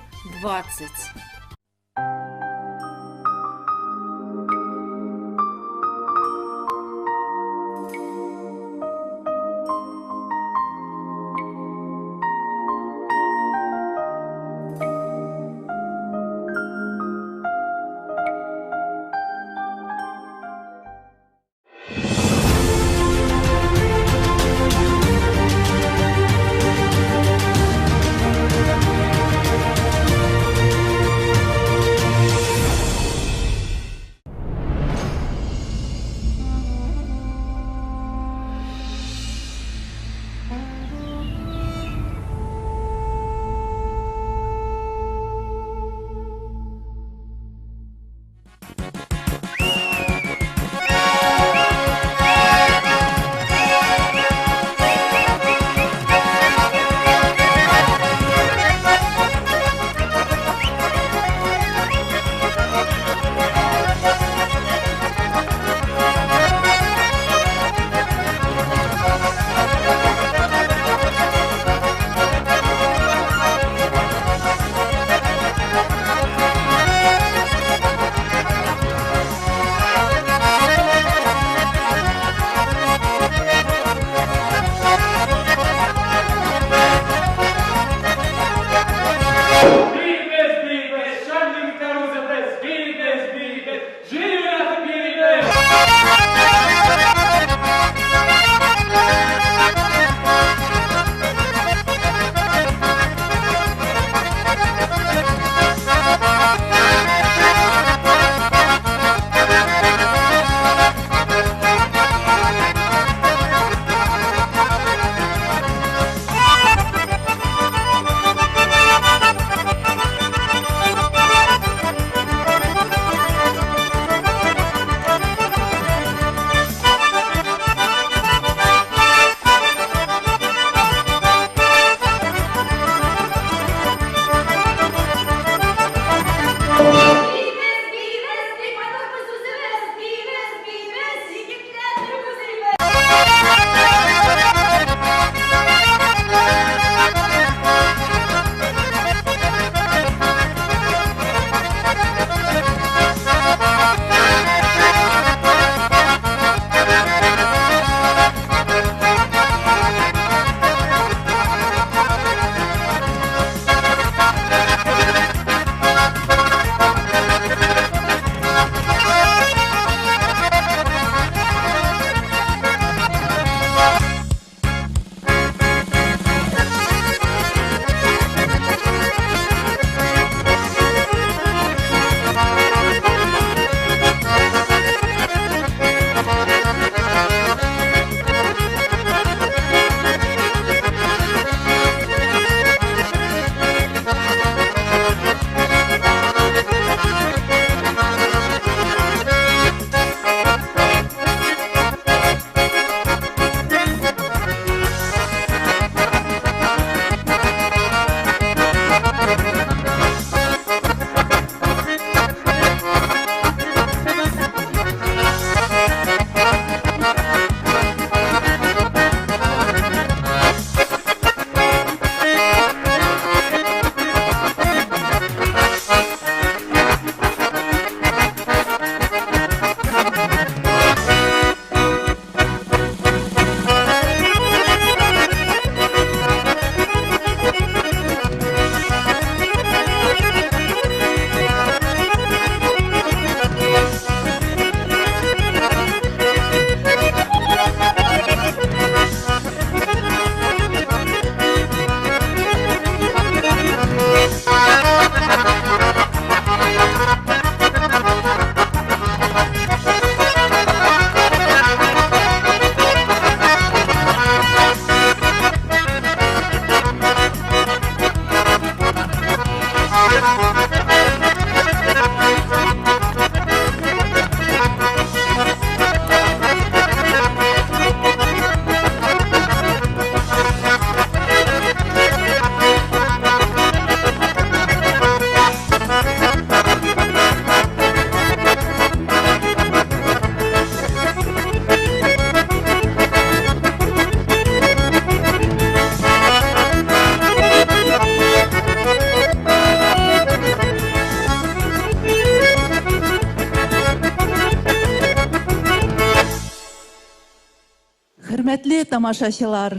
Hürmetli тамашачылар,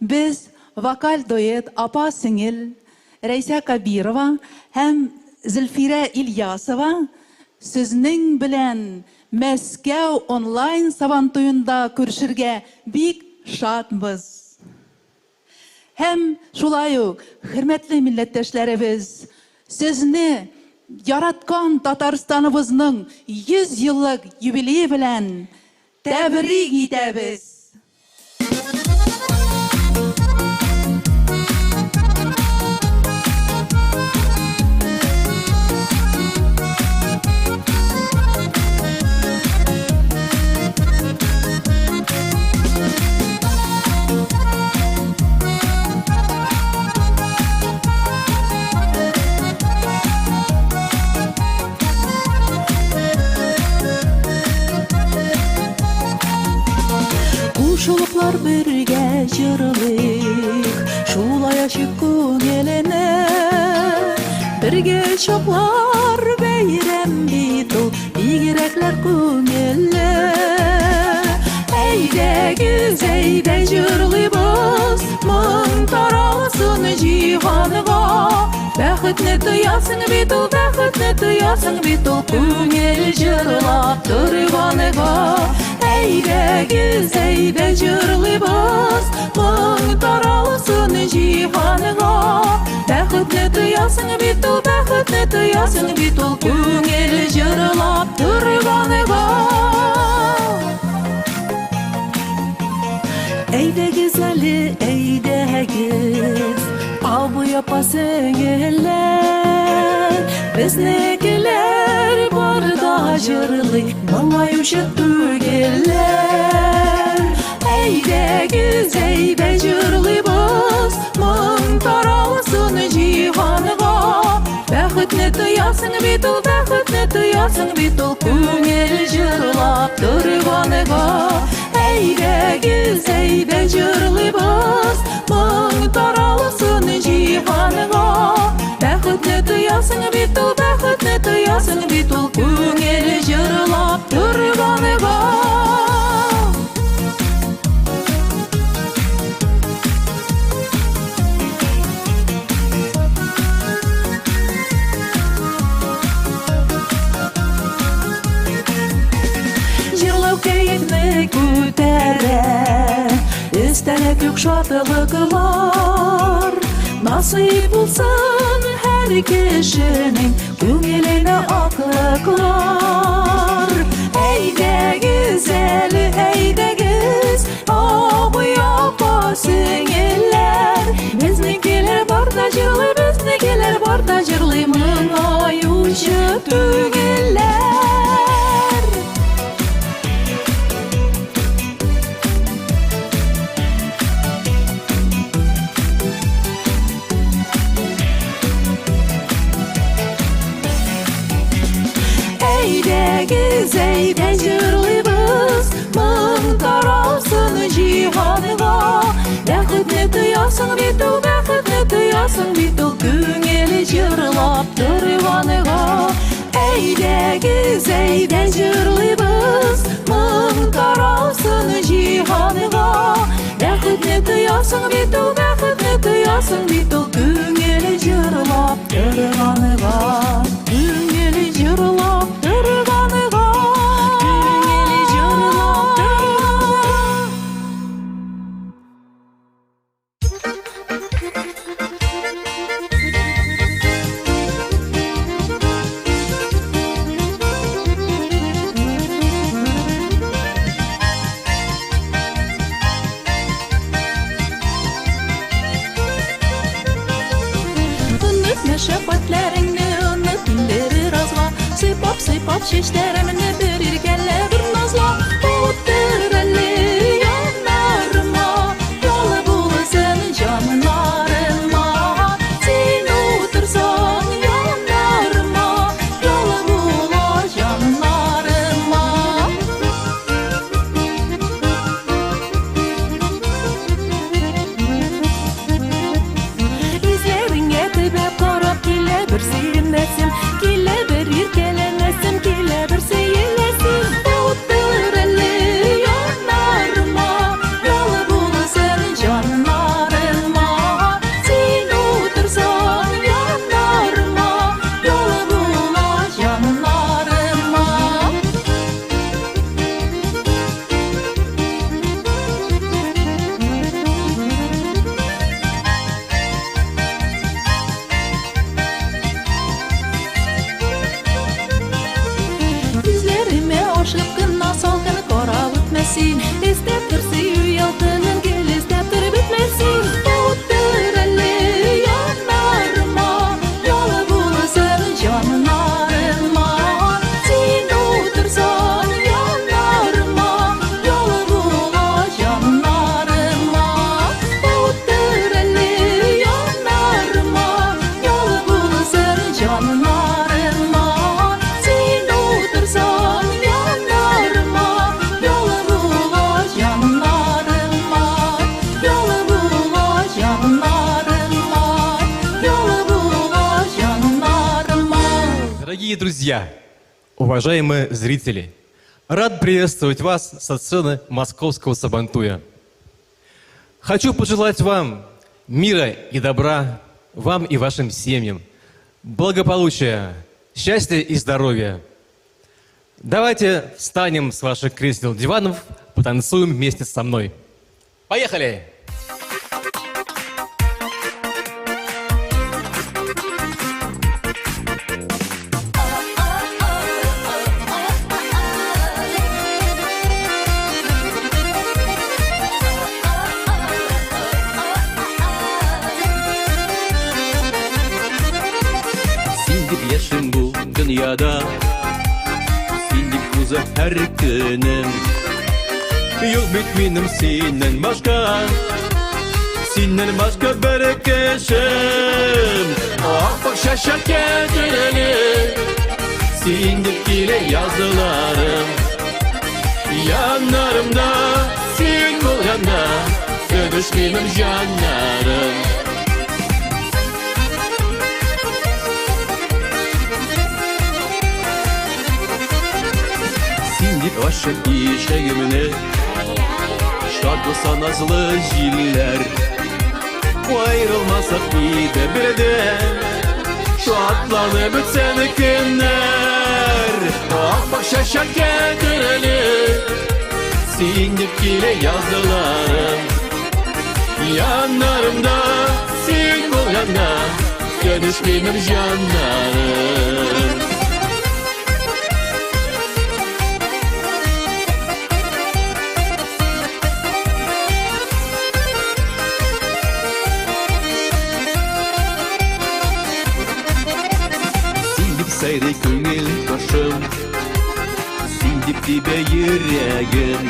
biz vokal duet Apa Singil, Reysa Kabirova hem Zülfire İlyasova sizning bilen Мәскәү онлайн сабантуенда күрешергә бик шатбыз. Һәм шулай ук, хөрмәтле милләттәшләребез, сезне яраткан Татарстаныбызның 100 еллык юбилее белән тәбрик итәбез. Кушылыклар бергә җырлыйк, шулай ачык күңеленә. Бергә чаклар бәйрәм бит ул, бигрәкләр күңелле. Әйдәгез, әйдә җырлыйбыз, моң таралсын җиһанга. Бәхетне тоясың бит ул, бәхетне тоясың бит ул, күңел җырлап торганга. Әйдәгез, әйдә җырлыйбыз, моң таралсын җиһанга. Бәхетне тоясың бит ул, бәхетне тоясың бит ул, күңел җырлап торганга. Әйдәгез әле, әйдәгез, абый апа сеңелләр, безнекеләр барда җырлый, моңаючы түгелләр. Әйдәгез, әйдә җырлыйбыз, моң таралсын җиһанга. Бәхетне тоясың бит ул, бәхетне тоясың бит ул, күңел җырлап торганга. Әйдәгез, әйдә җырлыйбыз, моң таралсын җиһанга. Бәхетне тоясың бит ул, бәхетне тоясың бит ул, күңел җырлап торганга. Җырлау кәефне күтәрә, өстәлә күк шатлыклар. Насыйп булсын һәр кешенең күңеленә аклыклар. Әйдәгез әле, әйдәгез, абый апа сеңелләр, безнекеләр барда җырлый, безнекеләр барда җырлый, моңаючы түгелләр. Әйдәгез, әйдә җырлыйбыз, моң таралсын җиһанга. Бәхетне тоясың бит ул, бәхетне тоясың бит ул, күңел җырлап торганга. Әйдәгез, әйдә җырлыйбыз, моң таралсын җиһанга. Бәхетне тоясың бит ул, бәхетне тоясың бит ул, күңел җырлап торганга. Күңел җырлап торганга. Күңел җырлап Unutma şefkatlerinni, unut günleri razga. Sıypap sıypap çeşlerimini bir irgelle bir nazla. Otur әле yanlarıma, yalı bulsun canlarıma. Sen otursan yanlarıma, yalı bula canlarıma. İzlerine tebep karab kile bir seyirnesim, kile bir irkelenesim, kile bir seyir Ашып кына салкын карап үтмәсин Истәп тор сөю ялтынын гел истәп тор бетмәсин Утыр әле яннарыма Ялы буласың җаннарыма Син утырсаң яннарыма Ялы була җаннарыма Утыр әле яннарыма Ялы буласың җаннарыма Син утырсаң яннарыма Ялы була җаннарыма Ялы була җаннарыма Ялы була җаннарыма. Дорогие друзья, уважаемые зрители, рад приветствовать вас со сцены московского Сабантуя. Хочу пожелать вам мира и добра, вам и вашим семьям, благополучия, счастья и здоровья. Давайте встанем с ваших кресел, диванов, потанцуем вместе со мной. Поехали! Син дип яшим бу дөньяда, син дип уза һәр көнем. Юк бит минем синнән башка, синнән башка бер кешем. Ак шашака гөле, син дип килә языларым. Яннарымда син булганда, көбеш минем җаннарым. Дип ашып ишегімні шатлыса назлы җилләр Аерылмасак иде бердәм шатланып үтсән көннәр Ап-ак шәшәккә төреле син дип килә языларым Яннарымда син булганда көбеш минем җаннарым Сәйрі күңел башым, син дип тибә йөрәгем.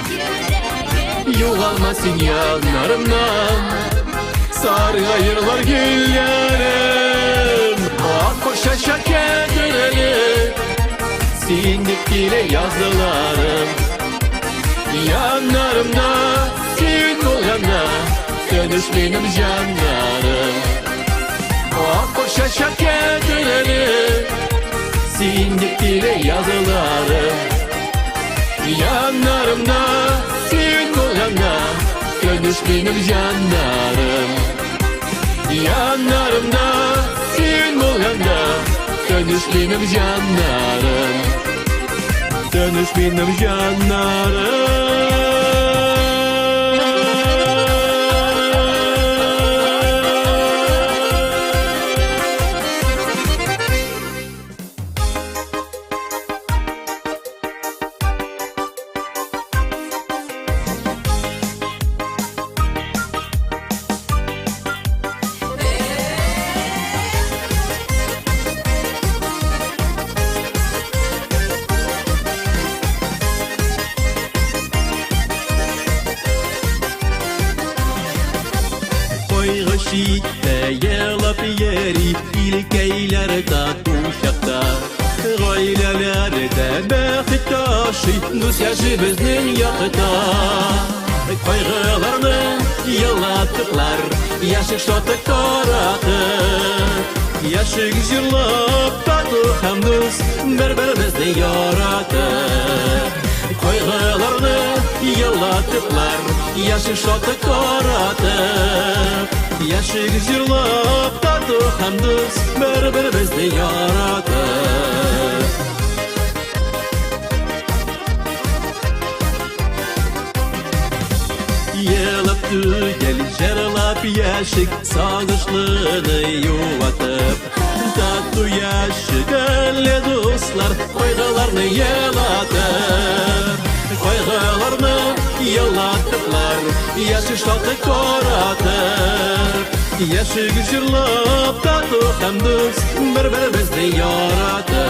Югалма син яннарымнан, саргайырлар гөлләрем. Ак-ак шәшәккә төреле, син дип килә языларым. Яннарымда син булганда, көбеш минем җаннарым. Ак-ак шәшәккә төреле, син дип килә языларым Яннарымда син булганда көбеш минем җаннарым Яннарымда син булганда көбеш минем җаннарым Көбеш минем җаннарым Шиттә елап йөри илкәйләр тату чакта Гаиләләрдә бәхет ташый дус яши безнең якта Кайгыларны елатыклар яшик шаты каратып Яшик җырлап тату һәм дус бер-беребезне яратып Кайгыларны елатыклар яшик шаты каратып Яшик җырлап тату һәм дус бер-беребезне яратып Елап түгел җырлап яшик сагышлыны юатып Тату яшик әле дус дуслар, койгыларны елатыр. Койгыларны елатырлар, яшы шаты коратыр. Яшыгы жырлап, тату һәм дус, бер-беребезне яратыр.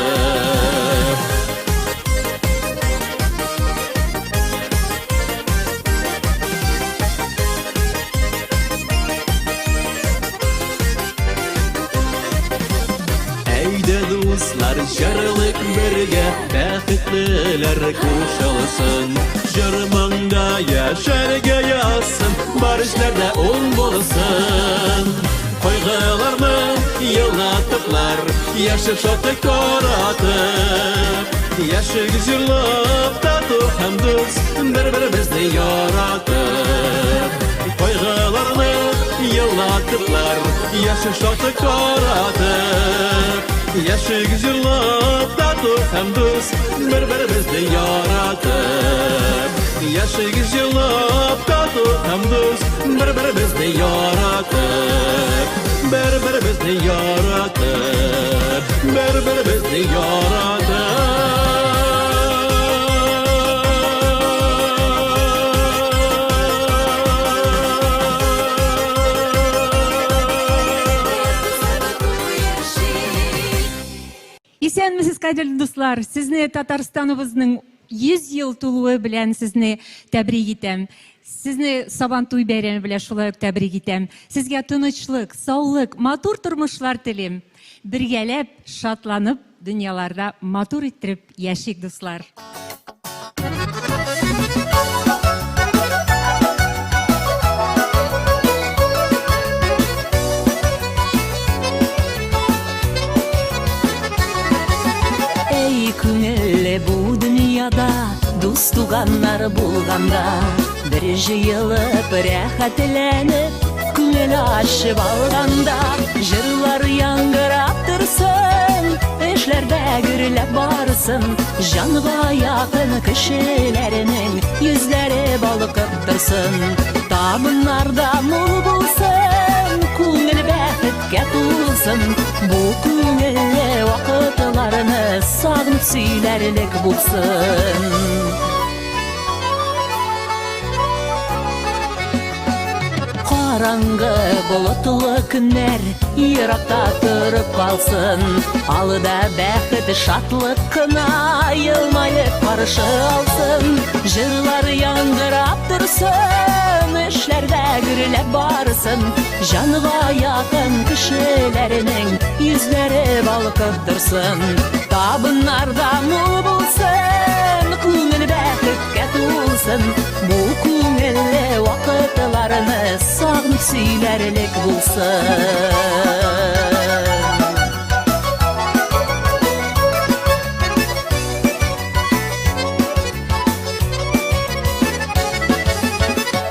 Әйдә дуслар, җырлык бергә, бәхетлеләр кушылсын. Җырмаңда яшәргә язсын, бар эшләрдә уң булсын. Койгыларны елатырлар, яши шаты коратыр. Яшыгы җырлап, тату һәм дус, бер-беребезне яратыр. Койгыларны елатырлар, яши шаты коратыр. Яшыгы җырлап, тату һәм дус, бер-беребезне яратыр. Яшыгы җырлап, тату һәм дус, бер-беребезне яратыр. Бер-беребезне яратыр. Бер-беребезне яратыр. Исәнмесез, кадерле дуслар, сезне Татарстаныбызның 100 ел тулуы белән сезне тәбрик итәм. Сезне Сабантуй бәйрәме белән шулай ук тәбрик итәм. Сезгә тынычлык, саулык, матур тормышлар телим. Бергәләп, шатланып, дөньяларда матур иттереп яшик, дуслар. Күңелле бу дөньяда дус туганнар булганда, бер җыелып рәхәтләнеп, күңел ачып алганда, җырлар яңгырап торсын, эшләрдә гөрләп барсын, җанга якын кешеләрнең йөзләре балкып торсын, табыннарда мул булсын, күңел бәхеткә тулсын, бу күңелле вакытларны сагынып сөйләрлек булсын. Караңгы болытлы көннәр еракта торып калсын, алда бәхет шатлык кына елмаеп каршы алсын, җырлар яңгырап торсын, эшләрдә гөрләп барсын, җанга якын кешеләрнең йөзләре балкып торсын, табыннарда мул булсын, күңел бәхеткә тулсын, бу күңелле вакытларны сагынып сөйләрлек булсын.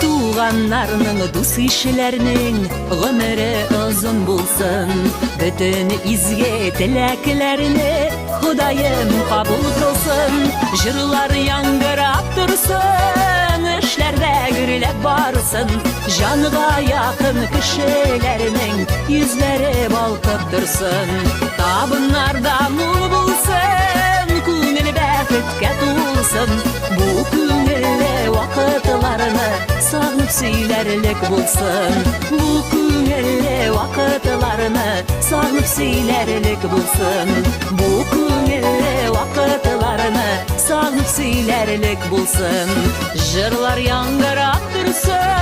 Туганнарның, дус ишеләрнең гомере озын булсын, бөтен изге теләкләрне Худаем кабул кылсын, җырлар яңгырап торсын, эшләрдә гөрләп барсын, җанга якын кешеләрнең йөзләре балкып торсын, табыннарда мул булсын, күңел бәхеткә тулсын, бу күңелле вакытларны сагынып сөйләрлек булсын, бу күңелле вакытларны сагынып сөйләрлек булсын, бу күңелле вакытларны сагынып сөйләрлек булсын, җырлар яңгырап торсын.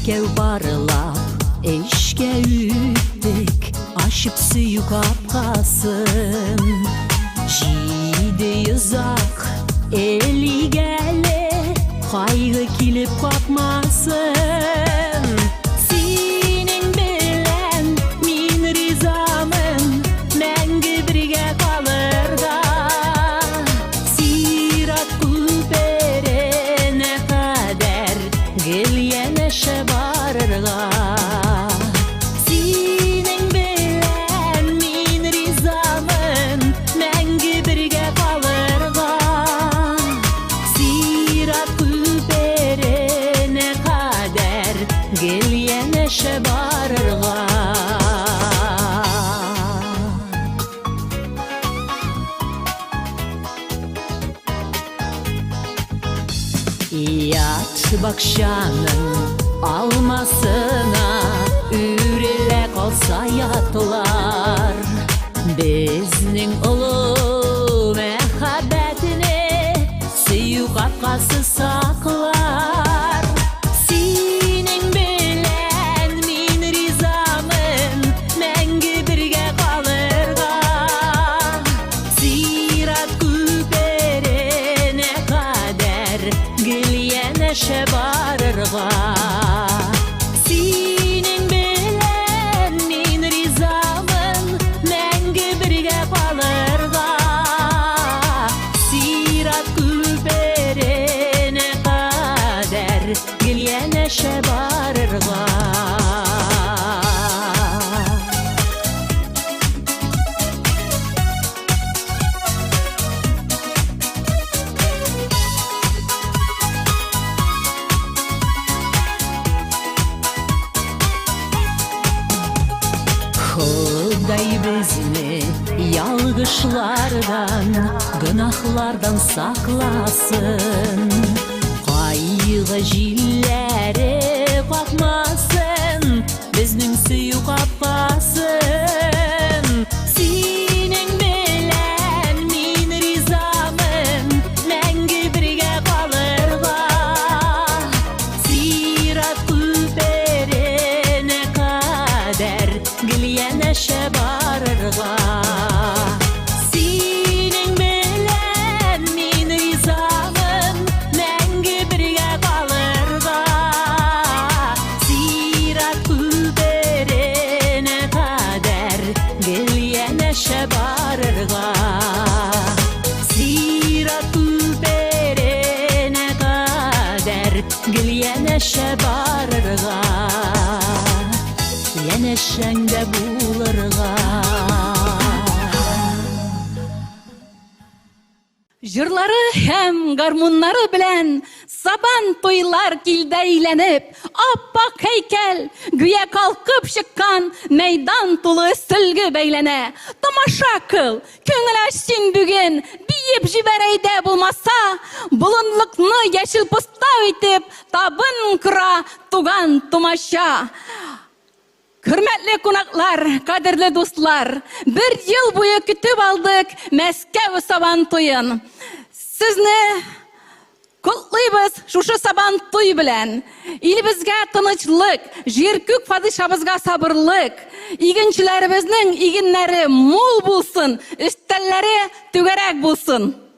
Икәү барылап эшкә үттек, Açıp suyu kapkasın Jide uzak eli gele Kaygı kilip kapmasın Senin bilen min rizamın Menge birge kalırga Sirat kuberene kader Gel yeneşe barırga Senin bilen min rizamın Menge birge kalırga Sirat kuberene kader Gel yeneşe barırga Yat bakşanın almasına Ürele kalsa yatlar Bizning ulu mehabbetini Suyu kapkası saklar Senin bilen min rizamın Menge birge kalırga Sirat kuberene kader Gel yeneşe barırga Senin bilen min rizamın Menge birge kalırga Sirat kuberene kader Gel yeneşe barırga Xuday bizni yalgışlardan, günahlardan saklasın. Kaygı jilleri kapmasın, bizning suyu kapasın. Senin bilen min rizamın, menge birge kalırga. Sirat kuberene kader, gel yeneşe barırga. Senin bilen min rizamın, menge birge kalırga. Sirat kuberene kader, gel yeneşe barırga. Sirat kuberene kader, gel yeneşe barırga. Yeneşende bulurga. Jırları hem garmunları bilen saban toylar kilde eğlenip appak heykel güye kalkıp çıkan meydan tulu sülgü beylene. Tamaşa kıl, köngül açsın bugün biyip jibereyde bulmasa bulunluknu yeşil pusta ötüp tabın kıra tugan tumaşa. Hürmetli konaklar, kadirli dostlar, bir yıl boyu kütüp aldık Meskev saban toyun. Sizni kutlayız şuşu saban toy bilen. İlibizge tınıçlık, jirkük padişabızga sabırlık. İginçilerimizin iginleri mol bulsun, üstelleri tügerek bulsun.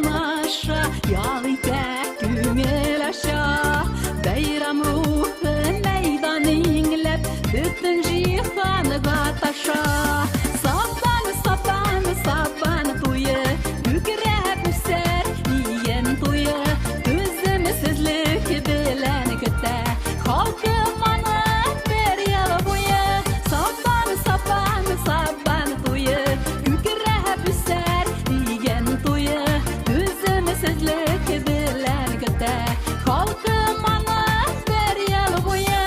tamaşa Yal ite küngel aşa Bayram ruhu meydanı inglep Bütün cihanıga taşa Saban tuyu Kükrep üser iyen tuyu Tüzümsüzlük bilen küte Halkım anı bir yıl boyu Saban tuyu Kükrep üser iyen tuyu Tüzümsüzlük bilen küte Halkım anı bir yıl boyu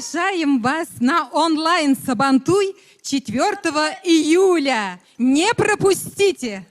Приглашаем вас на онлайн-сабантуй 4 июля. Не пропустите!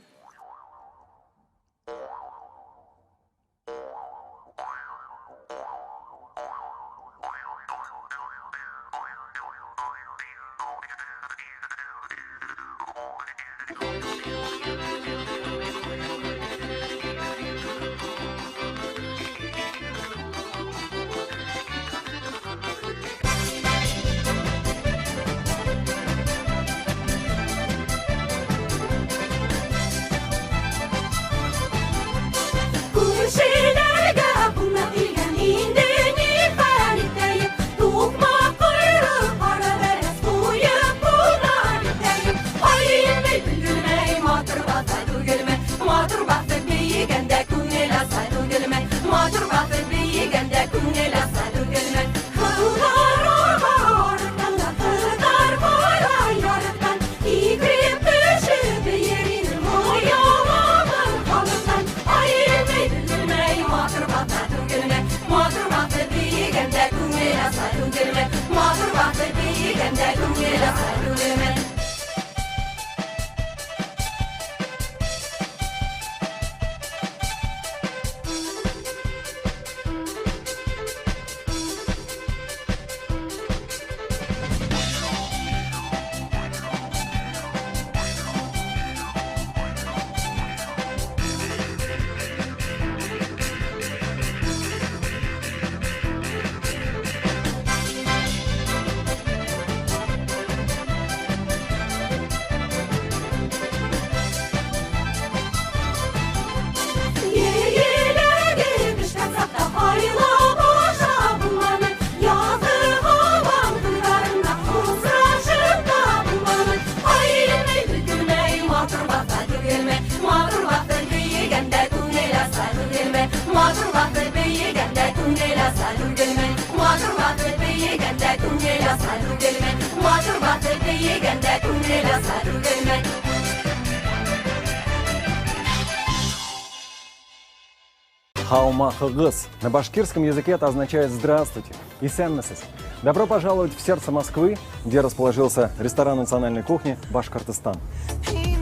Хаумахыгыс. На башкирском языке это означает «здравствуйте». Исенмесис. Добро пожаловать в сердце Москвы, где расположился ресторан национальной кухни «Башкортостан».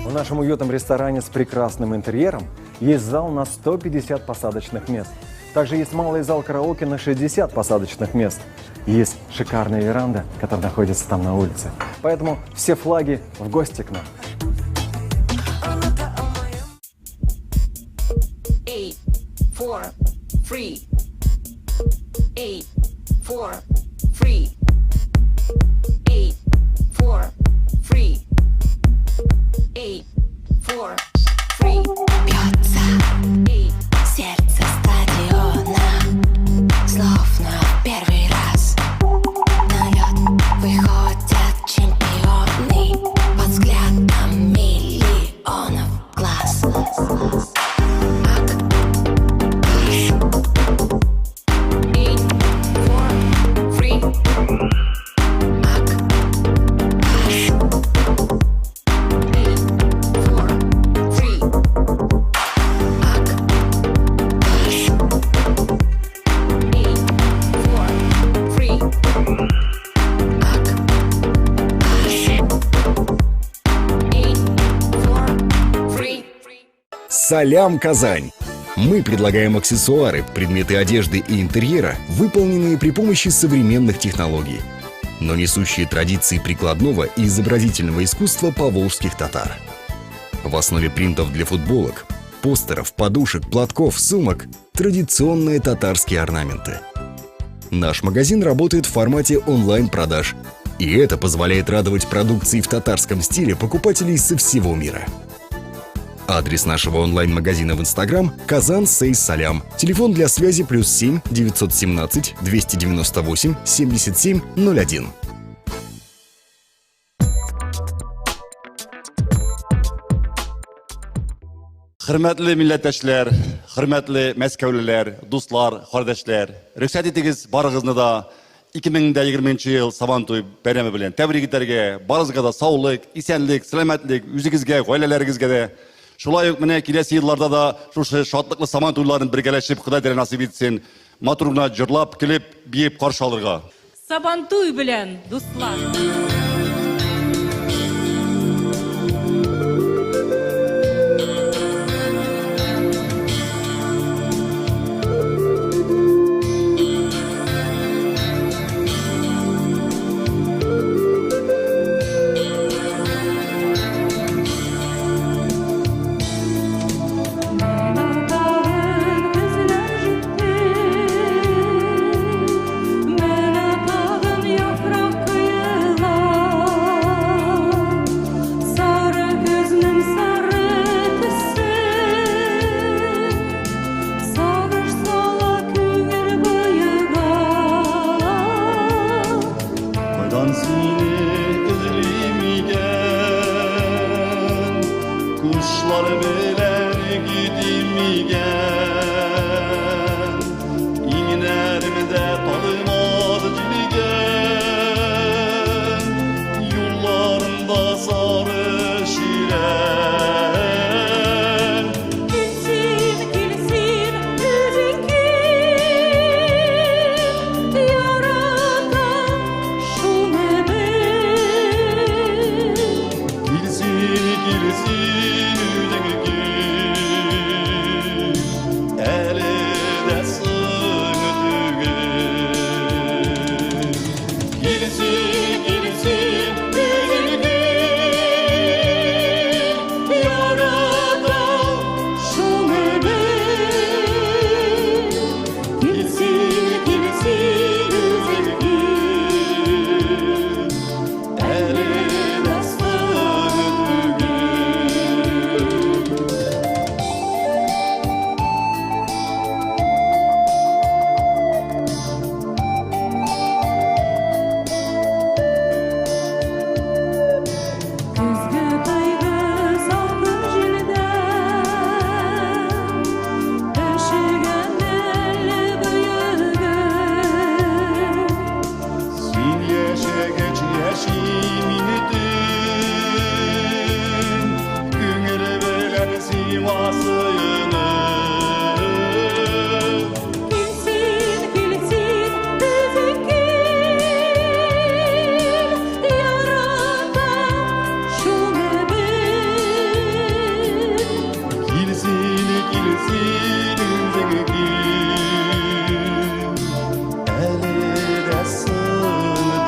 В нашем уютном ресторане с прекрасным интерьером есть зал на 150 посадочных мест. Также есть малый зал караоке на 60 посадочных мест. Есть шикарная веранда, которая находится там на улице. Поэтому все флаги в гости к нам. Сердце стадиона, словно первый раз. На лед выходят чемпионы под взглядом миллионов глаз. Салям Казань. Мы предлагаем аксессуары, предметы одежды и интерьера, выполненные при помощи современных технологий, но несущие традиции прикладного и изобразительного искусства поволжских татар. В основе принтов для футболок, постеров, подушек, платков, сумок – традиционные татарские орнаменты. Наш магазин работает в формате онлайн-продаж, и это позволяет радовать продукцией в татарском стиле покупателей со всего мира. Адрес нашего онлайн-магазина в Инстаграм – Казан Сейс Салям. Телефон для связи +7 917 298 77 01. Hürmetli milletteşler, hürmetli Мәскәүлеләр, дуслар, кардәшләр, рөхсәт итегез барыгызны да 2020 ел Сабантуй бәйрәме белән тәбрик итәргә, барыгызга да саулык, исәнлек, сәламәтлек, үзегезгә, гаиләләрегезгә дә. Шулай ук менә киләсе елларда да шушы шатлыклы Сабантуйларын бергәләшеп Ходай дә насыйп итсен, матур гына җырлап, көлеп, биеп каршы алырга. Сабантуй белән, дуслар. Kaydan seni özlemigen, kuşlar beler gidimigen, İğnerimde talımaz ciligen, yollarımda sarı şiren. Gülsün, gülsün, yüzün kim? Yaratan şu mebet. Gilsin, gilsin yüzün kim? Elde sığındıgın. Gilsin, gilsin yüzün kim? Yaratan şu mebet. Gilsin, gilsin yüzün kim? Elde sığındıgın. Күзгү кайгы салкын желден, бешеген эле бүйөгө. Sin yaşageç yaşiminetin, Güngere belen Sivas'ını. Gülsün, gülsün, yüzün kim? Yaratan şu mebet. Gilsin, gilsin yüzün kim? Elde sığındıgın.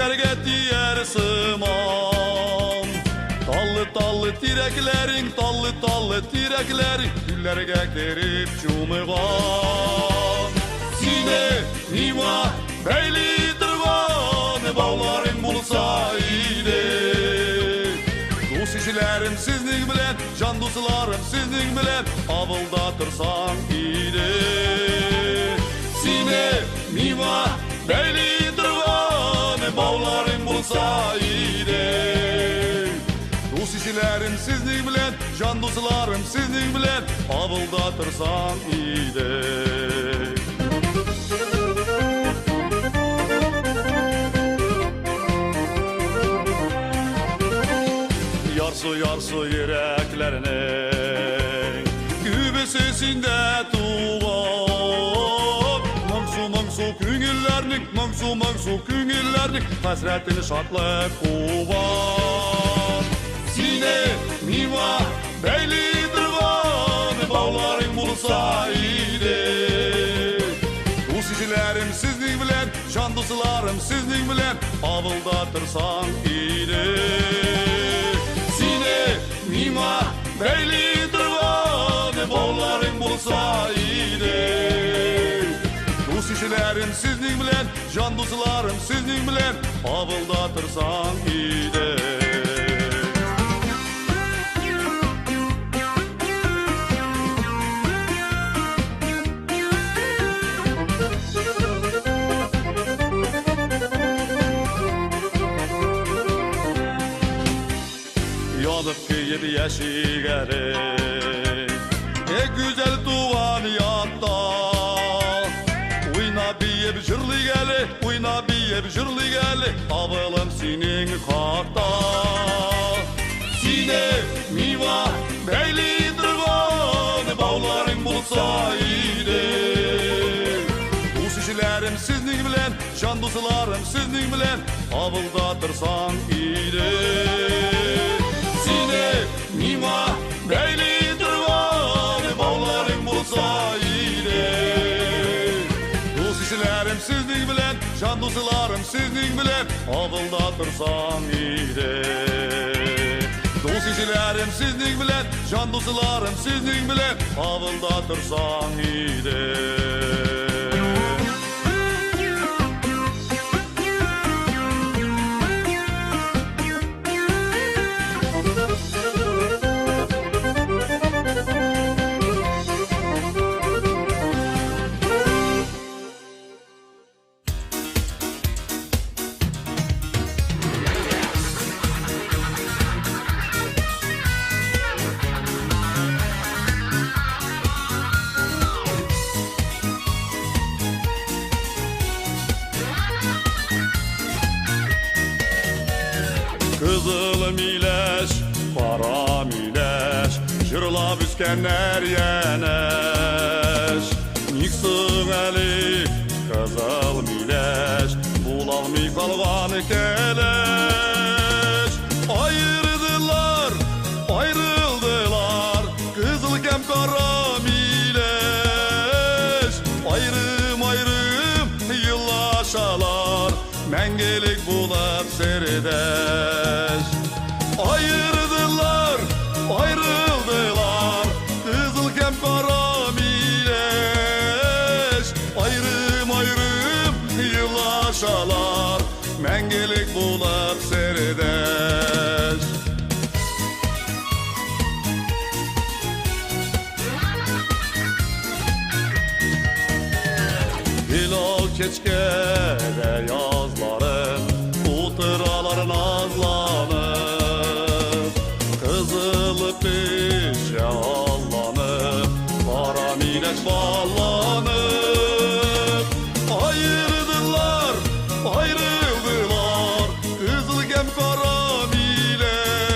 güllerge diyer sımam. Tallı tireklerin, tallı tireklerin güllerge kerip çumuğan. Sine nima beyli tırvan, bağların bulsa iyiydi. Dost işlerim sizning bilen, can dostlarım sizning bilen, avılda tırsan iyiydi. Sine nima beyli tırvan, bağların bulsa iyiydi. Dost işlerim sizning bilen, can dostlarım sizning bilen, avılda tırsan iyiydi. Yarsu yüreklerinin gübe sesinde tuğan. Mangsu küngüllerinin hasretini şatlık kuvan. Sine nima beyli tırvan, bağların bulsa iyiydi. Dost işlerim sizning bilen, can dostlarım sizning bilen, avılda tırsan iyiydi. Nima beyli tırvan, bağların bulsa iyiydi. Dost işlerim sizning bilen, can dostlarım sizning bilen, avılda tırsan iyiydi. Yanıp kıyıp yeşigerim, güzel tuğan yatta. Oyna biyip jırlı geli, oyna biyip jırlı geli, avılım senin hakta. Sine niva beyli tırvan, bağların bulsa iyiydi. Dost işlerim sizning bilen, can dostlarım sizning bilen, avılda tırsan iyiydi. Nima beyli tırvan, bağların bulsa iyiydi. Dost işlerim sizning bilen, can dostlarım sizning bilen, avılda tırsan iyiydi. Dost işlerim sizning bilen, can dostlarım sizning bilen, avılda tırsan iyiydi. Kızıl mileş, kara mileş, jırlap üskenler yeneş. Niksın eli, kızıl mileş, bulalmay kalgan keleş. Ayrıldılar, kızıl kem kara mileş. Ayrım yıllaşalar, mengelik bulup serideş. Ayrıldılar, kızıl kem kara mileş. Ayrım yıllaşalar, mengelik bulup serideş. Hilal keçkede yazlarım, uturalar nazlanıp. Kızıl pişe allanıp, kara mileş ballanıp. Ayrıldılar, kızıl kem kara mileş.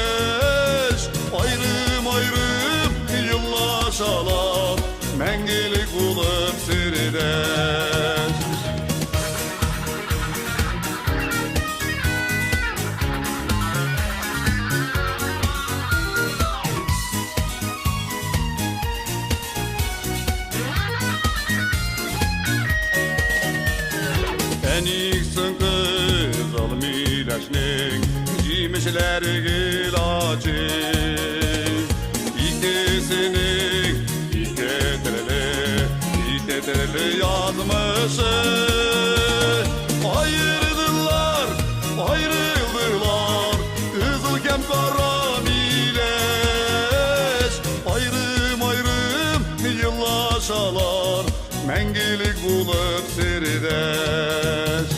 yemişler ilacı. İkisinin İteterli yazmışı. Ayrıldılar, ayrıldılar, kızıl kem kara mileş. Ayrım ayrım yıllaşalar, mengilik bulup sirideş.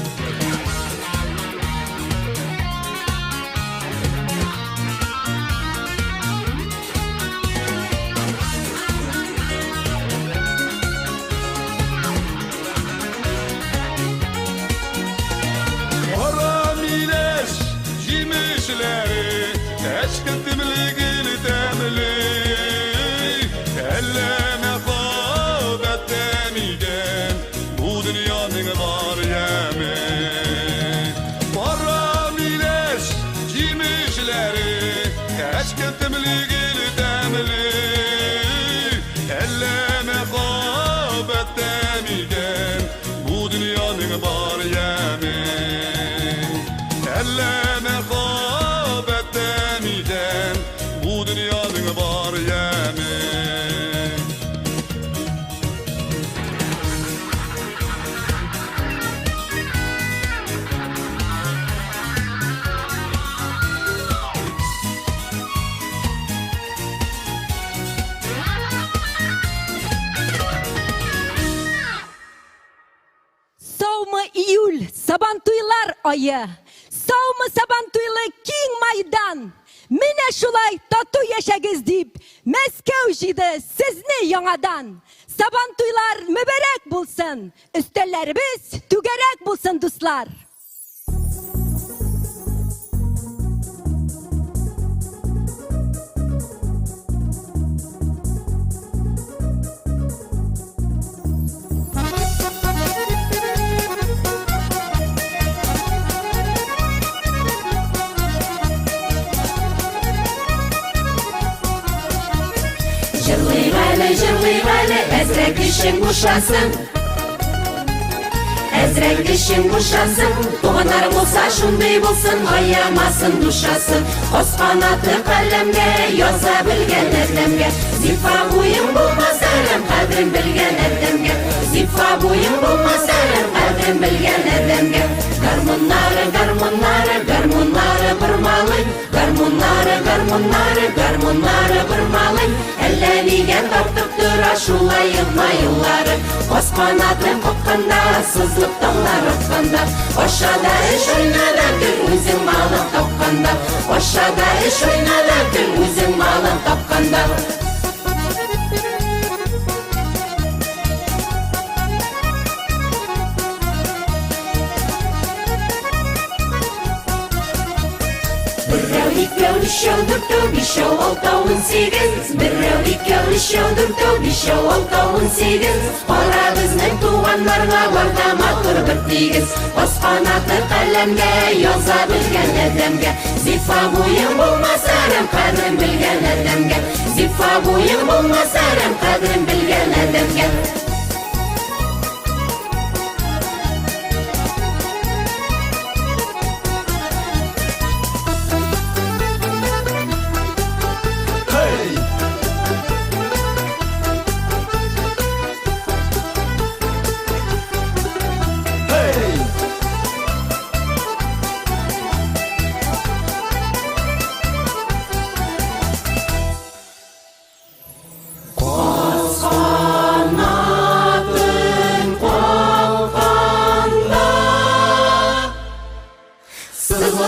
Eşkıtımlıgın temli elleme kâbet demiden bu dünyanın var yemi. Paramileş cimişleri eşkıtımlıgın temli elleme kâbet demiden bu dünyanın var yemi. Elleme kâbet demiden bu dünyanın var yemi. Саумы июль, Сабантуйлар айы. Саумы Сабантуйлы киң майдан. Менә шулай тату яшәгез дип, Мәскәү җыйды сезне яңадан. Сабантуйлар мөбарәк булсын, өстәлләребез түгәрәк булсын, дуслар. Җырлыйм әле, әзрәк ишең бушасын. Әзрәк ишең бушасын. Туганнарың булса шундый булсын, аямасын душасын. Кос канаты каләмгә яза белгән әдәмгә. Зифа буең булмаса, кадерен белгән әдәмгә. Зифа буең булмаса, кадерен белгән әдәмгә. Гармуннары, гармуннары, гармуннары бырмалый. Гармуннары, гармуннары, гармуннары бырмалый. Әллә нигә тартып тора шулай еллары. Кос канатын копканда, сызлып таңнар атканда. Ашада эш уйнада гел үзең малын тапканда. Ашада эш уйнада гел үзең малын тапканда. Берәү, икәү, өчәү, дүртәү, бишәү, алтау, унсигез. Берәү, икәү, өчәү, дүртәү, бишәү, алтау, унсигез. Кара безнең туганнарга барда матур бер тигез. Кос канаты каләмгә яза белгән әдәмгә. Зифа буең булмаса, кадерен белгән әдәмгә. Зифа буең булмаса, кадерен белгән әдәмгә.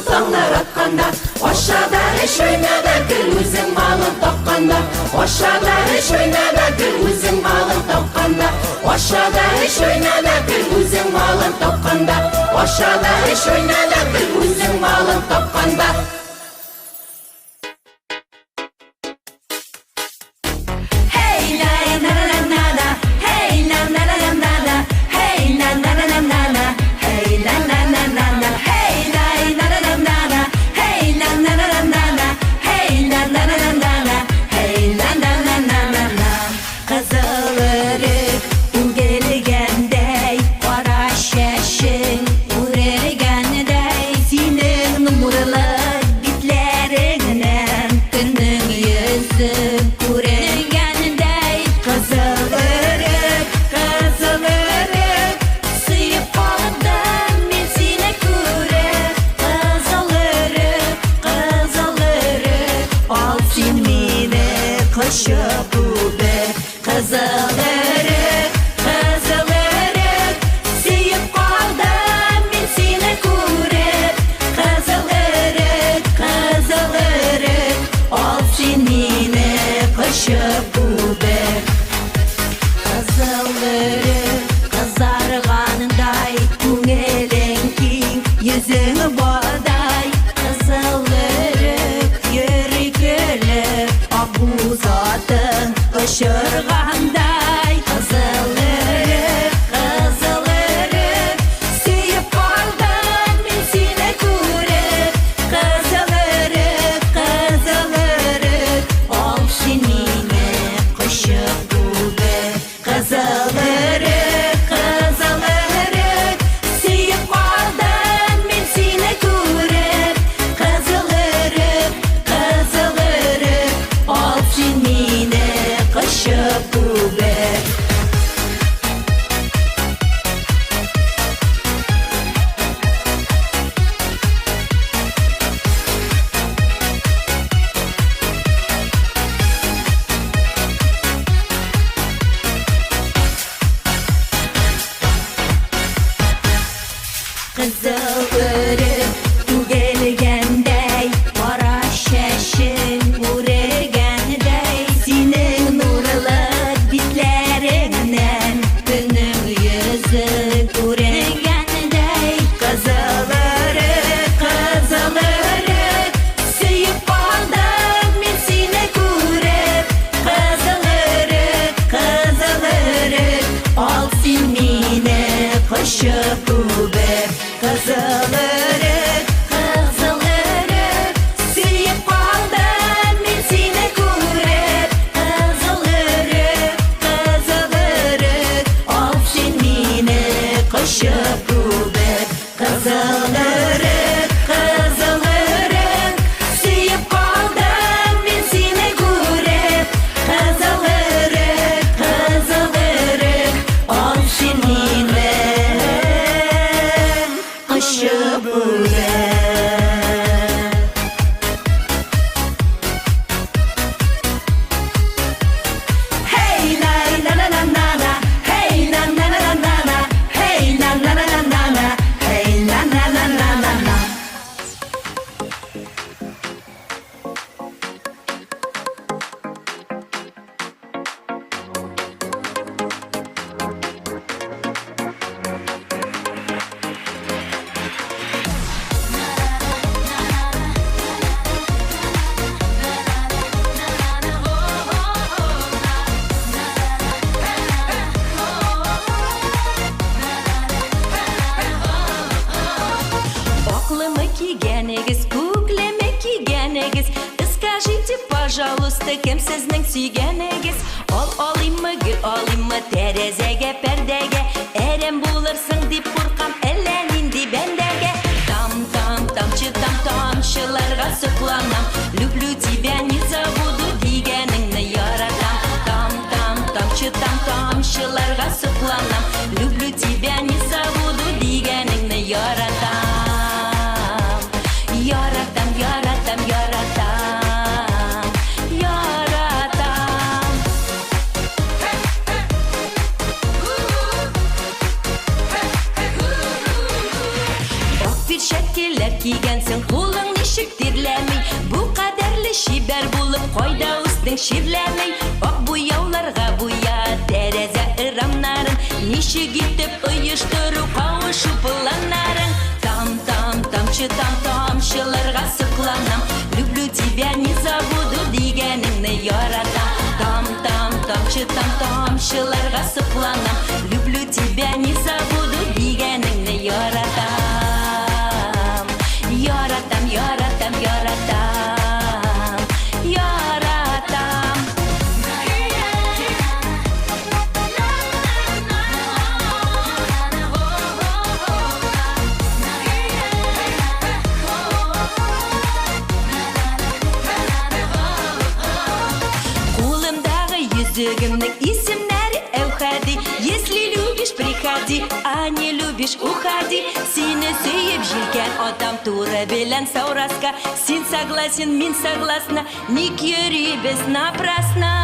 Таңнар атканда, ашада эш уйнада гел үзең малын тапканда. Ашада эш уйнада гел үзең малын тапканда. Ашада эш уйнада гел үзең малын тапканда. Ашада эш уйнада гел үзең малын тапканда. Gelgəndəy, qara şəşin, ürəlgəndəy, ұшырғандай қызыл өрік, қызыл өрік, сүйіп қалдым мен сені көріп, қызыл өрік, ол сен мені құшып бүгіп, қызыл өрік, сүйіп қалдым мен сені көріп, қызыл өрік, ол сен мені құшып бүгіп. Қызыл өрік түгелгендей, қара шашың өргендей, сенің нұрлы бетлеріңнен күннің yüzі көргендей. Қызыл өрік, сүйіп қалдым мен сені көріп, қызыл өрік, ол сен мені құшып бүгіп, қызыл өрік, сүйіп қалдым мен сені көріп, қызыл өрік, ол сен мені құшып бүгіп, қызыл өрік, сүйіп қалдым мен сені көріп, қызыл өрік, ол сен мені құшып бүгіп. Hey na na na na na na, hey na na na na na na, hey na na na na na na, hey na na na na na na. Оклымы кигенегіз, көклемі кигенегіз, скажите, пожалуйста, кім сіздің сүйгенегіз? Ол олимы, гүл олимы, терезеге, пердеге, әрем болырсың деп қорқам, әләнінді бәндеге. Тамшыларға сұқланам, люблю тебя, не забуду дегеніңні яратам. Тамшыларға сұқланам, люблю тебя, не забуду дегеніңні яратам. Яратам, яратам, яратам, яратам. Ақ перчаткелер кигенсің, қолың нешік терлемей, бұл қадәрлі шибер болып, қойда үстің ширлемей. Ақ бояуларға боя, тәрәзә ырамнарын, нешік етіп ұйыштыру қауышу планарын. Тамшыларға сұқланам, люблю тебя, не забуду дегеніңні яратам. Тамшыларға сұқланам, люблю тебя, не забуду дегеніңні яратам. Яратам, яратам, яратам, яратам. Қолымдағы yüzігімнің есімнәрі әухәди. Если любишь, приходи, а не любишь, уходи. Сені сүйіп жүрген адам туры белән саураска. Сен согласен, мен согласна, не кері біз напрасно.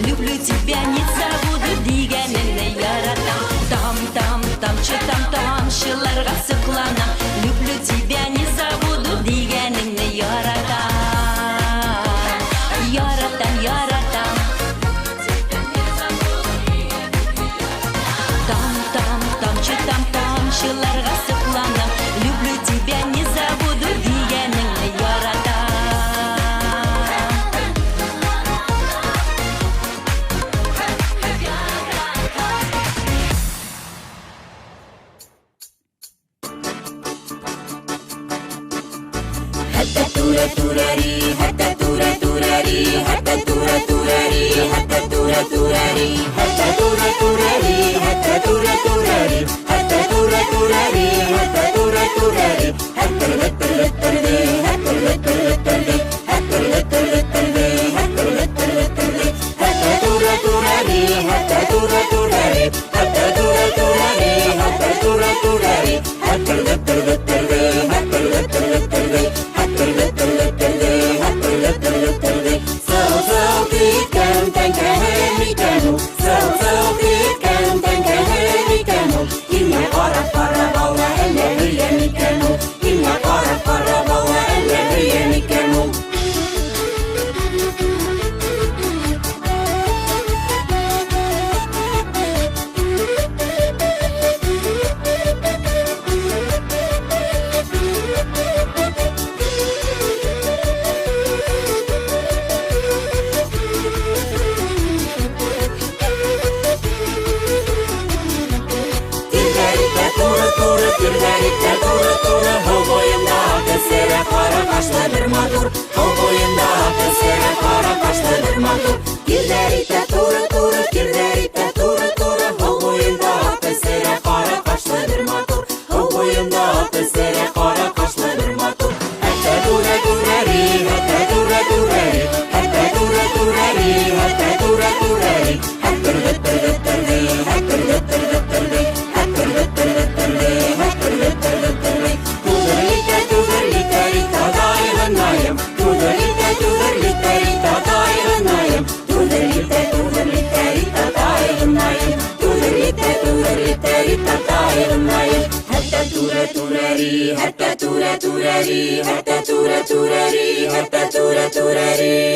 Люблю тебя, не забуду дегеніңні яратам. Тамшыларға сұқланам, люблю тебя, не забуду дегеніңні тамшыларға сықланам, люблю тебя, не забуду дегеніңді яратам. Hatta tura turari, hatta tura turari, hatta tura turari, hatta tura turari, hatta tura turari, hatta tura turari, hatta tura turari, hatta tura turari, hatta turari, hatta turari, hatta turari, hatta turari, hatta tura turari, hatta tura turari, hatta tura turari, hatta tura turari, hatta turari, hatta turari.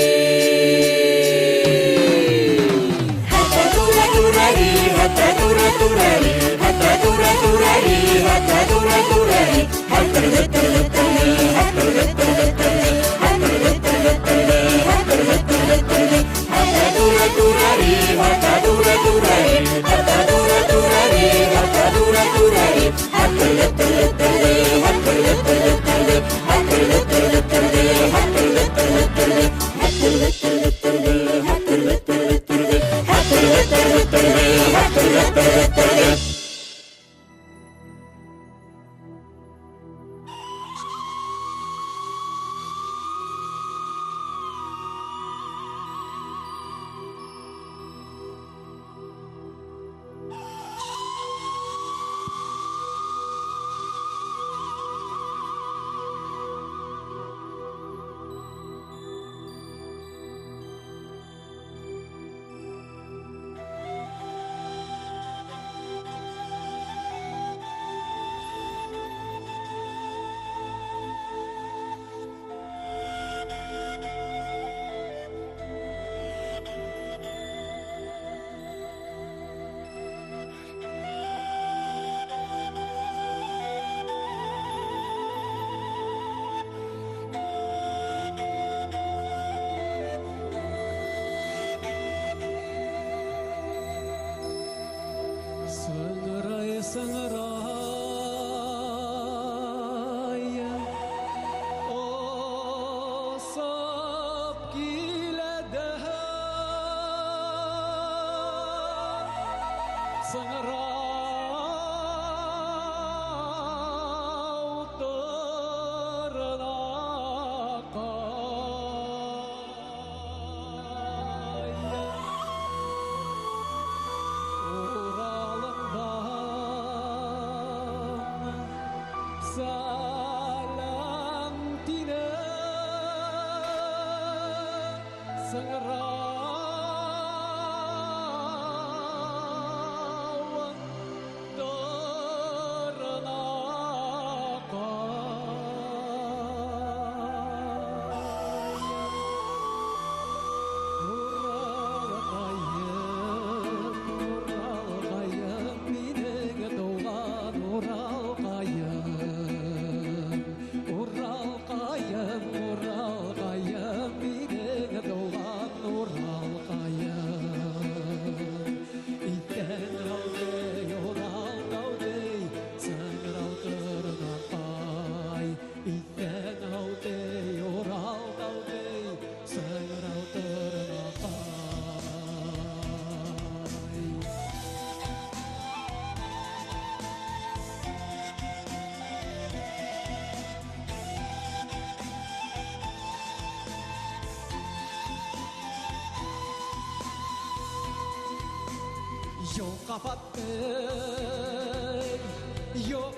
Yok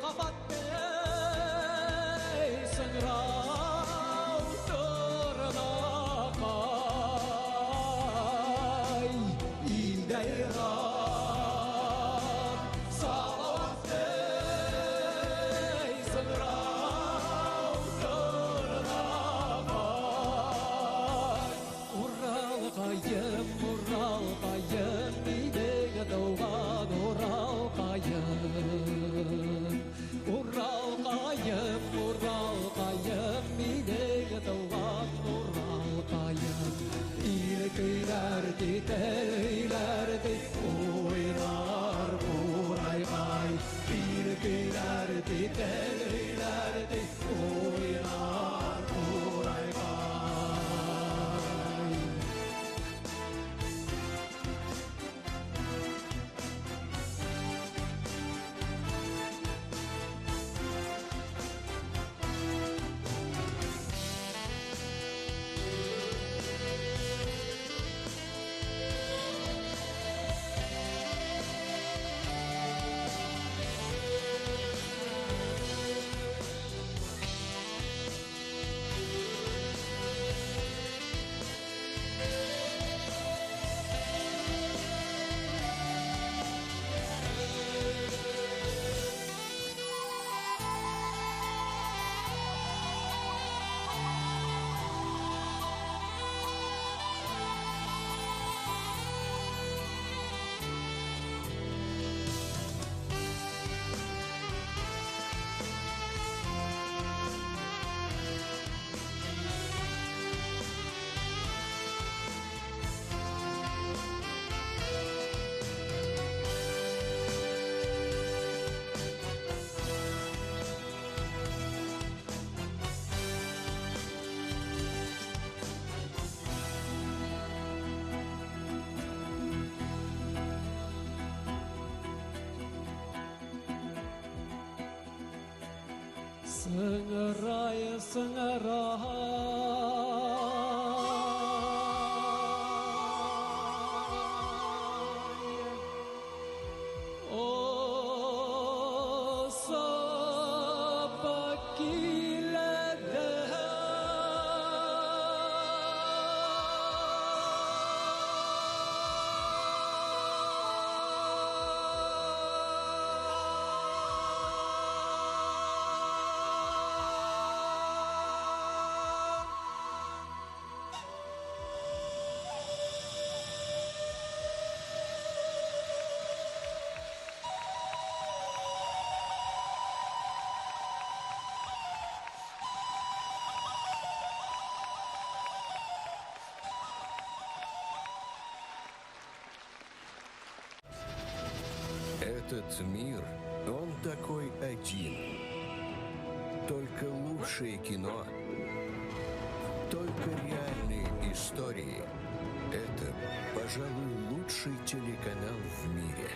afat bey, sınırav tırnakay, İldeyran salavat bey, sınırav tırnakay. Ural kayım, mideye doğan Ural kayım. Ural kayım, mideye doğan Ural kayım. İlkilerde, telilerde oynar Uray kay. İlkilerde, telilerde oynar Uray kay. Sınıraya o sabakilede Этот мир, он такой один. Только лучшее кино, только реальные истории. Это, пожалуй, лучший телеканал в мире.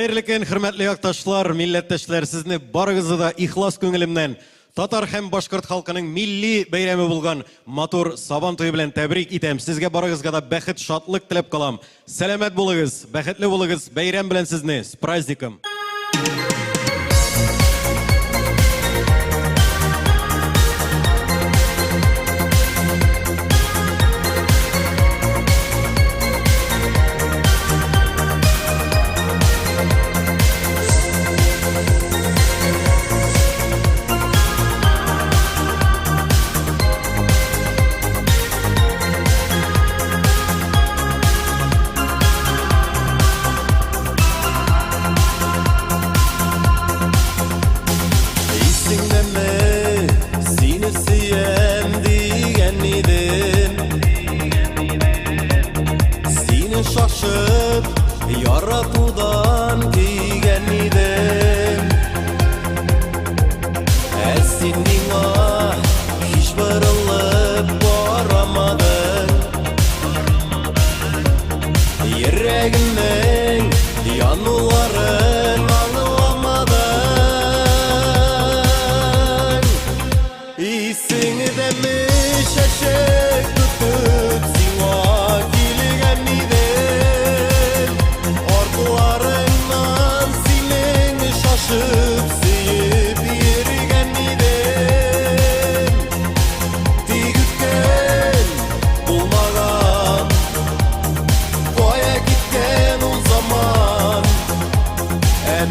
Хәерле көн, хөрмәтле якташлар, милләттәшләр, сезне барыгызны да ихлас күңелемнән татар һәм башкорт халкының милли бәйрәме булган матур Сабан туе белән тәбрик итәм. Сезгә барыгызга да бәхет, шатлык теләп калам. Сәламәт булыгыз, бәхетле булыгыз. Бәйрәм белән сезне, с праздником. Şaşıp yaratудан кийген идем. Син миңа һич борылып карамадың. Йөрәгемнең януларын аңламадың. Исеңдәме шәшәк тотып сиңа килгән идем. Артларыңнан синең шашып сөеп йөргән идем. Тик үткән булмаган, кая киткән ул заман.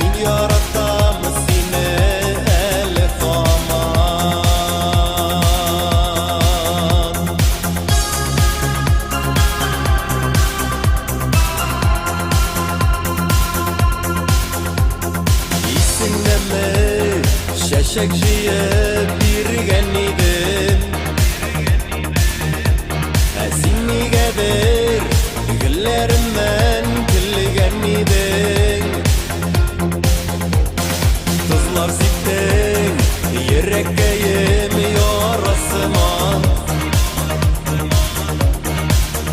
Мин яратам сине әле һаман. Исеңдәме шәшәк җыеп биргән идем. Син нигәдер гөлләремнән көлгән идең. Кызлар ситтең йөрәккәем ярасыман.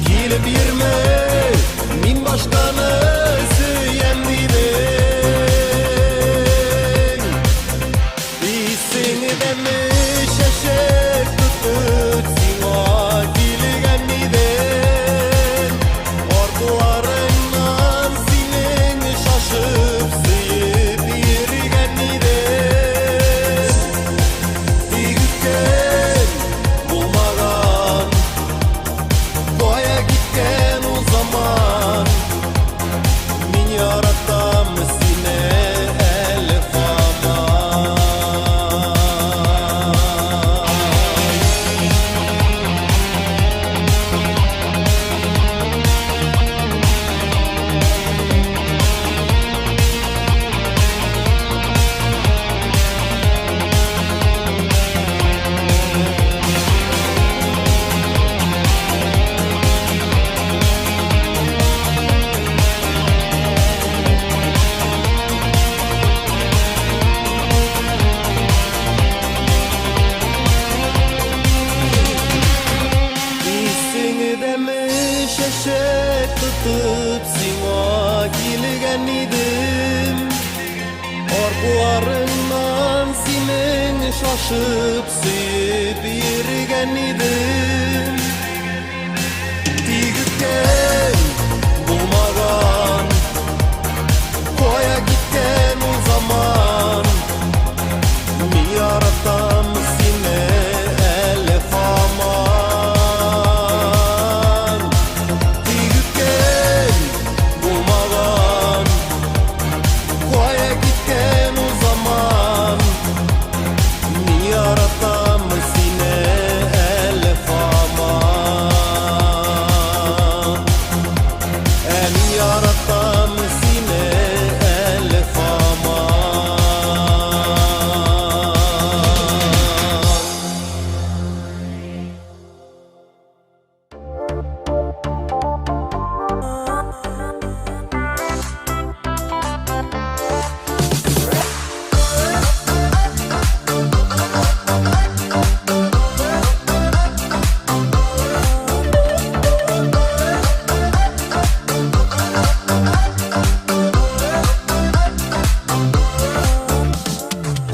Килеп йөрмә, мин башканы сөям идең. Исеңдәме шәшәк тотып сиңа килгән идем. Артларыңнан синең шашып сөеп йөргән идем. Тик үткән булмаган, кая киткән ул заман. Мин яратам сине әле һаман. Исеңдәме шәшәк тотып сиңа килгән идем. Артларыңнан синең шашып сөеп йөргән идем. Тик үткән булмаган, кая киткән ул заман. Мин яратам сине әле һаман. Тик үткән булмаган, кая киткән ул заман. Мин яратам сине әле һаман.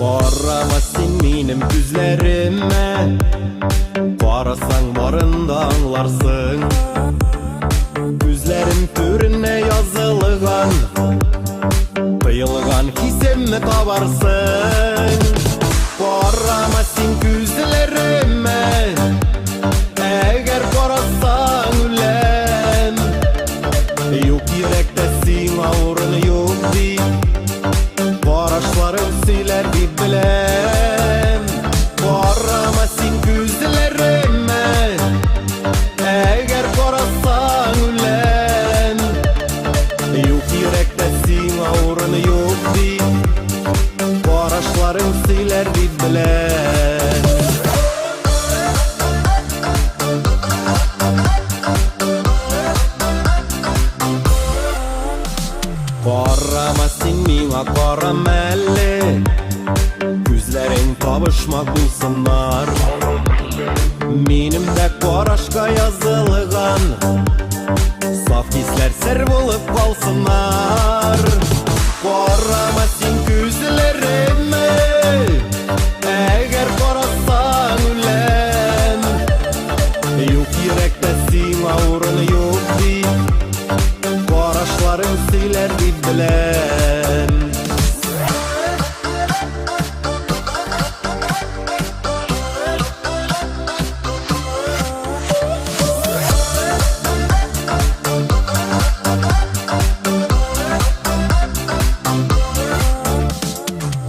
Qarama sen benim güzlerime, qarasang barında anlarsın. Güzlerim türüne yazılgan, kıyılgan hisemni tabarsın. Qarama sen güzlerime, eğer qarasang ülem. Yok yürekte sen ağrını yok deyip, qarashlarım siler bir bilem. Qarama sen güzlerime, eğer qarasang ülem. Yok yürekte sen ağrını yok deyip, qarashlarım siler bir bilem. Qarama sen ming'a qaram әлі, Күзләрің табышмак булсыннар. Минем дә қарашка язылган, Саф кисләр сер булып калсыннар. Qarama sen күзләремә, Әгәр карасаң үләм. Юк йөрәктә сиңа урын юк дип, Qarashlarım siler bir bilem.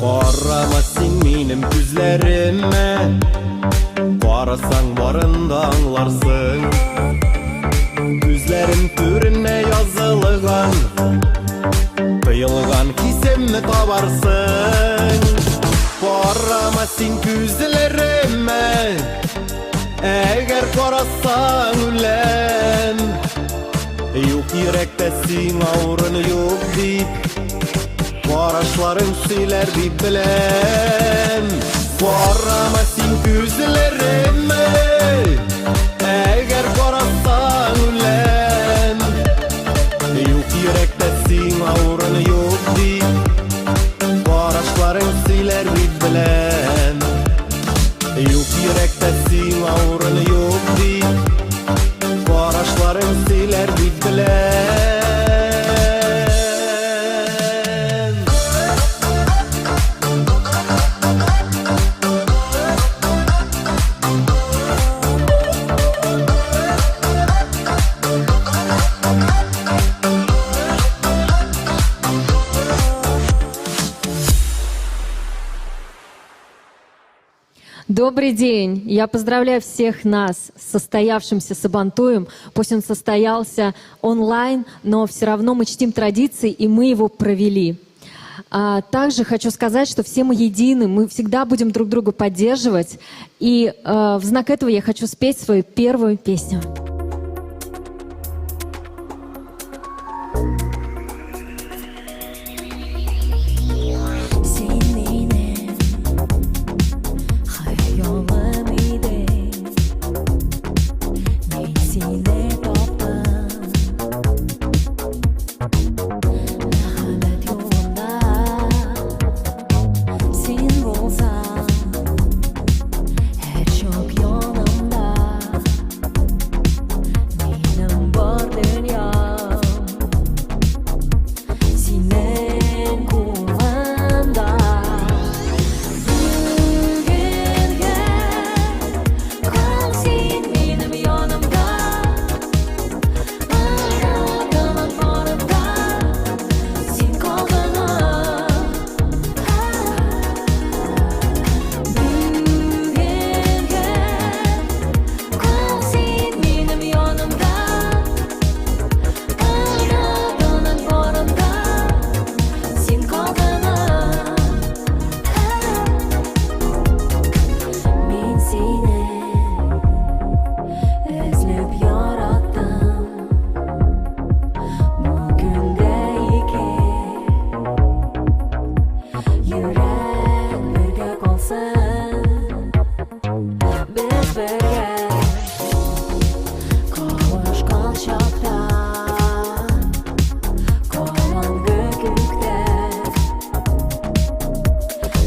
Qarama sen benim güzlerime, qarasang barında anlarsın. Güzlerim türüne yazılgan, kıyılgan hisemni tabarsın. Qarama sen güzlerime, eğer qarasang ülem. Yok yürekte sen ağrını yok deyip, qarashlarım siler bir bilem. Qarama sen güzlerime, eğer qarasang ülem. Yok yürekte sen ağrını yok deyip, qarashlarım siler bir bilem. Yok yürekte sen ağrını yok deyip, qarashlarım siler bir bilem. Добрый день! Я поздравляю всех нас с состоявшимся Сабантуем. Пусть он состоялся онлайн, но все равно мы чтим традиции, и мы его провели. Также хочу сказать, что все мы едины, мы всегда будем друг друга поддерживать. И в знак этого я хочу спеть свою первую песню.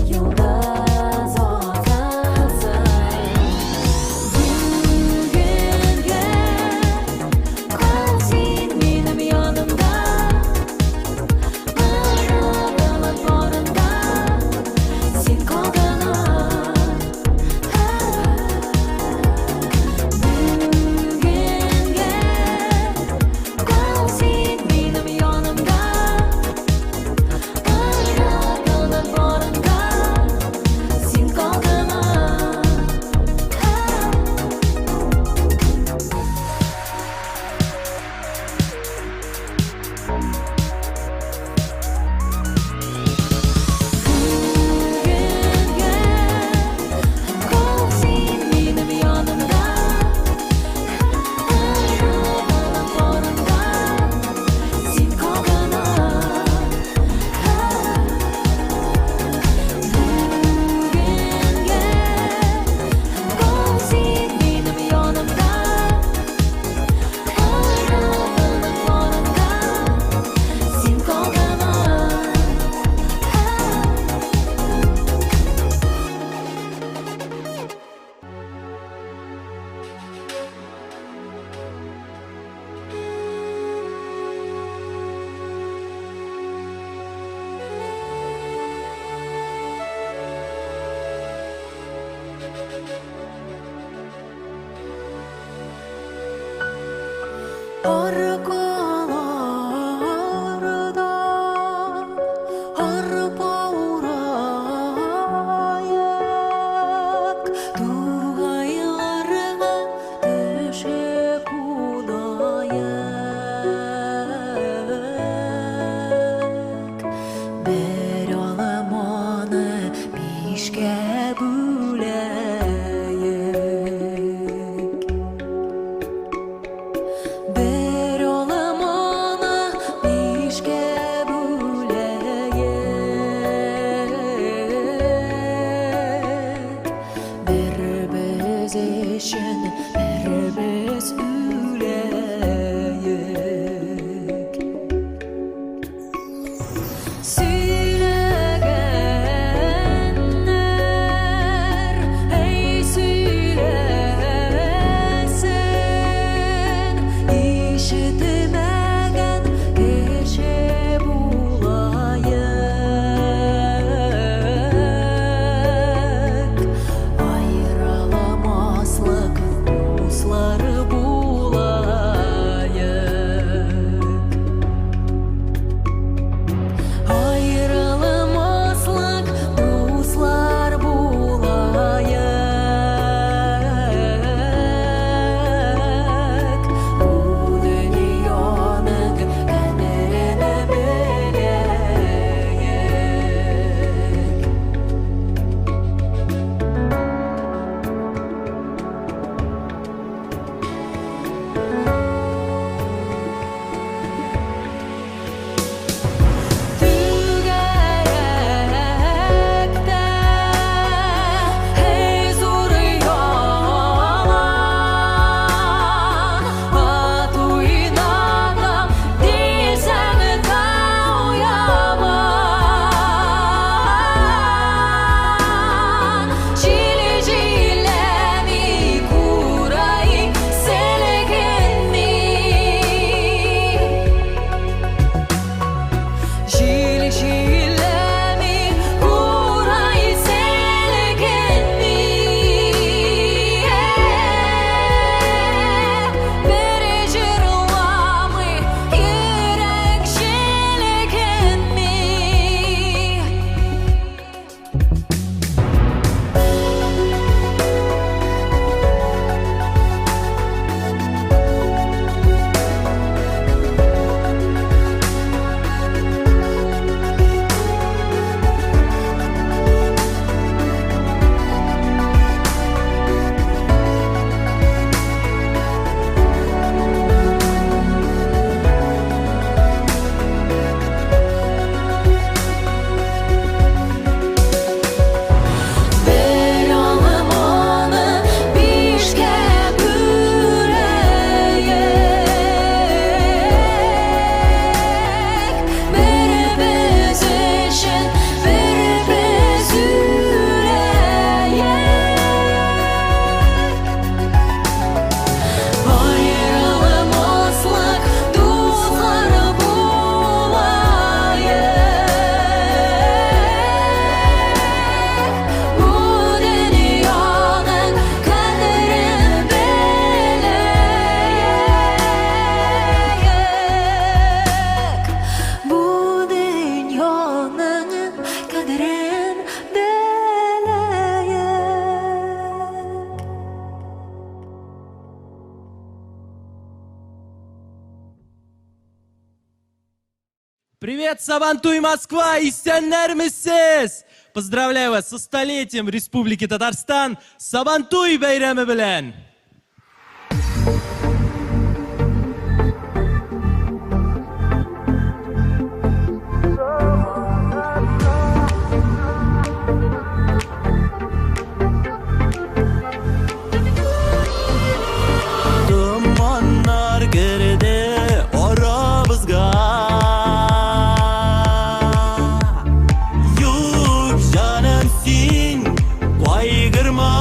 Yolda Arkalardan arpaurayak Tuğaylarına düşe kudayak Bir alamanı pişke büleyek Bir olamana pişke büleyek Bir biz için bir biz üleyek Söylegenler hey söylesin İşitmegen geçe bulayık Ayrılamazlık dostları bulayık Ayrılamazlık dostlar bulayık Bu dünyanın kaderini bileyik Tügeyekte hey zor yalan Atuynadım dilsen de uyaman Çile çilemi kurayı selegen mi Şile şilemi kuray selegen mi Bir jırlamı yürek şilegen mi Bir alamanı pişke büleyek Bir biz için bir biz üleyek Ayrılamazlık dostları bulayık Bu dünyanın kaderini bileyik Bu dünyanın kaderini bileyik Привет, Сабантуй, Москва! Исәннәрмесез? Поздравляю вас со столетием Республики Татарстан Сабантуй бәйрәме белән! Томаннар керде арабызга Юк җаным син кайгырма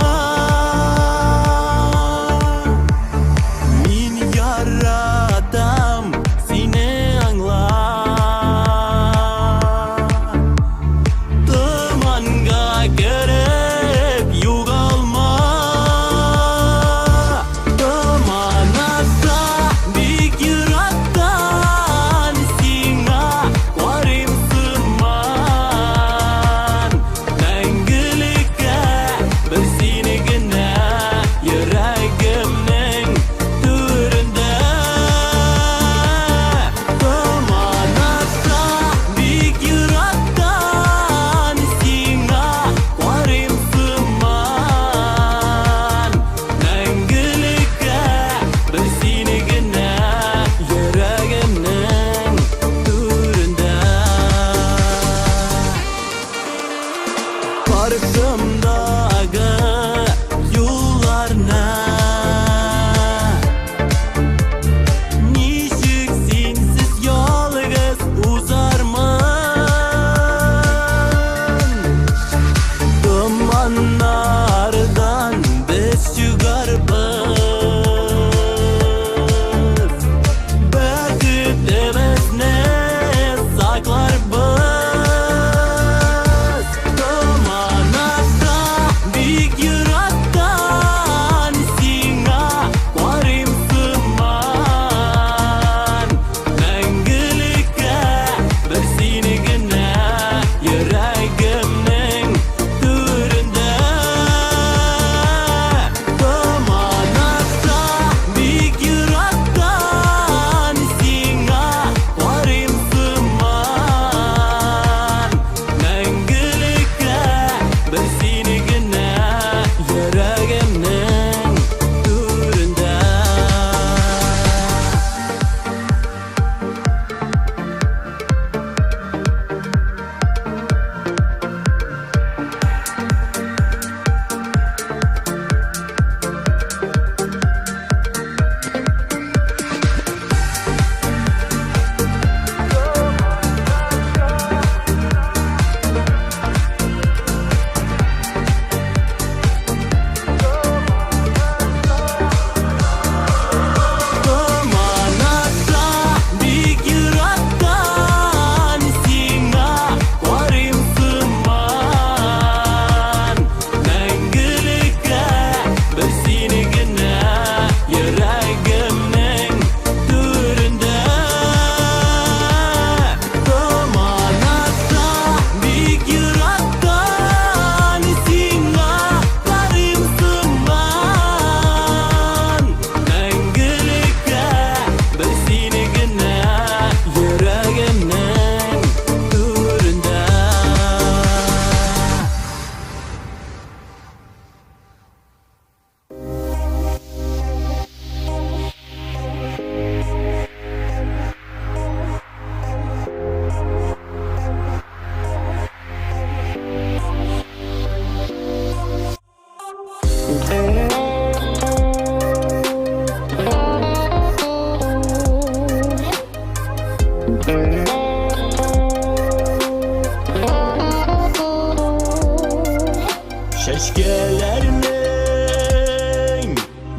Şeşkelerinin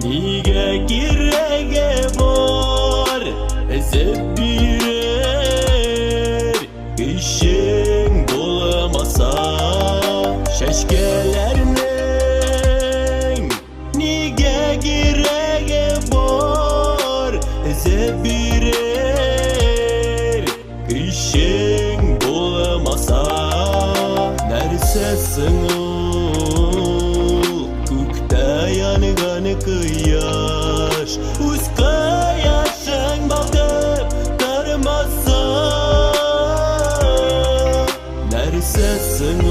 Niye girege var Ezip birer İşin bulamasa Şeşkelerinin Niye girege var Ezip birer İşin bulamasa Nersesin Yanıgan kıyaş Uska yaşın bakıp darmasa Nersesin o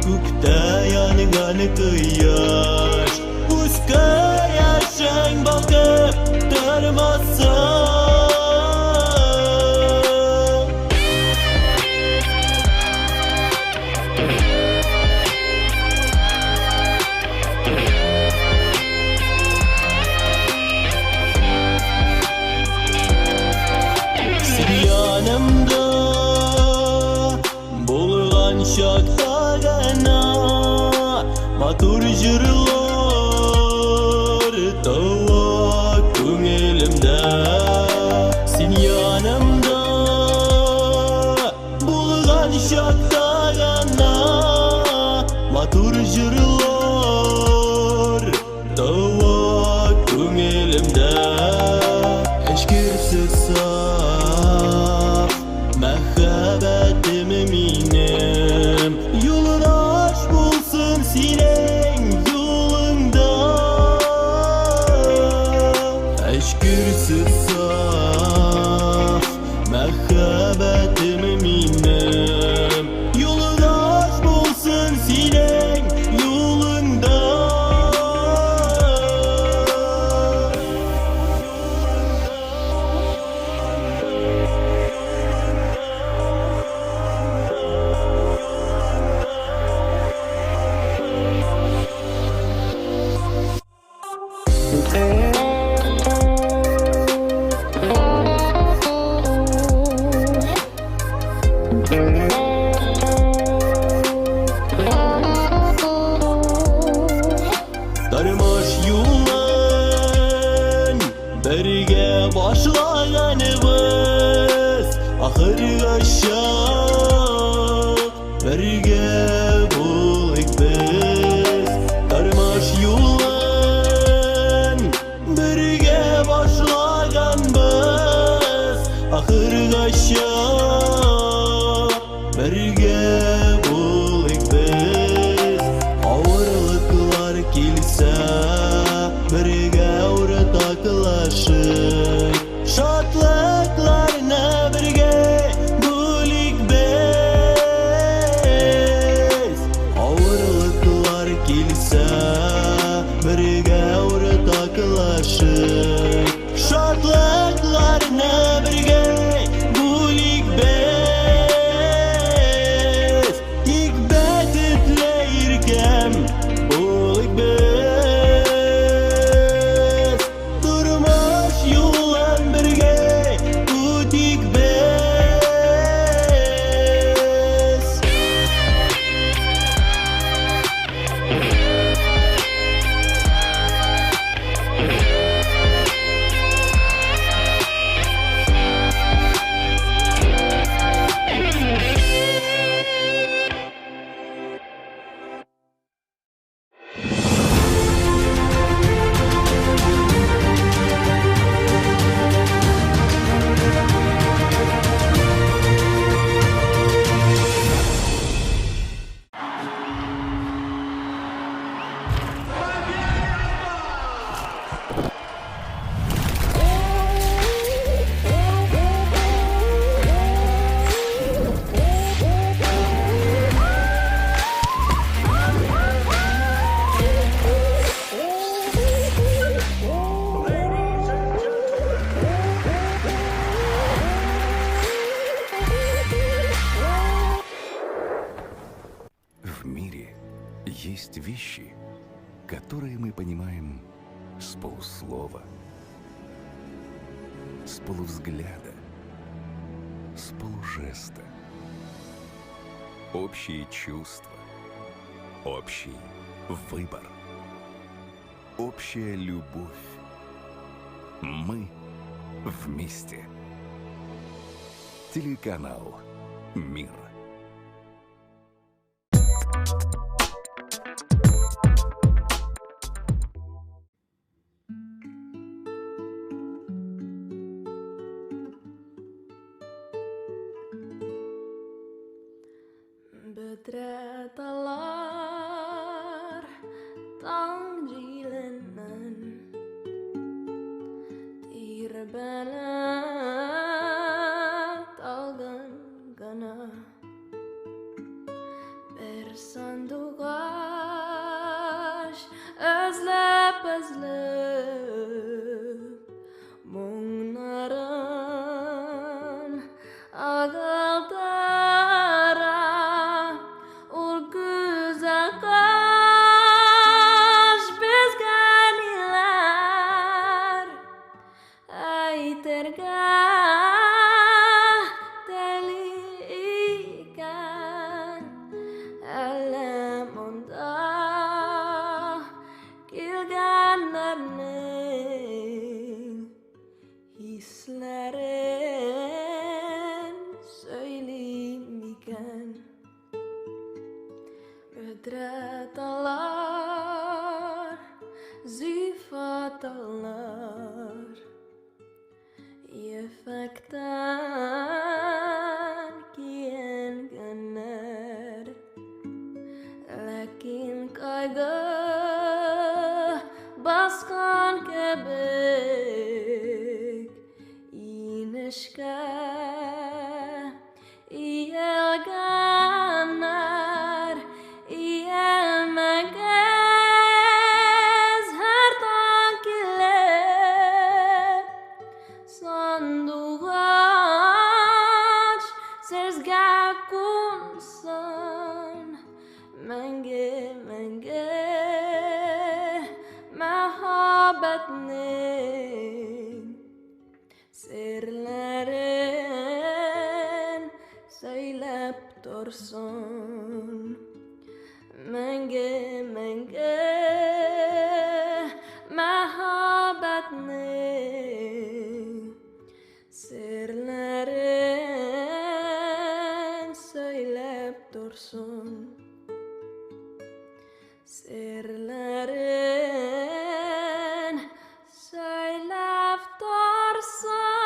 Kukta yanıgan kıyaş Uska yaşın bakıp darmasa Şaktagana Matur jırlar Tava köngülümde Sen yanımda Bulgan şaktagana Matur jırlar Tava köngülümde Eşkirsiz saf Mehabetim minem Yolun aç bulsun senin yolunda Eşkirsiz saf Mehabetim minem Yolun aç bulsun senin yolunda Darmaş yollan Birge başlaganımız Ahırgaşa Birge bulik biz Darmaş yollan Birge başlaganımız Ahırgaşa Birge bulik biz Ağırlıklar kilse Birge ortaklaşık Şatlıklarına birge bulik biz Ağırlıklar kilse Birge ortaklaşık Şatlıklarına birge bulik biz İlk betetleyirken bulik biz Durmuş yollan birge utik biz Есть вещи, которые мы понимаем с полуслова, с полувзгляда, с полужеста. Общие чувства, Общий выбор. Общая любовь. Мы вместе. Телеканал «Мир». Bedre dalar tang jilenen Tir bana talgan gana Bir sandugaş özlep Mungnaran agaldara Ur güzel kaş bizganiler Aytergah delikan Elem onda kilganlarning hislerin söylemiken Ödretalar, zifatalar Yefekten kiyengenler Lakin kaygı baskan kebek İnişke iyelgenler İyelmegez her tankile Sandugaç serzgah kunsan Menge mehabetnin Sirlerin söylep dursun Menge mehabetnin Sirlerin söylep dursun Sirlerin söylep dursun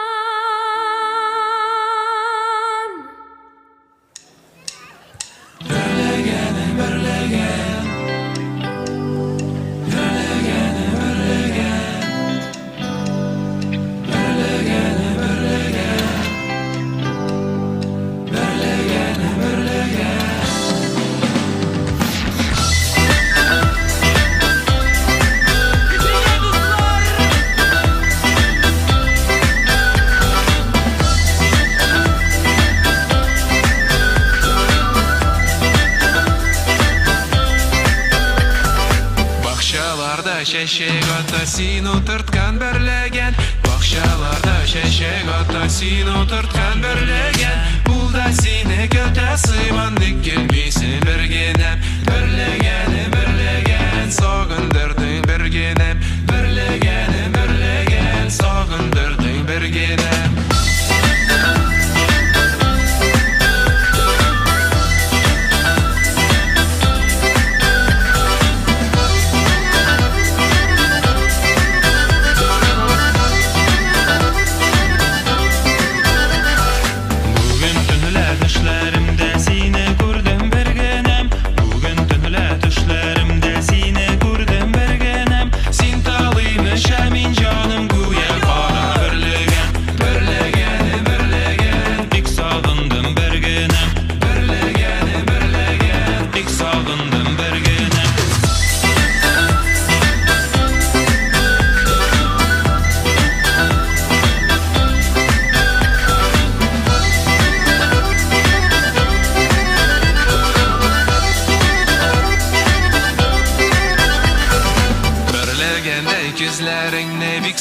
Şeşek ata sin oturtkan berlegen Bakşalarda şeşek ata sin oturtkan berlegen Bulda sine göte sıymandık gelmeysin bergenem Berlegenim berlegen sağındırdın bergenem Berlegenim berlegen sağındırdın bergenem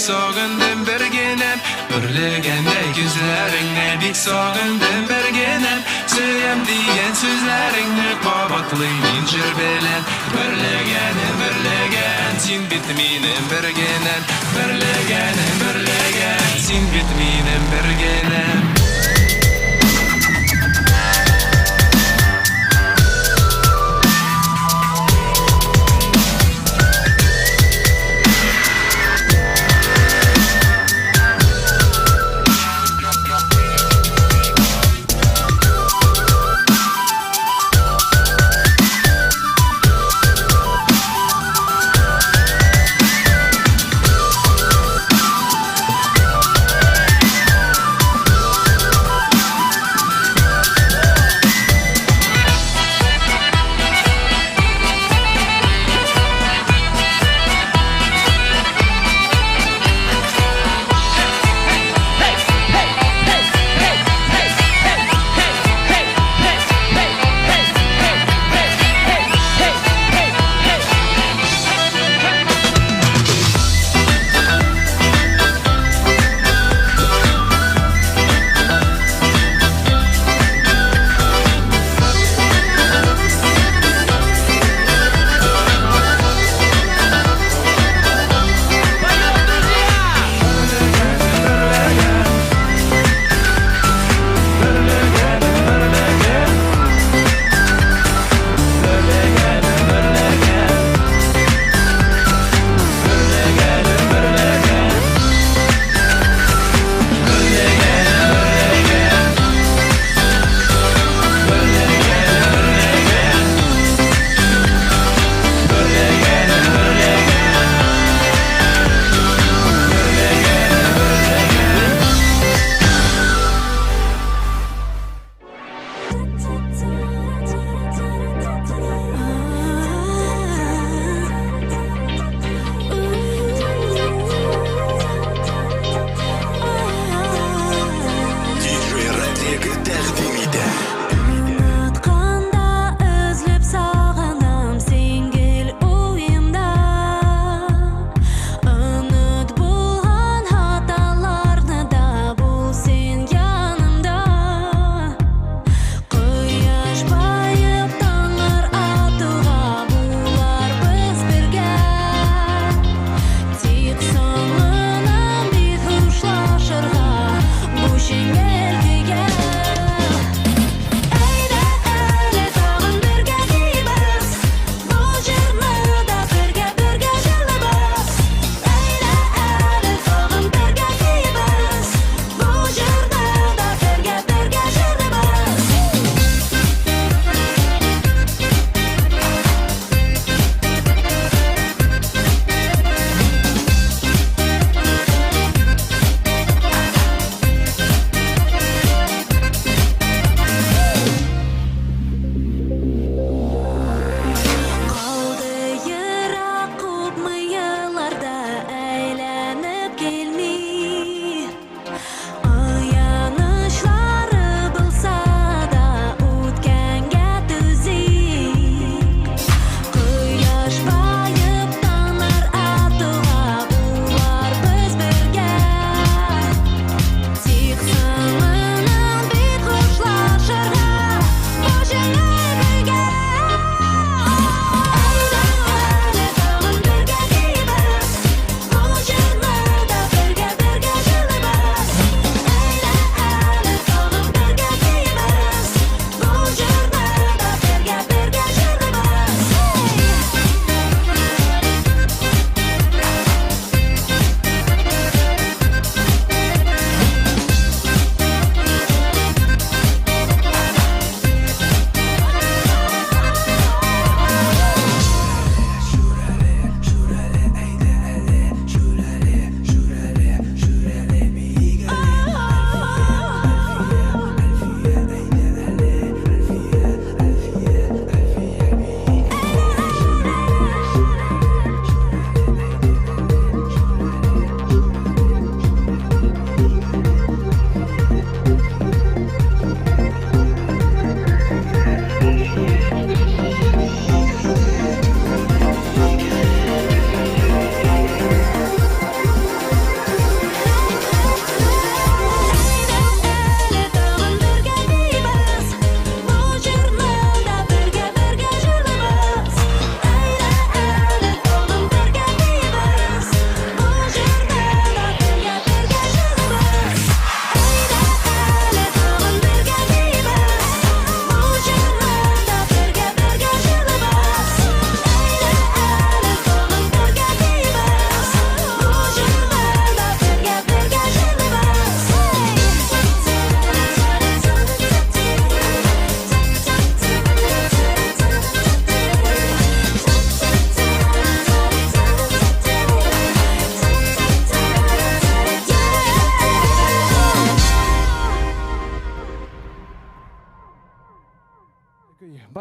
Sogundum bergenem Örlegende yüzlerine bir sogundum bergenem Söyem diyen sözlerini baba котлыйын жыр белән Берлегәнем берлегән Син бит минем бер генәм Берлегәнем берлегән Син бит минем бер генәм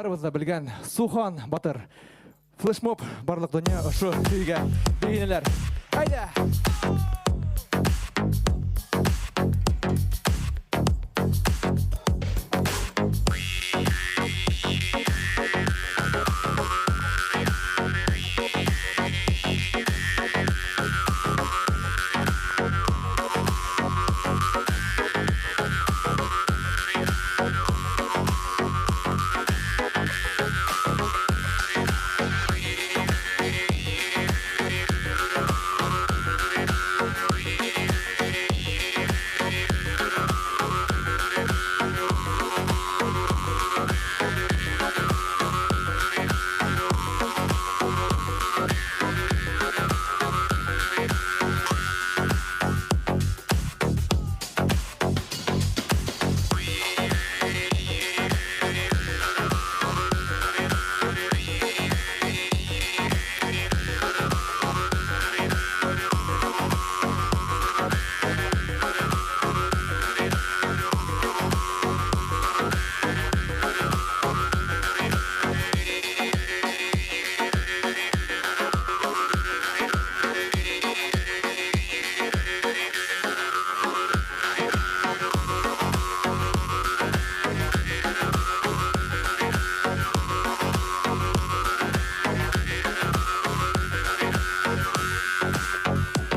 барыбыз да белгән Сухан Батыр. Флешмоб барлык дөнья ошо көйгә бәйнәләр. Әйдә!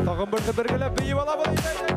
Тагын берне бергәләп бейеп алабыз.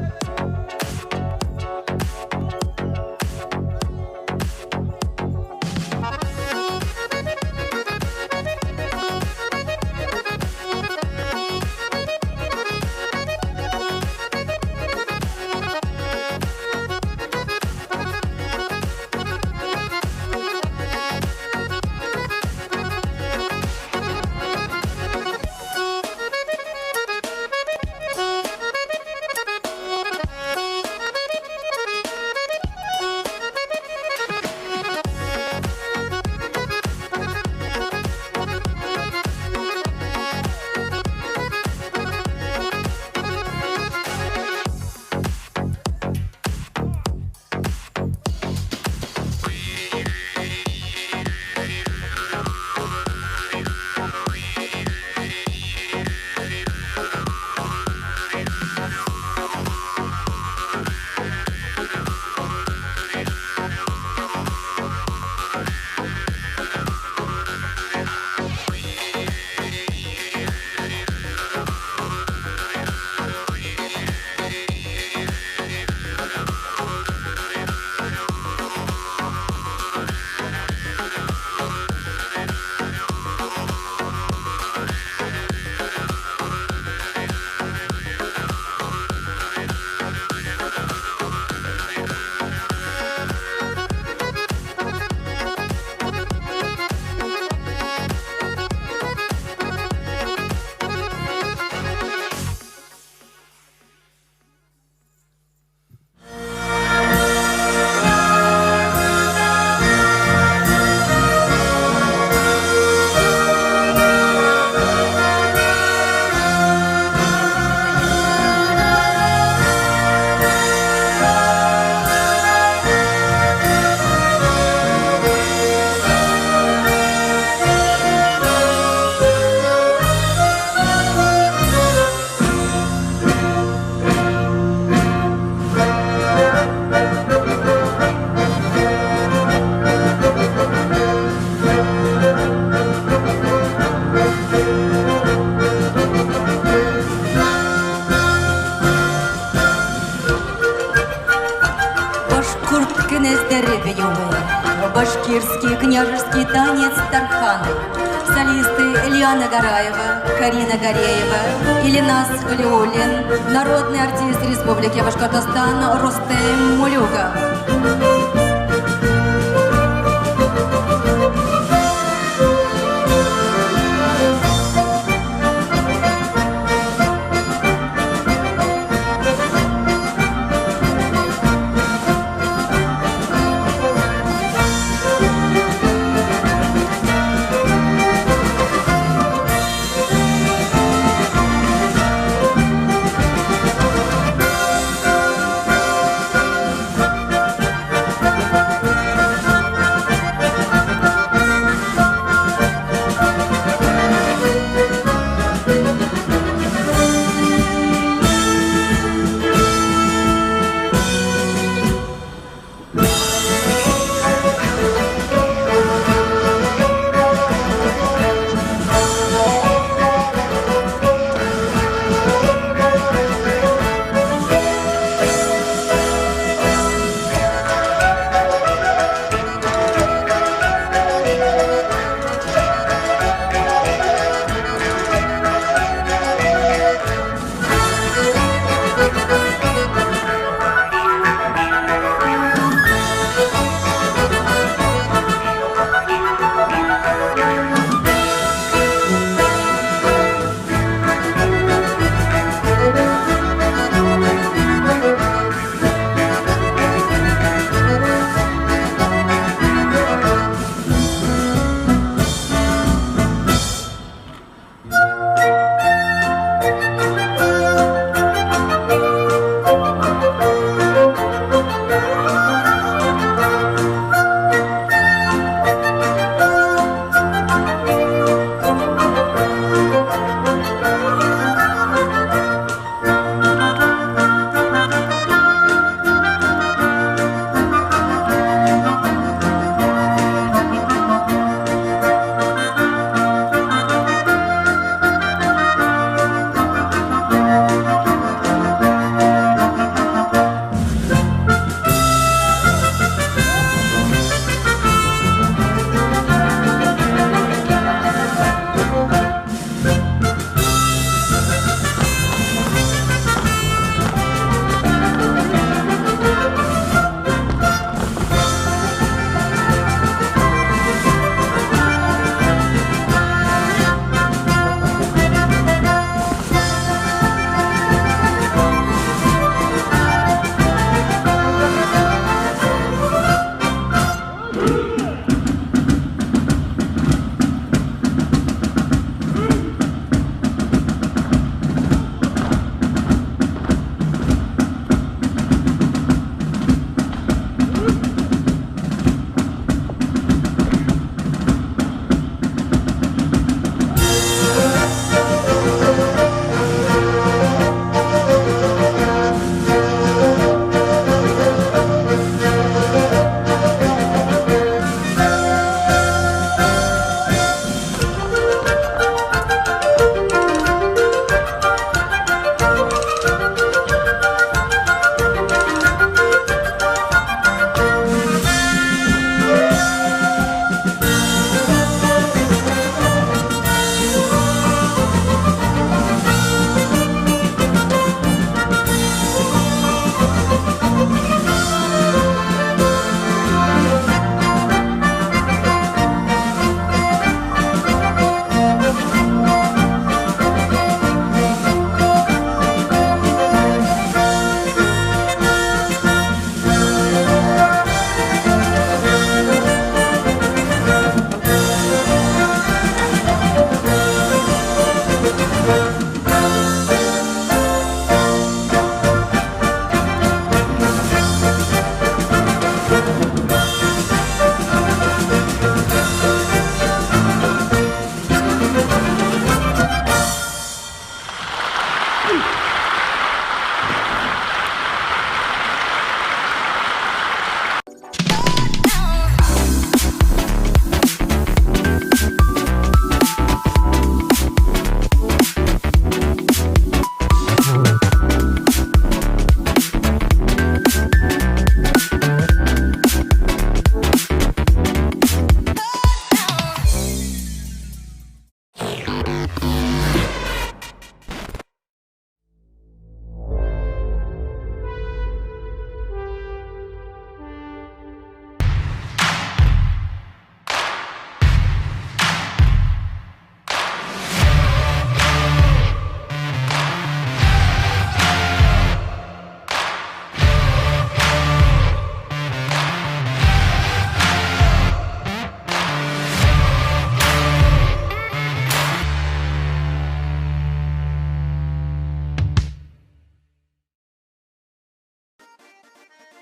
Башкирский княжеский танец Тарханы. Солисты Ильяна Гараева, Карина Гореева, Ильнас Халиуллин, народный артист Республики Башкортостан Рустем Мулюга.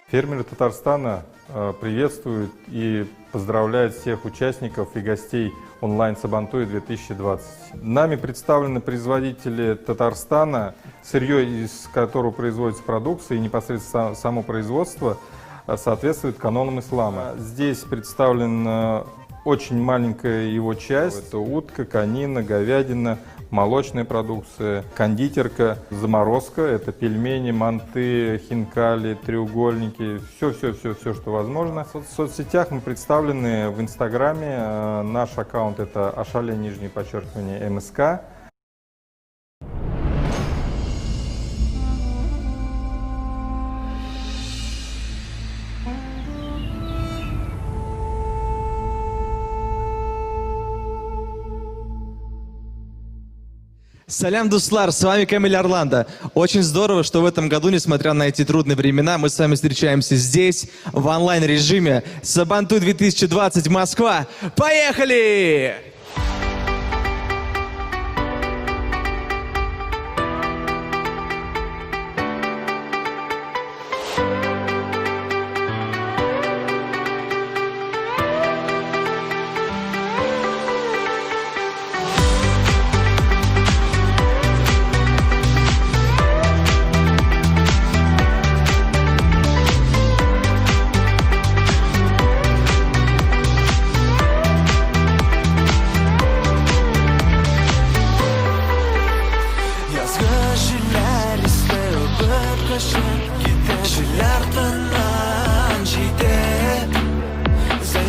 Фермеры Татарстана приветствуют и поздравляют всех участников и гостей онлайн Сабантуя 2020. Нами представлены производители Татарстана, сырье, из которого производится продукция, и непосредственно само производство соответствует канонам ислама. Здесь представлена очень маленькая его часть. Это утка, конина, говядина, молочная продукция, кондитерка, заморозка. Это пельмени, манты, хинкали, треугольники. Все, что возможно. В соцсетях мы представлены в Инстаграме. Наш аккаунт — это #МСК. Салям, Дуслар, с вами Камиль Орландо. Очень здорово, что в этом году, несмотря на эти трудные времена, мы с вами встречаемся здесь, в онлайн-режиме. Сабантуй 2020, Москва. Поехали! Sen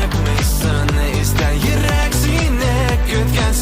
çıkmışsın isten yürek sine gütken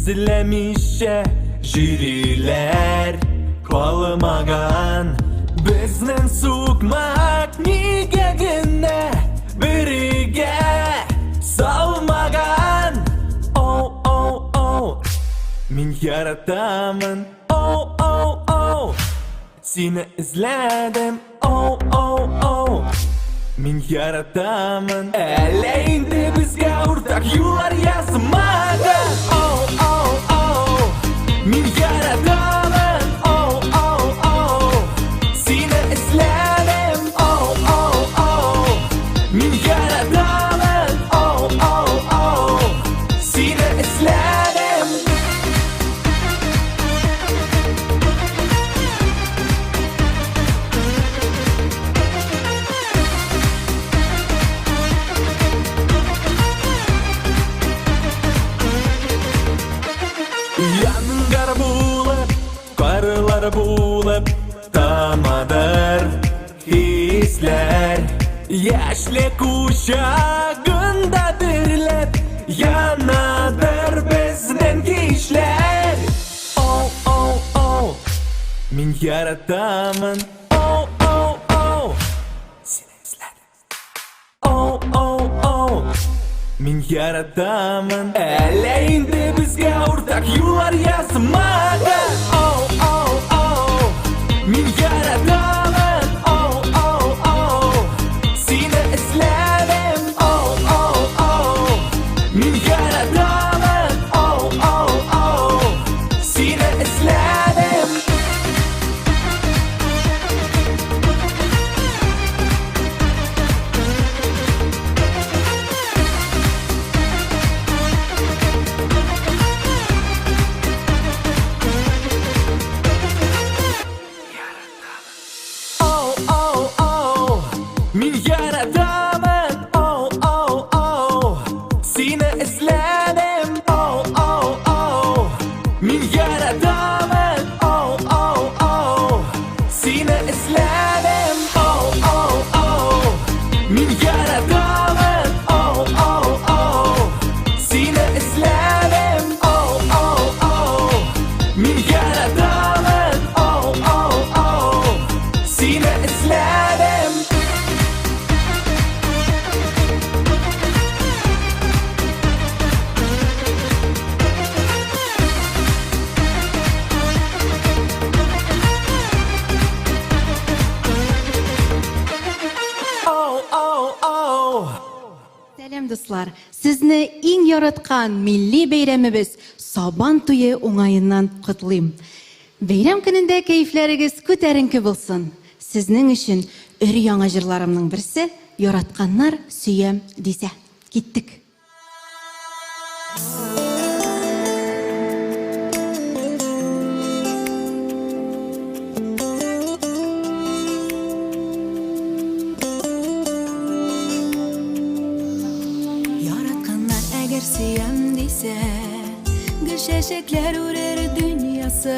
Үзілемеші жүрелер қалымаған Біздің сұқмақ негегіне біріге салмаған Оу, оу, оу, мен яратамын Оу, оу, оу, сені ізләдім Оу, оу, оу, мен яратамын Әлейінде бізге ортақ юлар yazмаған Оу, оу, оу, мен яратамын Оу, оу, оу, сені ізләдім Оу, оу, оу, мен яратамын Оу, оу, оу, сені ізләдім Янғар болып, қарылар болып Тамадыр хислер Яшлек ұшағында бірлеп Янадыр біздің кешлер Оу, оу, оу, мен яратамын Оу, оу, оу, сені ізләдім Оу, оу, оу, мен яратамын Әлейінде бізге ортақ юлар yazмаған Оу, оу, оу, мен яратамын Оу, оу, оу, сені ізләдім Оу, оу, оу, мен яратамын Оу, оу, оу, сені ізләдім Оу, оу, оу, мен яратамын Оу, оу, оу, сені ізләдім Оу, оу, оу, мен яратамын Оу, оу, оу, сені ізләдім Оу, оу, оу, мен яратамын Оу, оу, оу, сені ізләдім Оу, оу, оу, мен яратамын Оу, оу, оу, сені ізләдім Оу, оу, оу Сәлем дуслар, сезне иң яраткан милли бәйрәмебез Сабан туе уңайыннан котлыйм. Бәйрәм көнендә кәйфләрегез күтәренке булсын. Сезнең өчен өр-яңа җырларымның берсе Яратканнар сөям дисә. Киттек. Яратканнар әгәр сөям дисә, гөл чәчәкләр үрер дөньясы,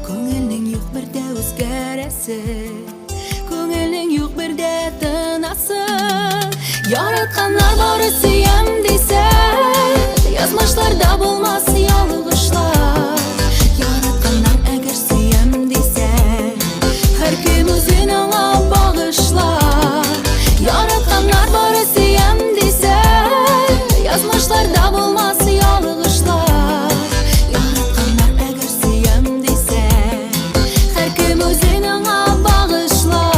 күңелнең юк бердә үзгәрәсе, күңелнең юк бердә тынасы. Яратканнар бары сөям дисә, язмышларда булмас ялгышлар. Яратканнар әгәр сөям дисә, һәркем үзен аңа багышлар. Яратканнар бары сөям дисә, язмышларда булмас ялгышлар. Яратканнар әгәр сөям дисә, һәркем үзен аңа багышлар.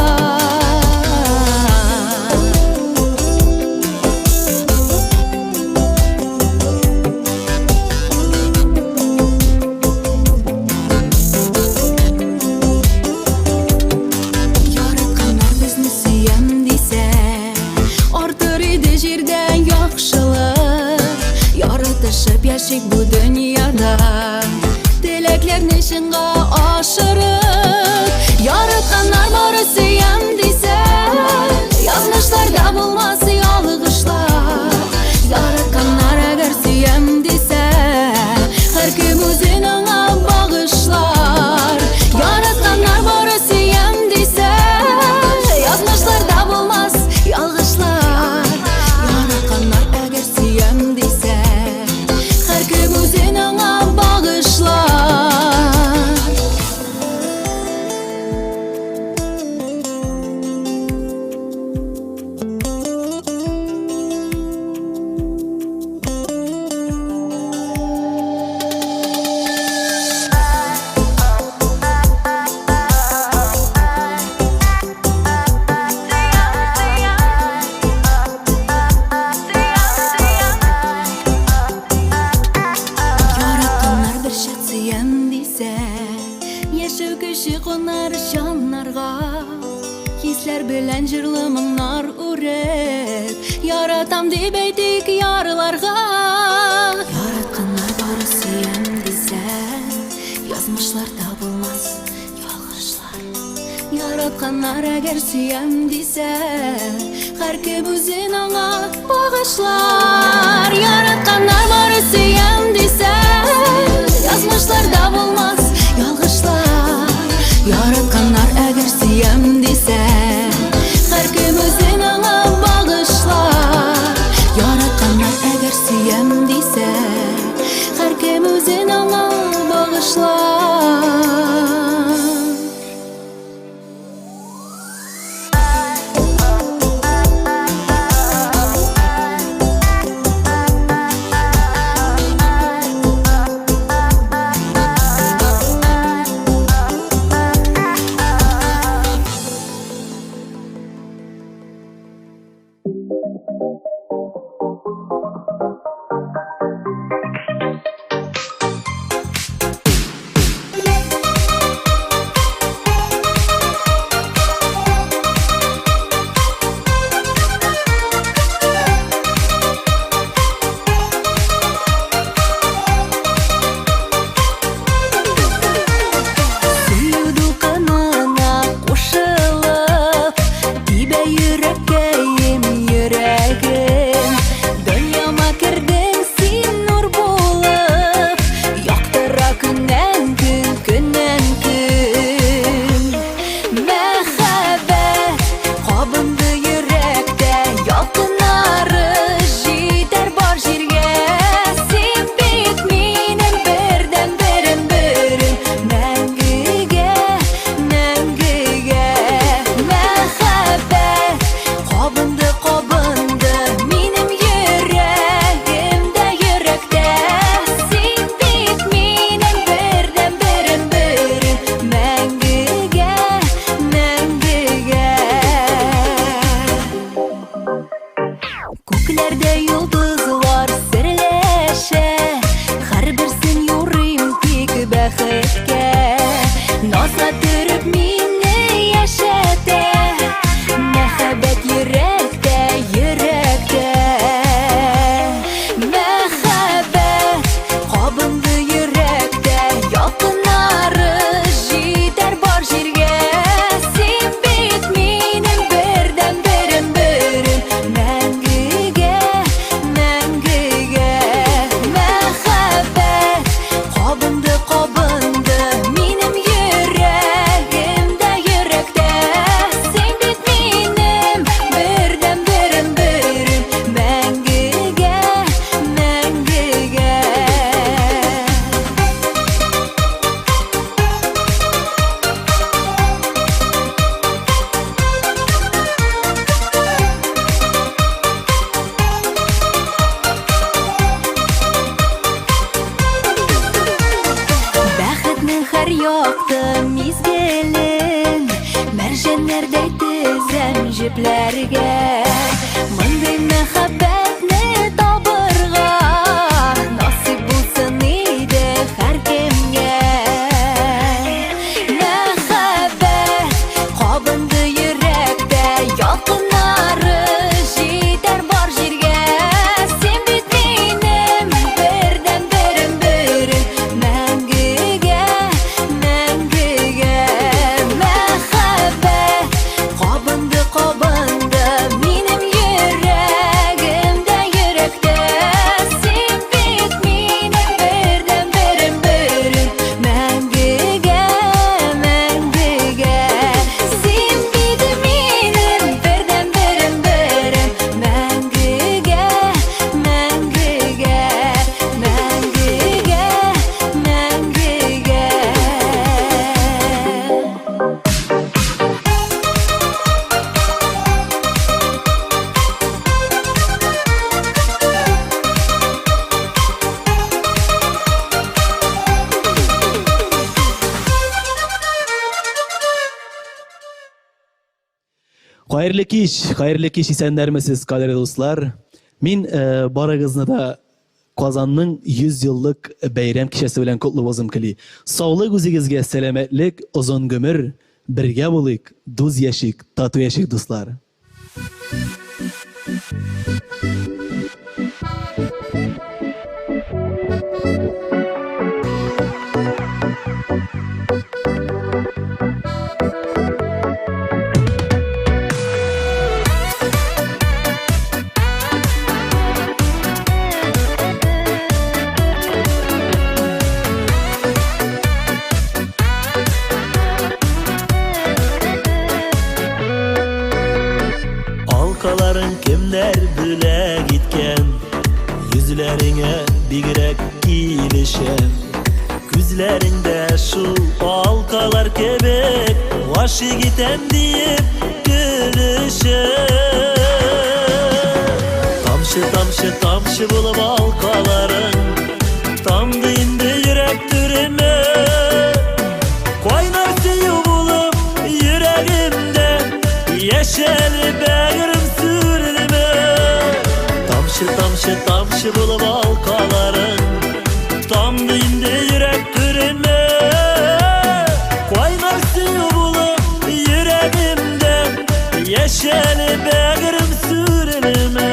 Яратканнар безне сөям дисә, артыр иде җирдән яхшылык. Яратышып яшик бу дөньяда, теләкләрне чынга ашырып. Яратканнар бары сөям дисә, язмышларда булмас ялгышлар. Яратканнар әгәр сөям дисә, һәркем үзен аңа багышлар. Яратканнар бары сөям дисә, язмышларда булмас ялгышлар. Яратканнар әгәр сөям дисә, һәркем үзен аңа сүйем дисә, яшәү көче конар җаннарга, хисләр белән җырлы моңнар үреп, яратам дип әйтик ярларга. Яратканнар бары сүйем дисә, язмышлар табылмас ялгышлар. Яратканнар әгәр сүйем дисә, һәркем үзен аңа багышлар. Яратканнар бары сүйем дисә, язмышларда булмас ялгышлар. Яратканнар әгәр сүйем дисә, һәркем үзен аңа багышлар. Яратканнар әгәр сүйем дисә, һәркем үзен аңа багышлар. Күкләрдә йолдызлар серләшә, һәрберсен юрыйм тик бәхеткә. Наза төреп мине яшәтә, мәхәббәт йөрәктә, йөрәктә. Мәхәббәт кабынды йөрәктә, якыннары җитәр бар җиргә. Син бит минем бердән берем, мәңгегә, мәңгегә. Мәхәббәт кабынды минем йөрәгемдә, йөрәктә. Син бит минем бердән берем, мәңгегә, мәңгегә. Бәхетнең һәр якты мизгелен, мәрҗәннәрдәй тезәм җепләргә. Мондый мәхәббәтне табырга насыйп булсын иде һәркемгә. Мәхәббәт кабынды йөрәктә, якыннары җитәр бар җиргә. Син бит минем бердән берем, мәңгегә, мәңгегә. Мәхәббәт кабынды минем йөрәгемдә, йөрәктә. Син бит минем бердән берем, мәңгегә, мәңгегә. Син бит минем бердән берем, мәңгегә, мәңгегә, мәңгегә, мәңгегә. Хәерле кич, исәннәрмесез, кадерле дуслар. Мин барыгызны да Kazanның 100 yıllık bayram kişisi bilen kutlu olsun kili. Sağlık üzerinize, selametlik, uzun ömür, birge bulayık, duz yaşık, tatlı yaşık dostlar. Halkaların kimler büle gitken, yüzlerine bigirek ilişen. Güzlerinde şu halkalar kebek, başı giten deyip gülüşen. Tamşı tamşı tamşı bulup halkaların, tamdı indi yürek türüme. Koynar suyu bulup yüreğimde, yeşil bağrım sürülme. Tamşı tamşı tamşı bulup halkaların, tamdı indi yürek türüme. Koynar suyu bulup yüreğimde, yeşil bağrım sürülme.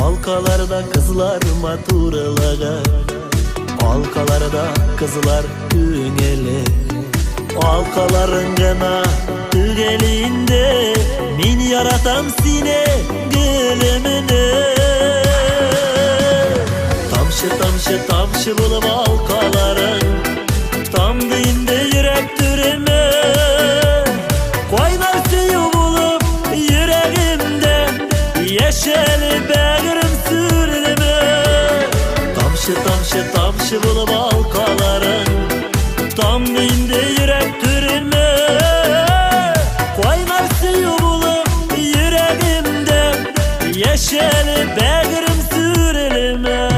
Halkalarda kızlar maturalaga, halkalarda kızlar güngeli. Halkaların gana tügelinde, min yaratam sine gülümünü. Tamşı tamşı tamşı bulup halkaların, tamdı indi yürek türüme. Koynar suyu bulup yüreğimde, yeşil bağrım sürülme. Tamşı tamşı tamşı bulup halkaların, tamdı indi yürek türüme. Koynar suyu bulup yüreğimde, yeşil bağrım sürülme.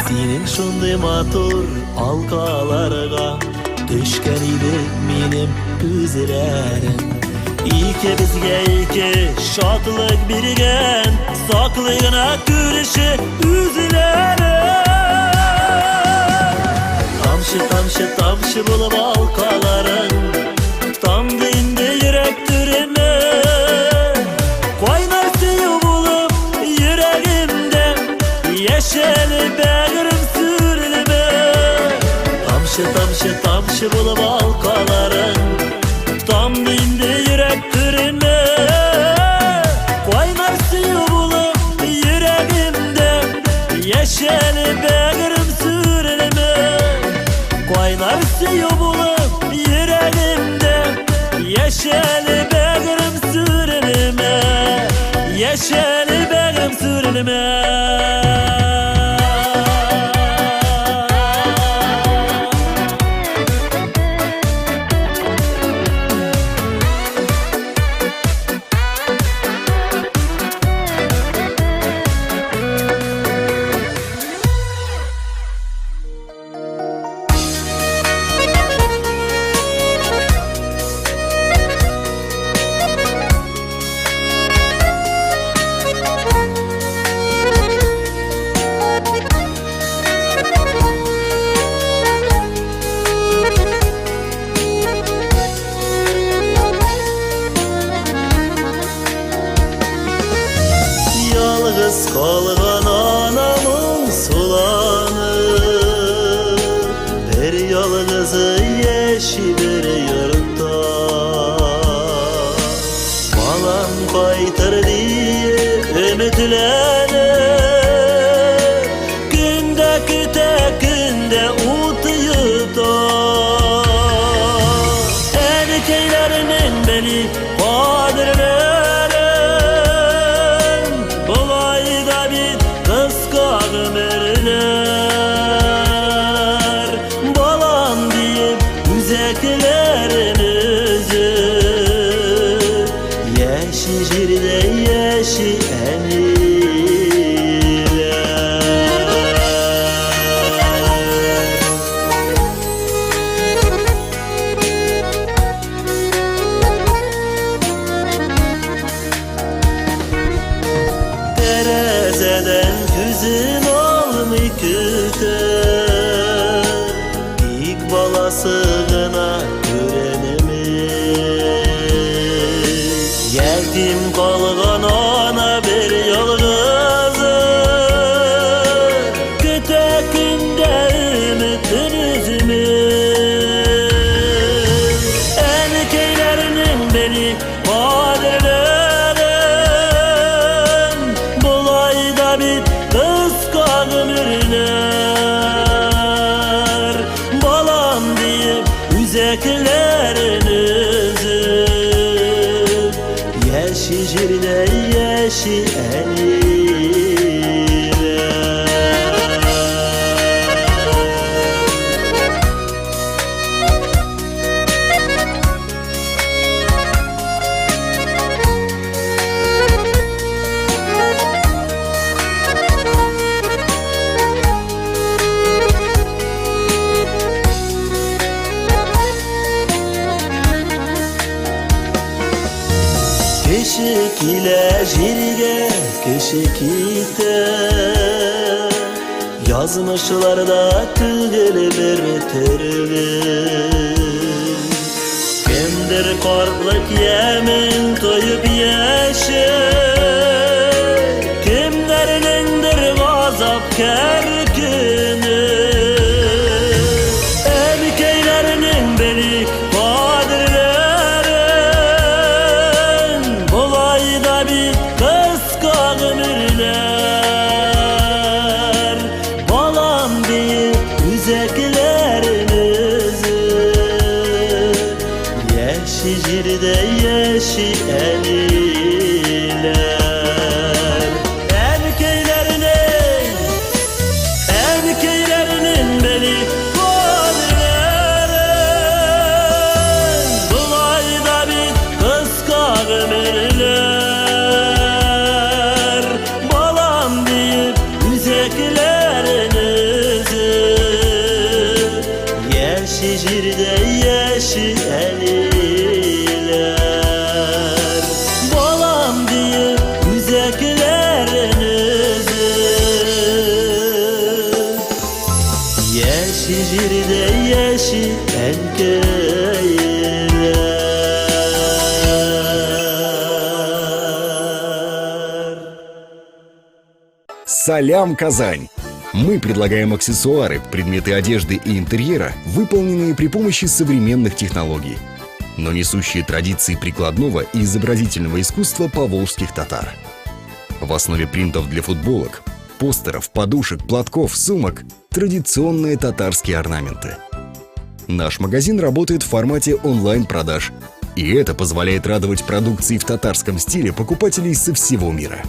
Senin şunday matur halkalarga düşken idi benim gözlerim. İki bizge iki şatlık birgen, saklığına gülüşü üzülerim. Tamşı tamşı tamşı bulup halkaların, tamdı indi yürek türüme. Koynar suyu bulup yüreğimde, yeşil bağrım sürülme. Tamşı tamşı tamşı bulup halkaların, tamdı indi yürek türüme. Koynar suyu bulup yüreğimde, yeşil bağrım sürülme. Koynar suyu bulup yüreğimde, yeşil bağrım sürülme. Yeşil bağrım sürülme. Yalnız kalgan anamın sulanı, bir yalnızı yeşil bir yurtta. Balam kaytır diye ümitlenir, günde küte günde utuyup da. Erkeklerimin beni kadirler, balam deyip yüzeklerin özü, yeşil jirde yeşil küter İlk balası gına öğrenemeyiz Yetim kalgan ana bir yalgızı Küte günde ümitin üzümüz Erkeklerinin beni kadirlerin Bulayda bit kıska ömürler Balam deyip üzeklerin üzüp Yeşi jirde yeşi Keşik ile jirge keşik ite Yazmışlarda tügel bir tervi Kimdir korklık yemin toyup yeşi Kimlerinindir gazap kerkini Erkeklerinin beni kadirlerin Bulayda bir kıska ömürler Balam deyip üzeklerin üzüp Yeşi jirde yeşi eliler Erkeklerinin beni kadirlerin Bulayda bir kıska ömürler Balam deyip üzeklerin üzüp Yeşi jirde yeşi eliler Balam deyip üzeklerin üzüp Yeşi jirde yeşi elkeyler Салям, Казань! Мы предлагаем аксессуары, предметы одежды и интерьера, выполненные при помощи современных технологий, но несущие традиции прикладного и изобразительного искусства поволжских татар. В основе принтов для футболок, постеров, подушек, платков, сумок – традиционные татарские орнаменты. Наш магазин работает в формате онлайн-продаж, и это позволяет радовать продукцией в татарском стиле покупателей со всего мира.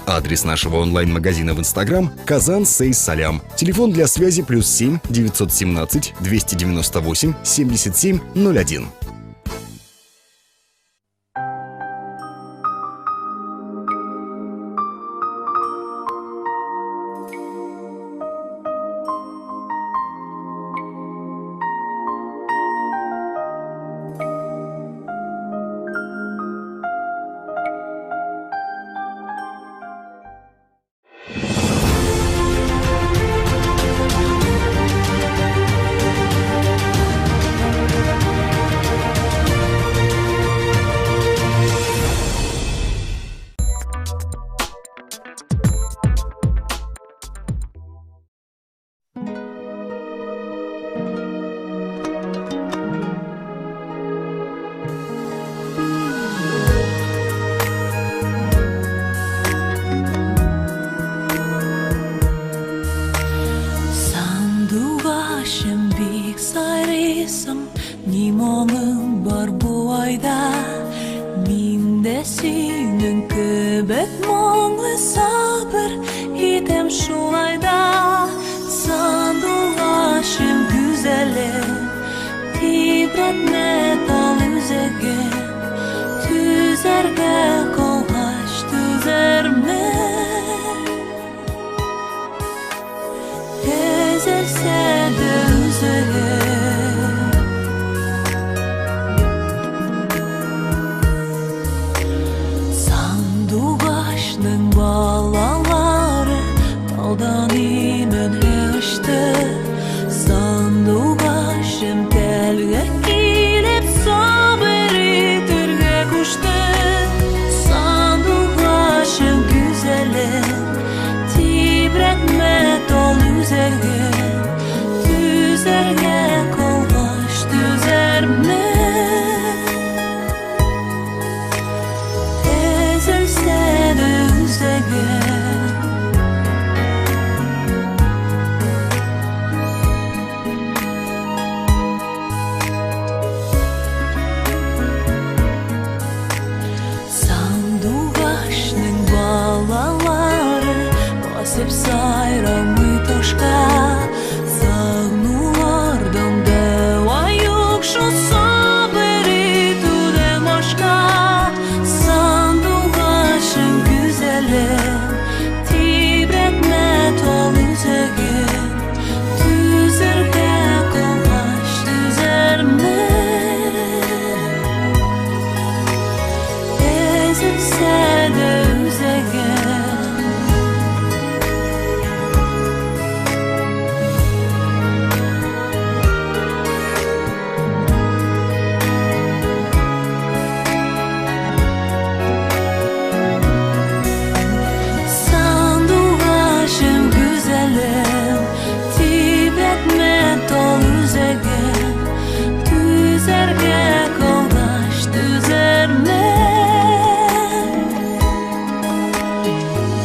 Адрес нашего онлайн-магазина в Инстаграм – Казан Сейс Салям. Телефон для связи +7 917 298 77 01. Нимоңың бар bu ayda Минде синең кебек моңлы сабыр Идем шулайда Сандуғашым güzeli Тибретме тал үзеге Түзәргә колғаш түзәрме Төзәрсә дә үзеге Балалары талдан men heşte sanduğa şemtelge kilip saberi türge kuştu sanduğa şem güzelim tibretme dol üzerge düzerge kolbaş düzerme ezilse de üzerge sanduğaşның balaları basıp sayramı taşka sağnulardan deva yok şu saberi tudem aşka sanduğaşın güzelim tibretme tol üzegin düzerge kolbaş düzerme ezilse de üzege sanduğaşım güzelim tibretme dol üzege düzerge koldaş düzerme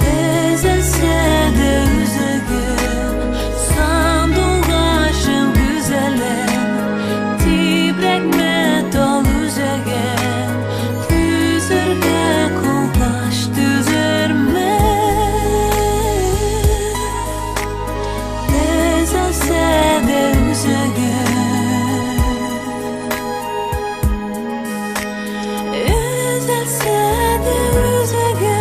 ezilse de üzegim sanduğaşım güzelim tibretme dol üzege düzerge koldaş düzerme ezilse de üzege ezilse de üzege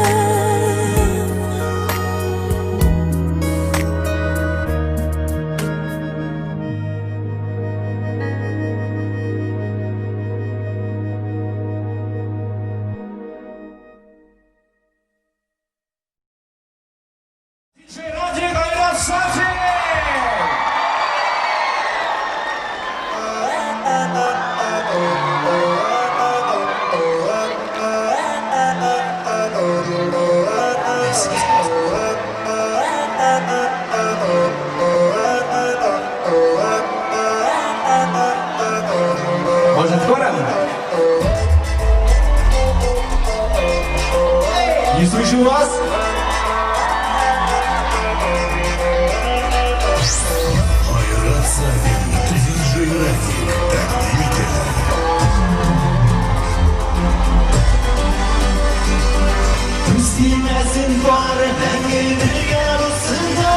Может, хором? Не слышу вас. Айрат Савин, диджей Радик, тaqdim etadi. Tuzsimasin bari menga rusida.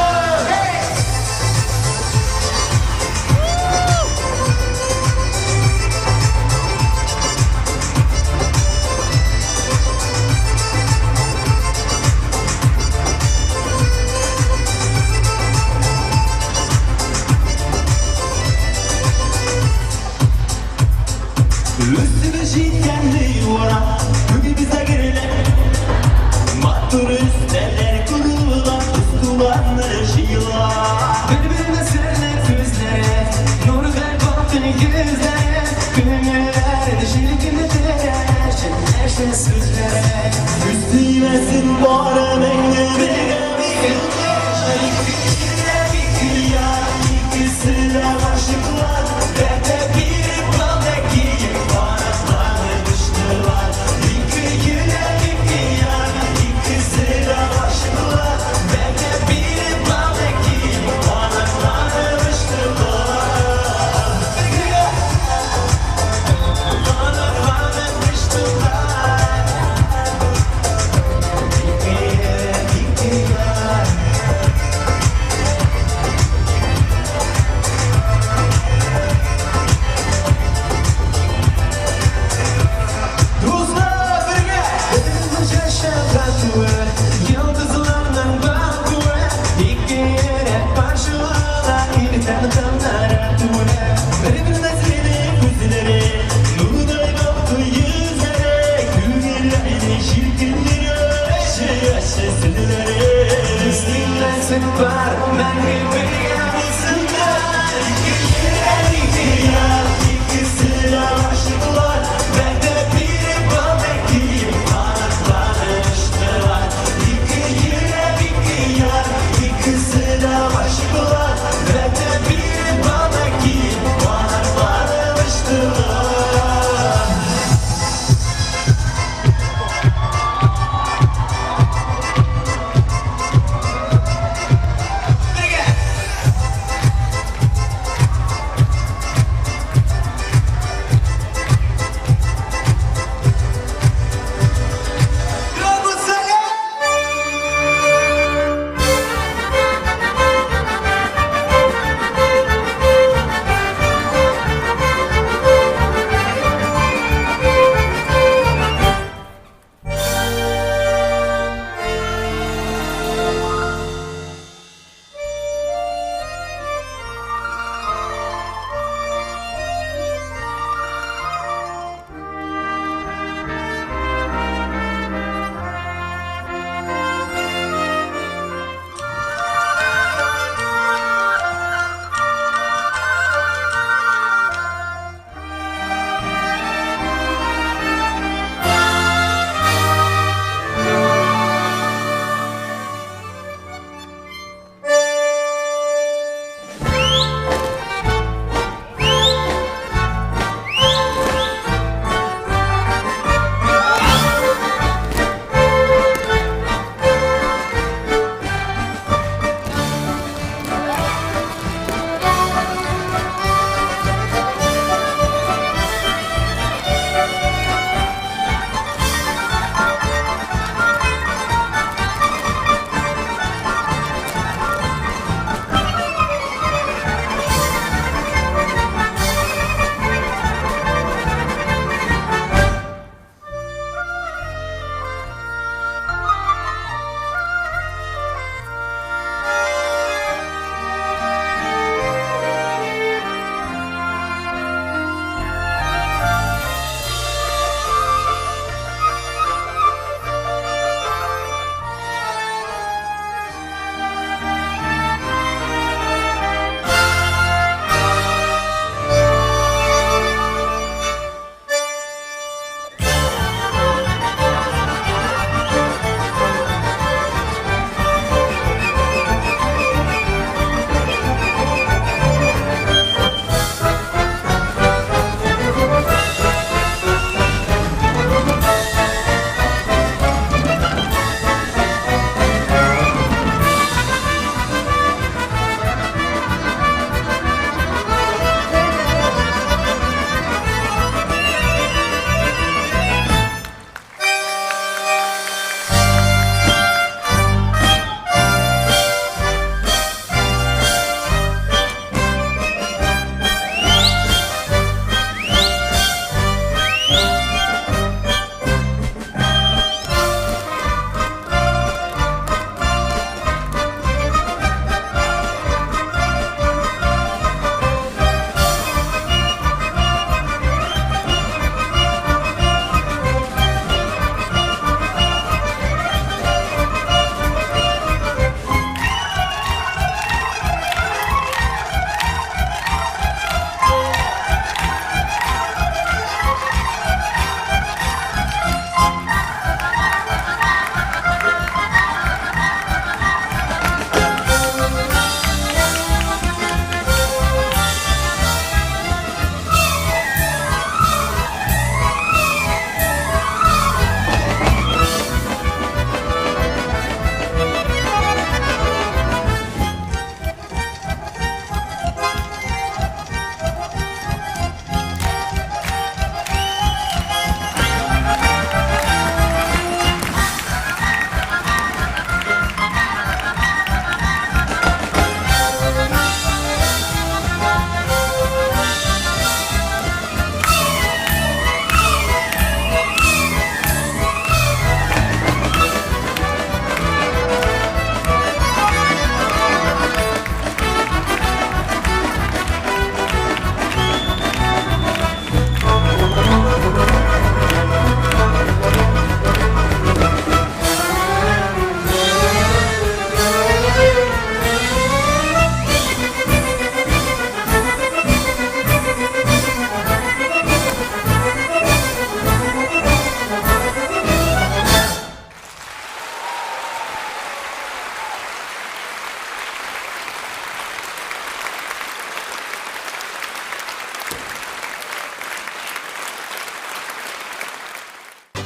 Üstüne şitkenli vura, bugün bize girelim. Mattur üsteler kurulan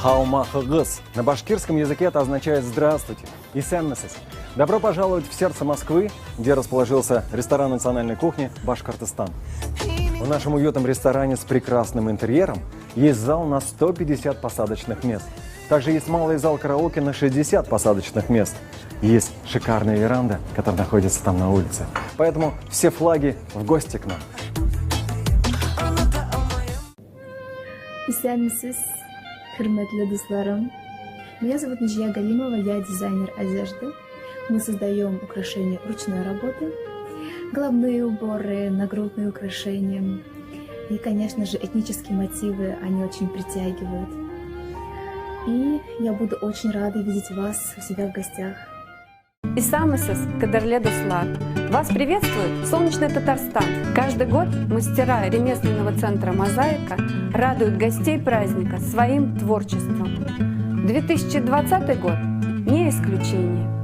Хаумахыгыз. На башкирском языке это означает «здравствуйте» и «сенмесес». Добро пожаловать в сердце Москвы, где расположился ресторан национальной кухни «Башкортостан». В нашем уютном ресторане с прекрасным интерьером есть зал на 150 посадочных мест. Также есть малый зал караоке на 60 посадочных мест. Есть шикарная веранда, которая находится там на улице. Поэтому все флаги в гости к нам. Исәнмесез, хөрмәтле дусларым. Меня зовут Нижия Галимова, я дизайнер одежды. Мы создаем украшения ручной работы, головные уборы, нагрудные украшения. И, конечно же, этнические мотивы, они очень притягивают. И я буду очень рада видеть вас у себя в гостях. Исәнмесез, кадерле дуслар! Вас приветствует солнечный Татарстан. Каждый год мастера ремесленного центра «Мозаика» радуют гостей праздника своим творчеством. 2020 год не исключение.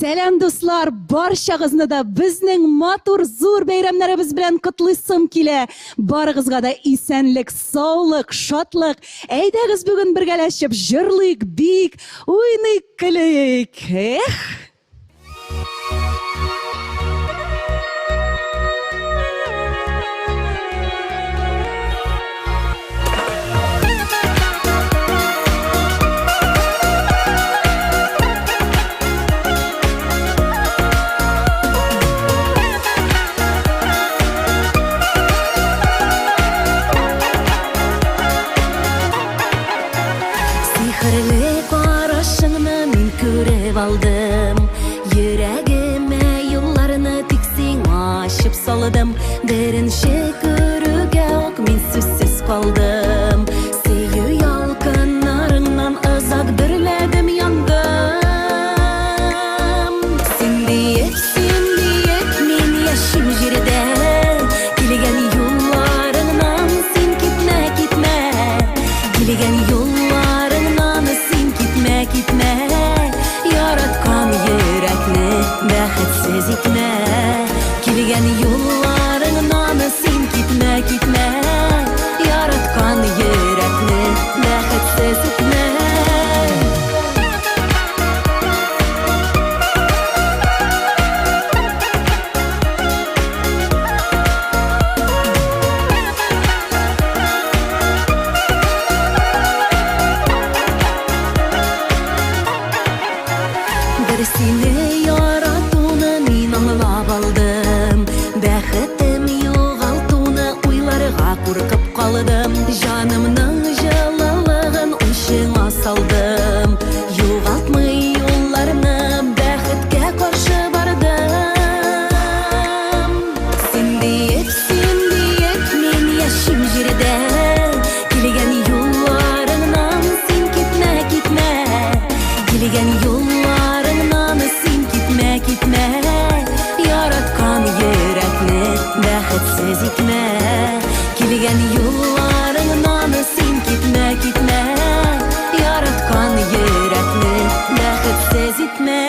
Сәлам дуслар, баршагызны да безнең матур зур бәйрәмнәребез белән котлыйсым килә. Барыгызга да исәнлек, саулык, шатлык. Әйдәгез бүген бергәләшеп җырлыйк, бик, уйныйк, көлик. Aldım yüreğime yollarını tiksin açıp saladım derin şükürüge ok min süzsüz kaldım seyu yalkınlarından azak dürledim yandım sen diyet min yaşım jirde kilgen yollarından sen gitme kilgen yollarından sen gitme yaratkan yürekli bәхетсез итмә килгән юлларыңнан син китмә яраткан йөрәкне бәхетсез итмә Seni yarattuğunu min anlap aldım Bәхетім yoğaltuğunu uylarıға қорқып қалдым Жанымның жылылығын ұшыңа салдым Yoğaltмай yollarını бәхетке қаршы бардым Сен дейіп мен яшим жерде Келген yollarыңнан сен кетмә Келген yollarыңнан сен кетмә Яраткан yürekni бәхетсіз итмә Келген yollarыңнан сен кетмә Яраткан yürekni бәхетсіз итмә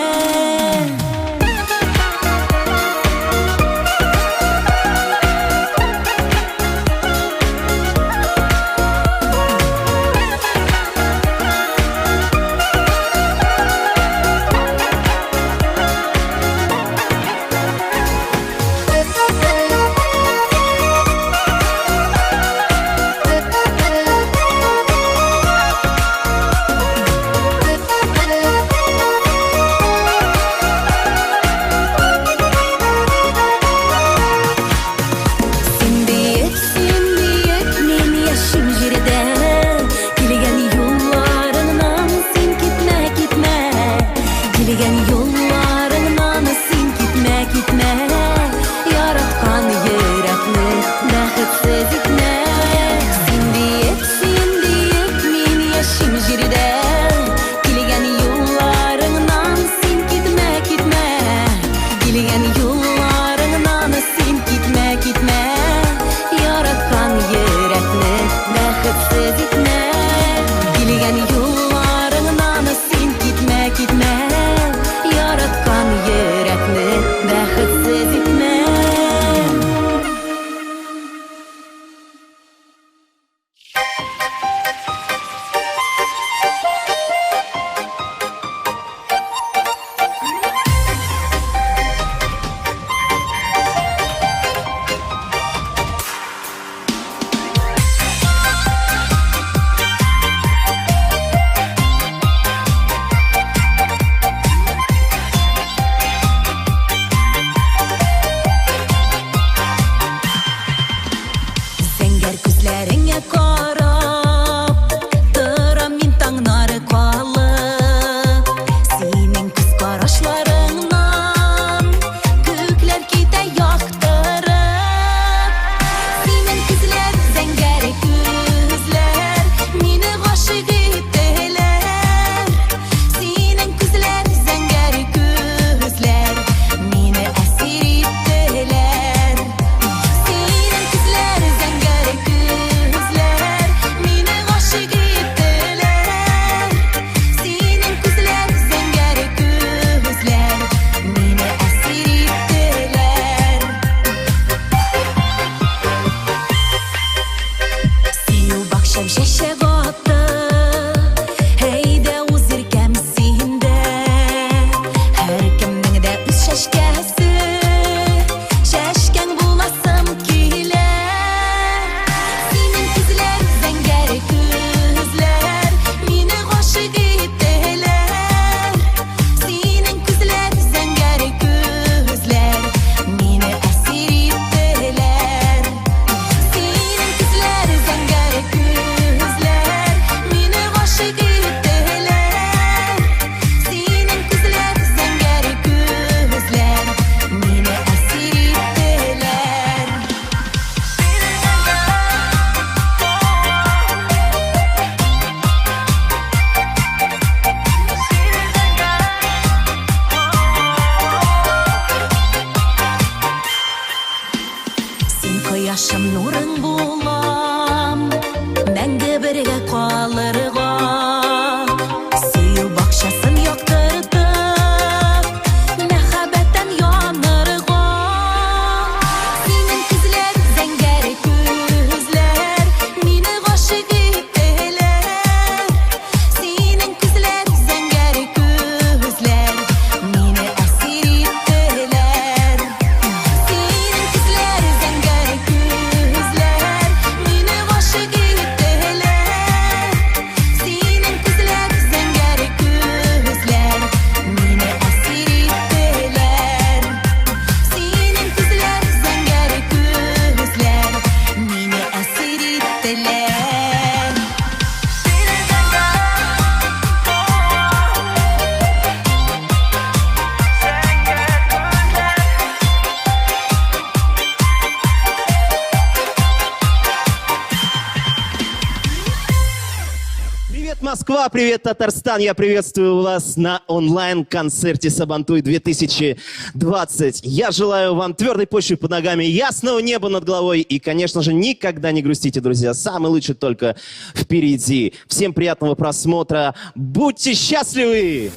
Москва, привет, Татарстан. Я приветствую вас на онлайн-концерте Сабантуй 2020. Я желаю вам твердой почвы под ногами, ясного неба над головой и, конечно же, никогда не грустите, друзья. Самый лучший только впереди. Всем приятного просмотра. Будьте счастливы!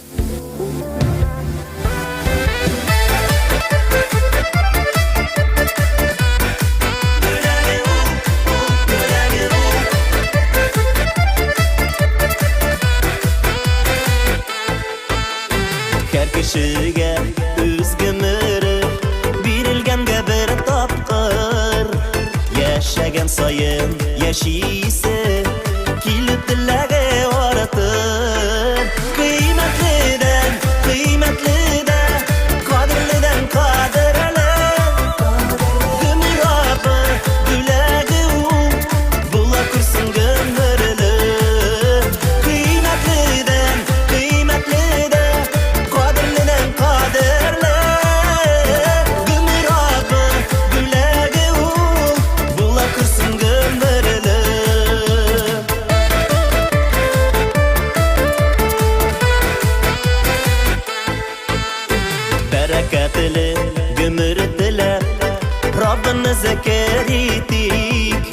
Her kişiye öz gümürü Birilgenge bir tapqır Yaşagan sayın yaşıysa Kilip dillege oratır Kıymetliden kıymetlide Kadirliden kadirle Gümür abı gülege Bula kursun gümürlü Kıymetliden kıymetlide Kadirliden kadirle Gümür abı gülege Bula kursun gümürlü Bereketli gümür dilep Rabbini zikir etik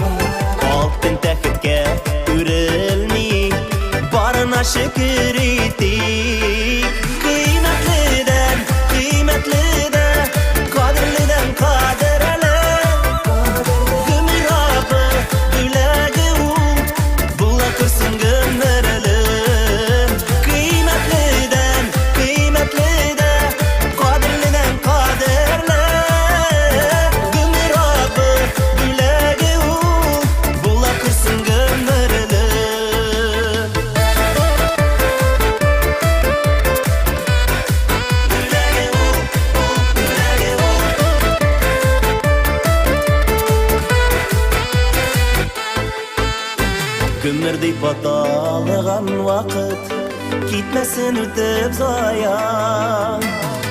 Altın tehditke ürülmey Barına şükür etik Kıymetliden kıymetlide Kadirliden kadirle Gümür abı gülege Bula kursun gümürlü Kıymetliden kıymetlide Kadirliden kadirle Gümür abı gülege Bula kursun gümürlü Gümür deyip atalıgan vakit Gitmesin ötüp zaya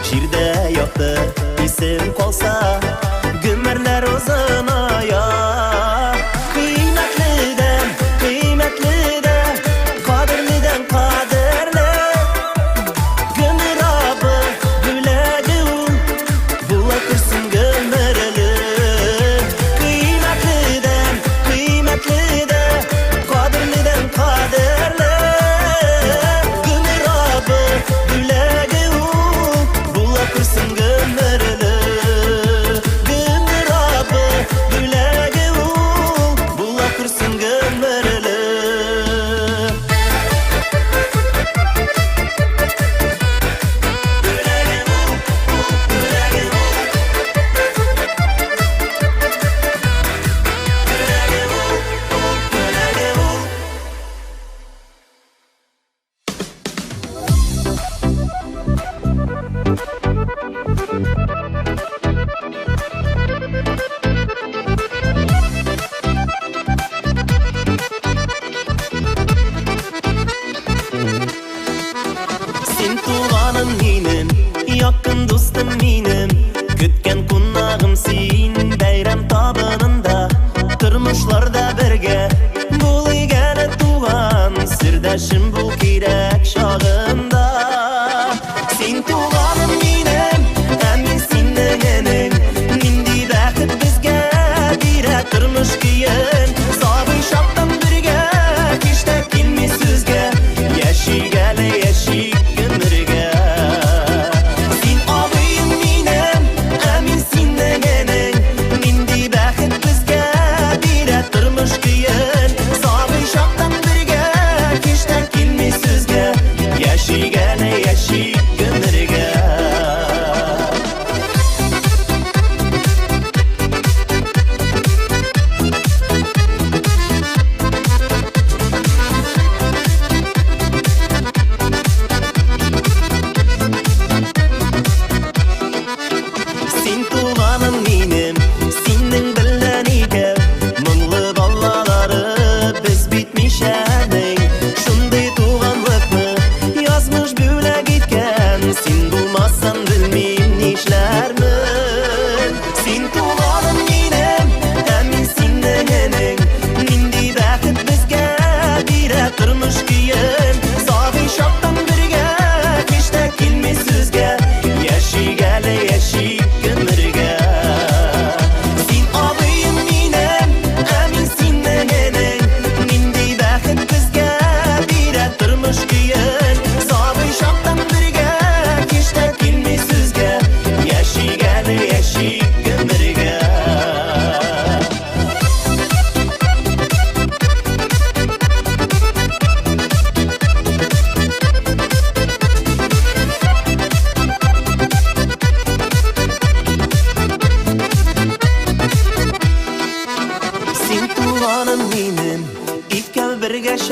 Şirde yaktı isim kolsa Gümürler uzun aya Kıymetliden kıymetlide Kadirliden kadirle Gümür abı gülege Bula kursun gümürlü Kıymetliden kıymetlide Kadirliden kadirle Gümür abı gülege Bula kursun gümürlü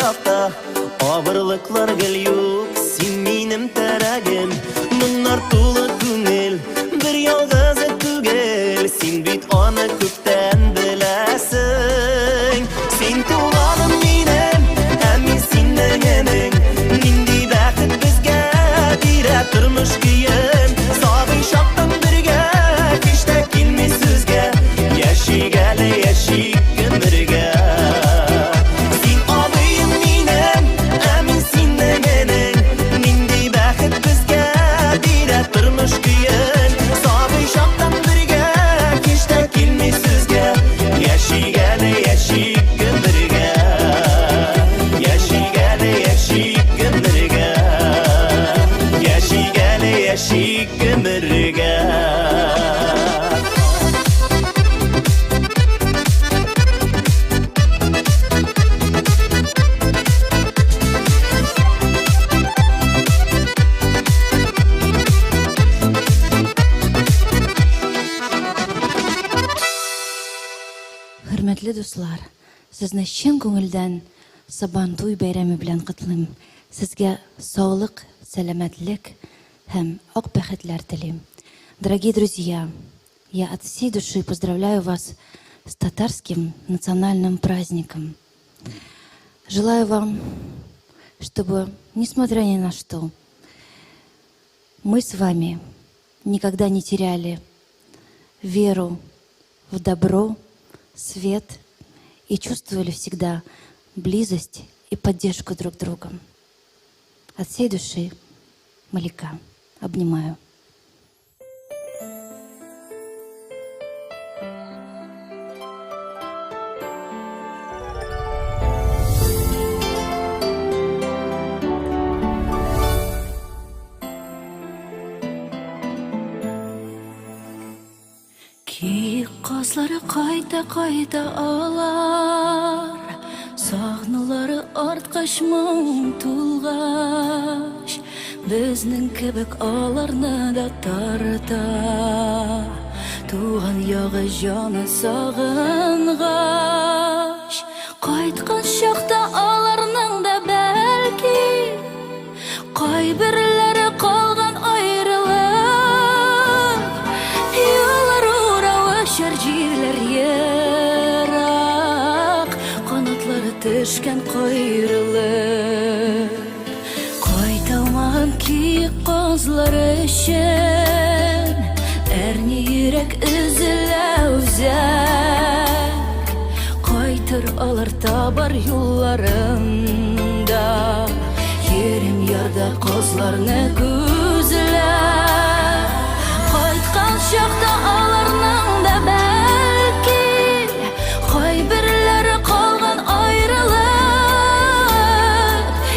чакта Авырлыклар гел юк, син минем терәгем Моннар тулы күңел, бер ялгызы түгел Син бит аны күптән беләсең Син туганым минем, һәм мин синең энең Нинди бәхет безгә бирә тормыш көен Сабый чактан бергә, һич тә килми сүзгә Яшик әле яшик гомергә Син абыем минем, ә мин синең энең Нинди бәхет безгә бирә тормыш көен Сабый чактан бергә, һич тә килми сүзгә Яшик әле яшик гомергә Яшик әле яшик гомергә Яшик әле яшик гомергә Хөрмәтле дуслар, сезне чын күңелдән Сабантуй бәйрәме белән котлыйм. Сезгә саулык, сәламәтлек һәм ак бәхетләр телим. Дорогие друзья, я от всей души поздравляю вас с татарским национальным праздником. Желаю вам, чтобы, несмотря ни на что, мы с вами никогда не теряли веру в добро, свет и чувствовали всегда близость и поддержку друг друга. От всей души, Малика, обнимаю. Ки казлары кайта алар, сагнулары арткач моң тулгач, безнең кебек аларны да тарта. Туган ягы җаны сагынгач, кайткан чакта аларның да бәлки кайберләре калган аерылык. Юллар уравы җирләр ерак, канатлары төшкән кайрылык. Кайталмаган ки казлары өчен, әрни йөрәк өзелә үзәк. Кайтыр алар табар юлларында, ерем ярда казларны күзләп. Кайткан чакта аларның да бәлки кайберләре калган аерылык.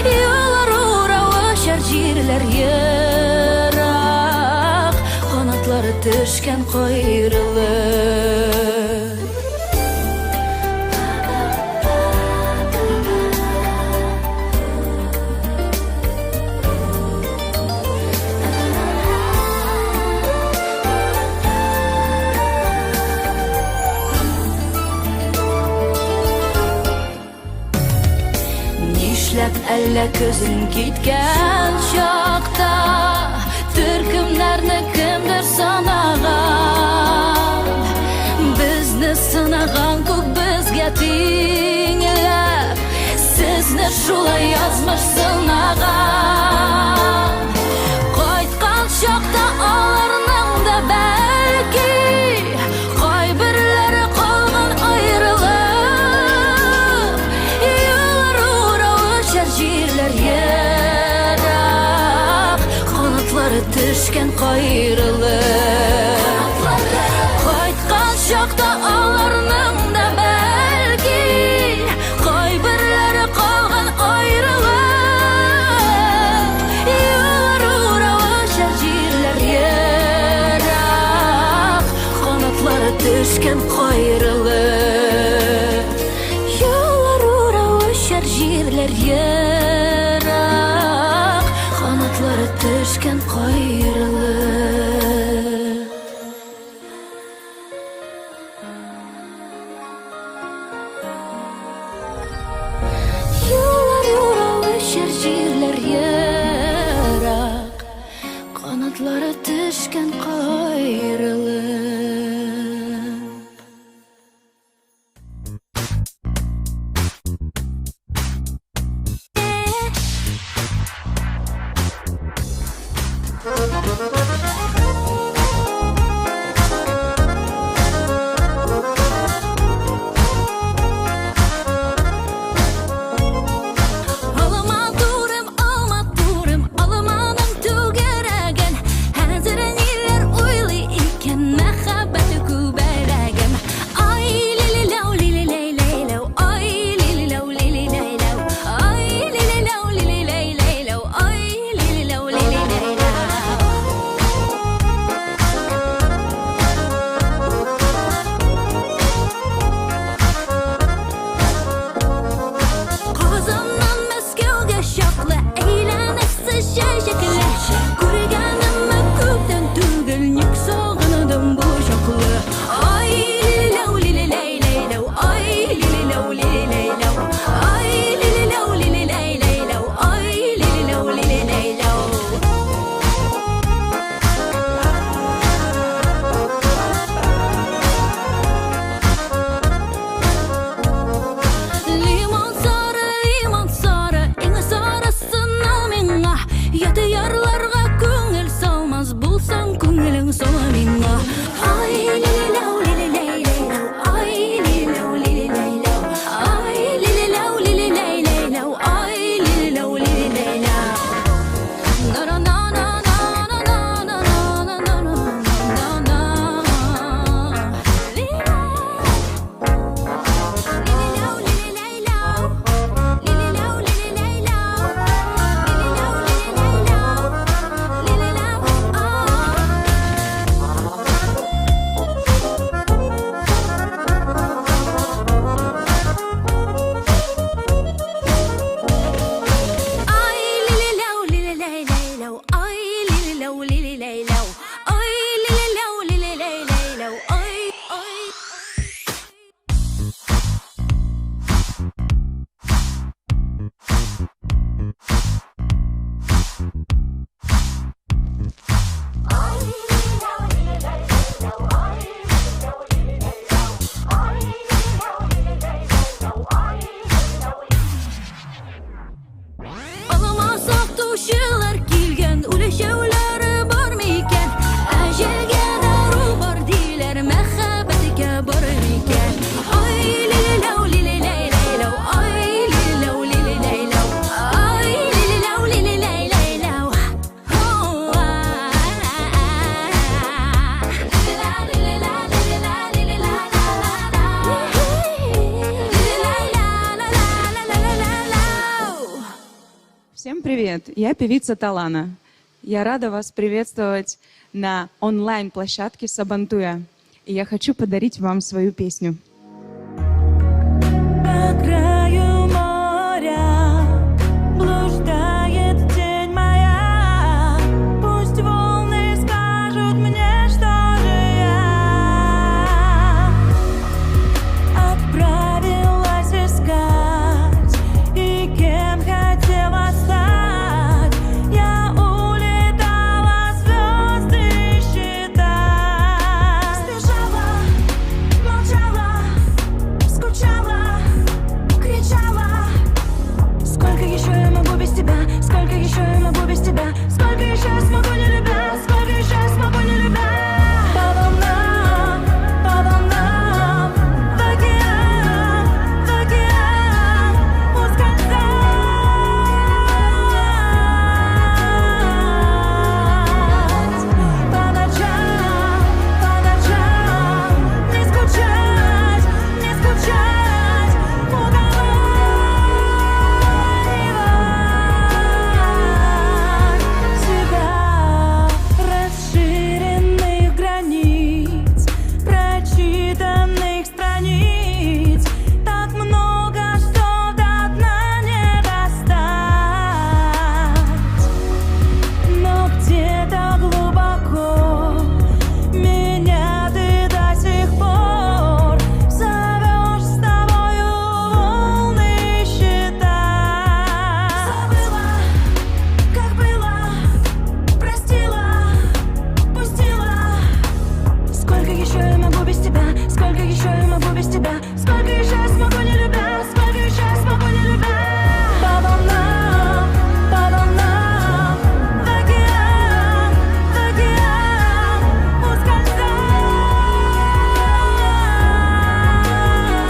Юллар уравы җирләр ерак, канатлары төшкән кайрылык. Нишләп әллә көзен киткән чакта, төркемнәрне кемдер санаган. Безне сынаган күк безгә тиңләп, сезне шулай язмыш сынаган. Кайткан чакта аларның да бәлки кайберләре калган аерылык. Юллар уравы җирләр ерак, канатлары төшкән кайрылык. Кайткан чакта аларның да бәлки кайберләре калган аерылык. Юллар уравы җирләр ерак, канатлары төшкән кайрылык. Юллар уравы җирләр ерак, канатлары төшкән кайрылык. Юллар привет! Я певица Талана. Я рада вас приветствовать на онлайн-площадке Сабантуя. И я хочу подарить вам свою песню. По краю моря блуждает тень моя. Пусть волны скажут мне, что же я отправилась искать, и кем хотела стать. Я улетала звезды считать. Спешала, молчала, скучала, кричала. Сколько еще я могу без тебя? Сколько еще я могу без тебя? Сколько еще я смогу не любя? Сколько еще я смогу не любя? По волнам, в океан ускользать. По ночам, не скучать, уговаривать себя. Расширенных границ, прочитанных страниц, так много, что до дна не достать. Но где-то глубоко меня ты до сих пор зовешь с тобою волны считать. Забыла, как было, простила, пустила. Сколько еще я могу без тебя? Сколько еще я могу без тебя? Сколько еще я смогу не любя? Сколько еще я смогу не любя? По волнам, в океан ускользать. По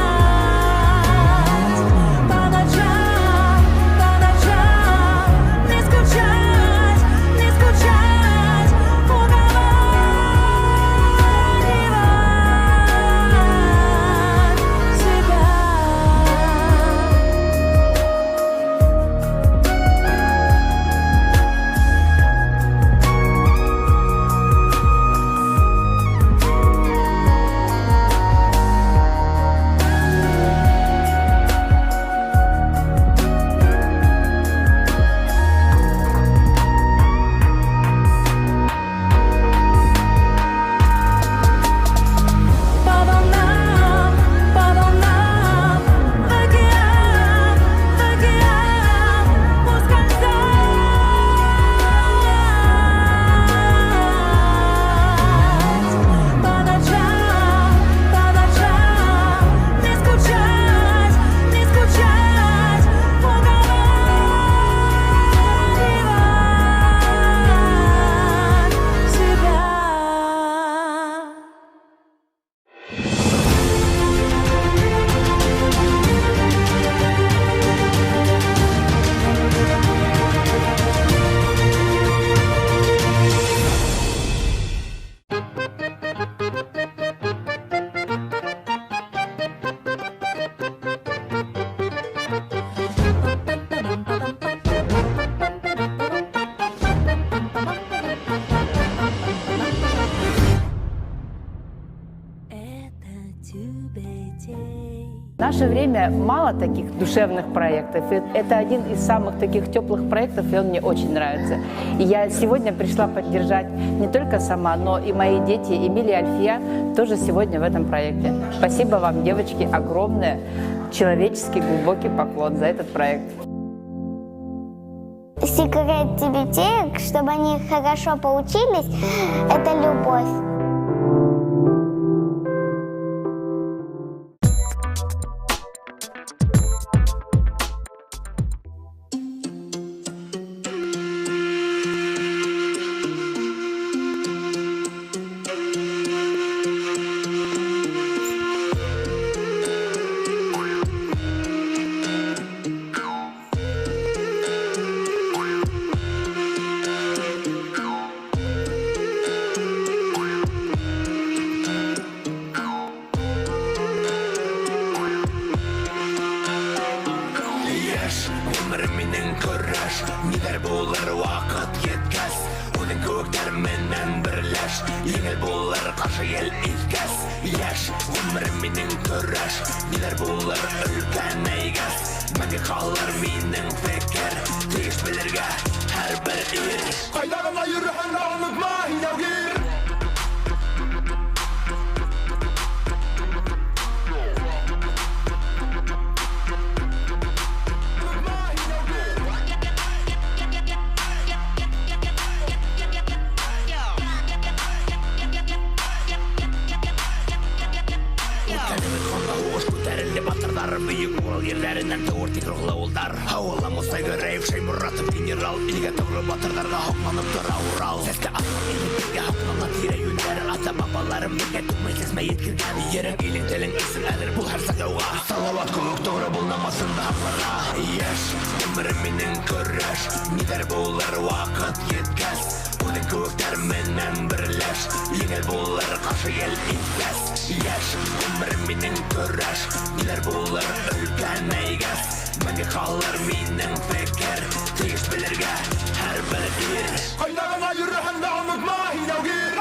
ночам, не скучать, уговаривать себя. По волнам, в океан ускользать. По ночам, не скучать, уговаривать себя. В наше время мало таких душевных проектов. И это один из самых таких теплых проектов, и он мне очень нравится. И я сегодня пришла поддержать не только сама, но и мои дети, Эмилия и Альфия, тоже сегодня в этом проекте. Спасибо вам, девочки, огромное, человеческий глубокий поклон за этот проект. Секрет детей, чтобы они хорошо поучились, это любовь. булыр вакыт yetkәс Уның көктәрменнән берләш Еңел булыр каршы ел илкәс Яшь гомерем минем көрәш Ниләр булыр өлкән әйгәс Мәңге калыр минем фекер Тиеш белергә һәрбер ир Кайда гына йөрһәң дә онытма Яугир Бүйік орал ерлерінен тұғыр тек рұғылы олдар Ауылы Мұстай Гөрәев, Шаймұратов, генерал Илге тұғыры батырдарға хоқланып тұра Урал Сәске атқан еліктерге хоқлана тире юнер Ата бабаларым неге түкмейсіз мәйет кірген Ерің елің тілің ісін әлір бұл әр сағауға Салауат көк тұғыры бұл намасын дағлара Еш, өмірім менің көрәш Нидер болыр вақыт еткәс Оның көктәрменнән бірләш Еңел болыр қаршы ел иткәс Еш, өмірім менің көрәш Ниләр булыр өлкән әйгәс Мәңге калыр минем фекер Тиеш белергә һәрбер ир Кайда гына йөрһәң дә онытма Яугир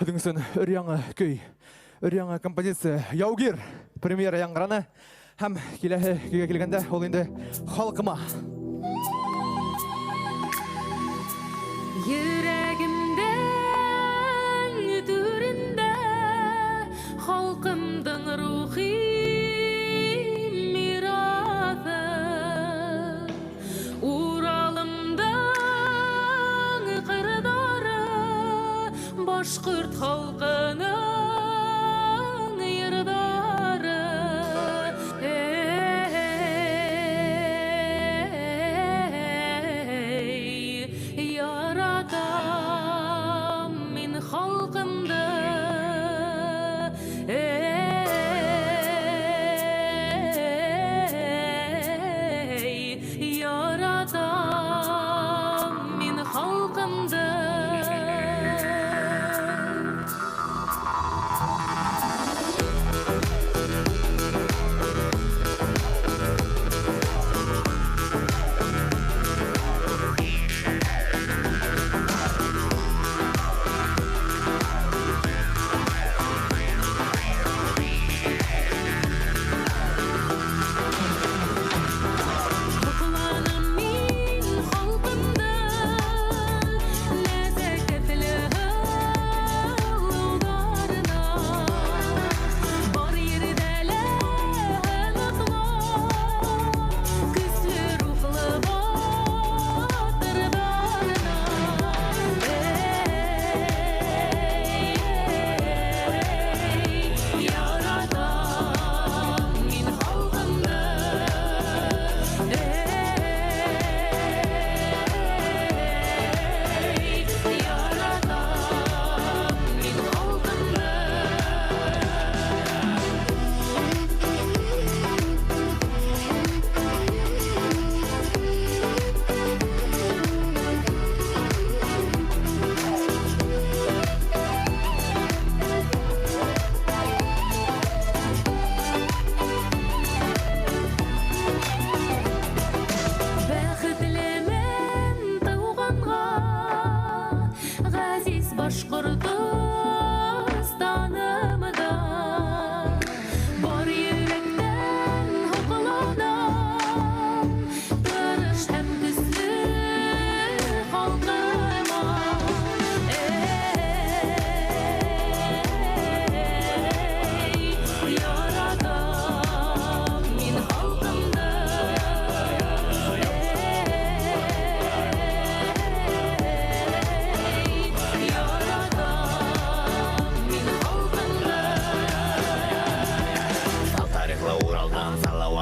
Өтіңіздің үряңы көй, үряңы композиция Яугир премьера яңғыраны һәм келесі күйге келгенде ол енді халқыма. Йөрәгемдән түрендә халкымдың рухи мирасы Уралымдың кырдары башкорт халкының йырдары яратам мин халкымды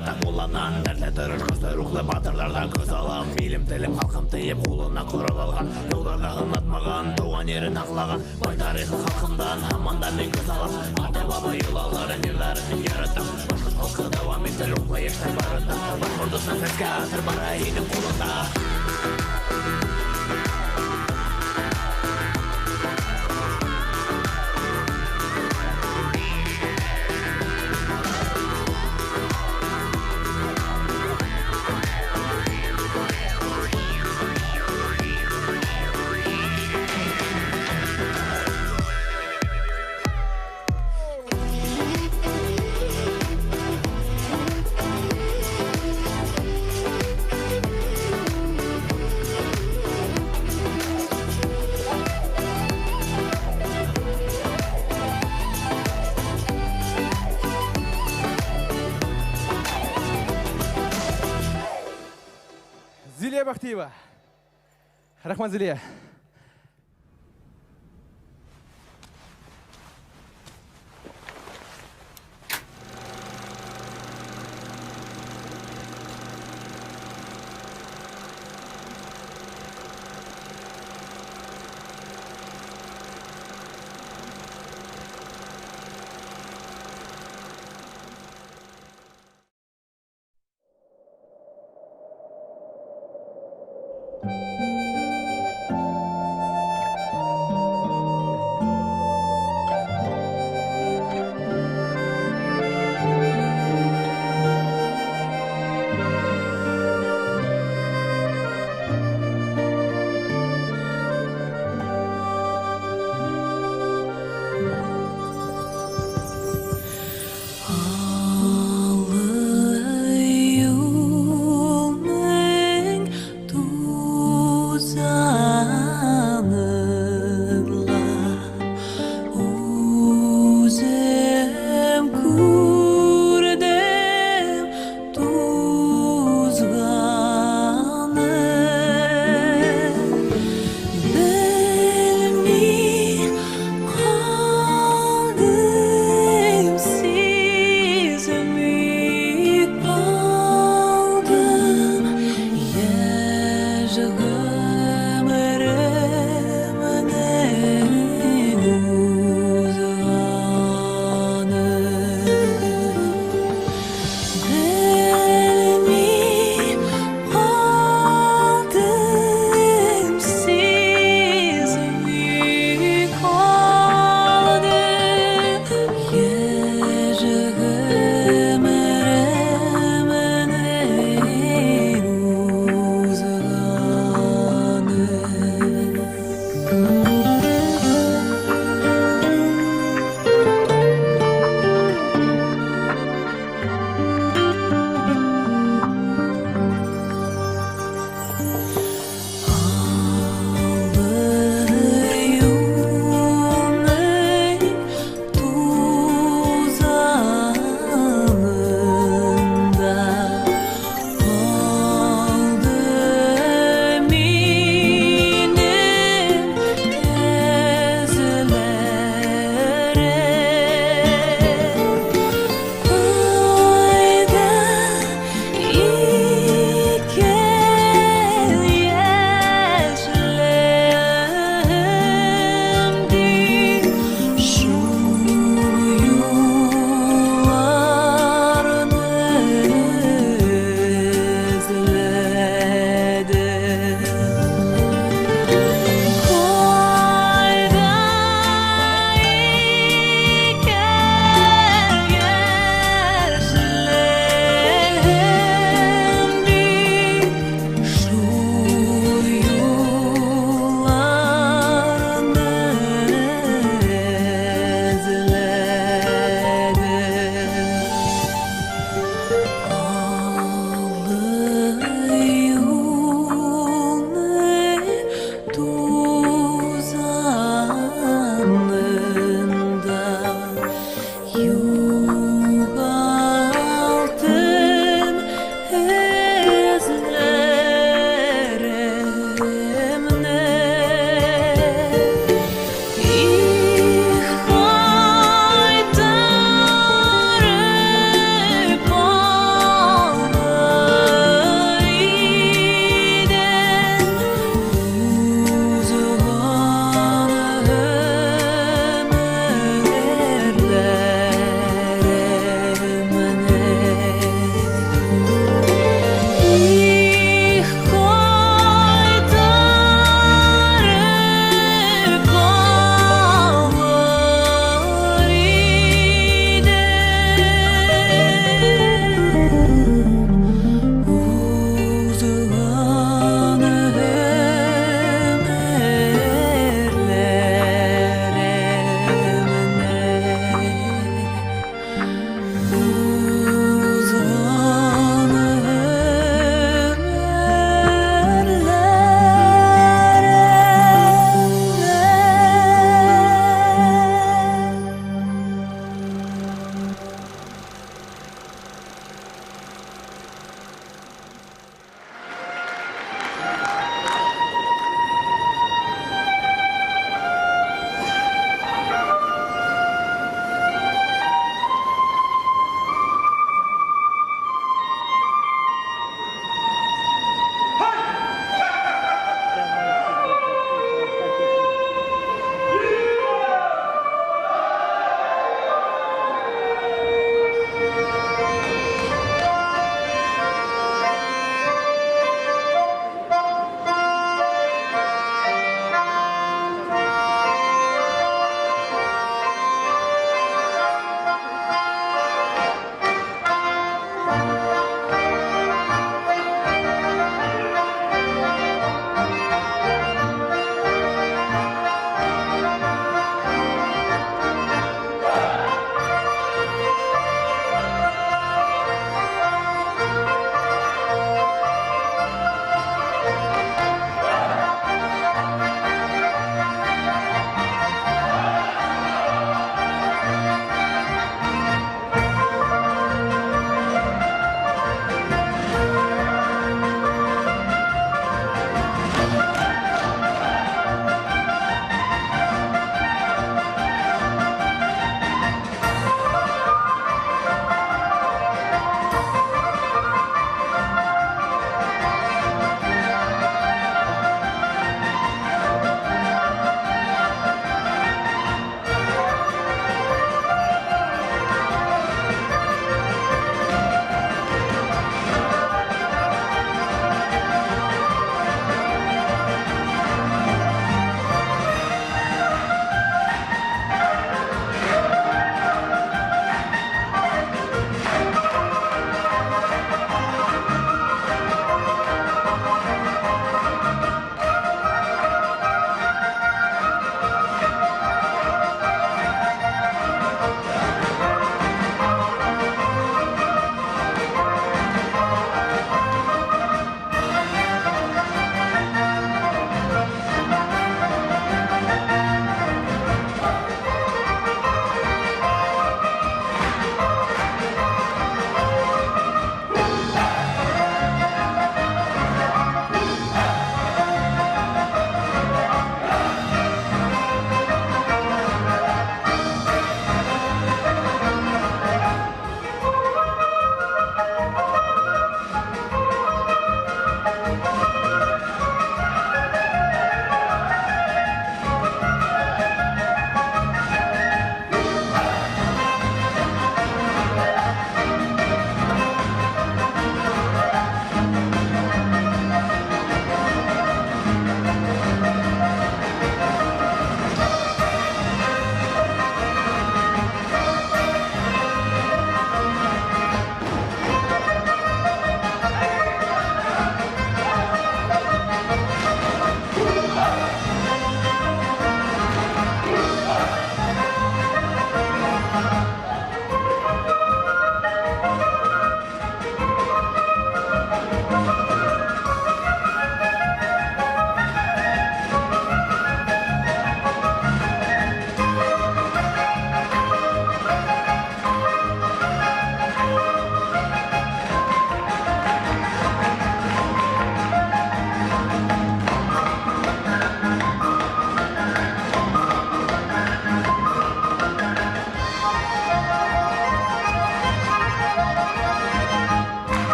батаң уланан дәртлі тұрыш көзді рухлы батырлардан көз алам Билім тілім халқым тиіп қолына құрып алған Жолдарда ұнатмаған туған ерін ақлаған Бай тарихы халқымдан аманда мен көз алам Ата баба юлаларын ерлерін яратам Башқұрт халқы давам етті рухлы ештай барында Башқұрдысың сәске асыр бара енім қолында Зилия Бахтиева. Рахман Зилия.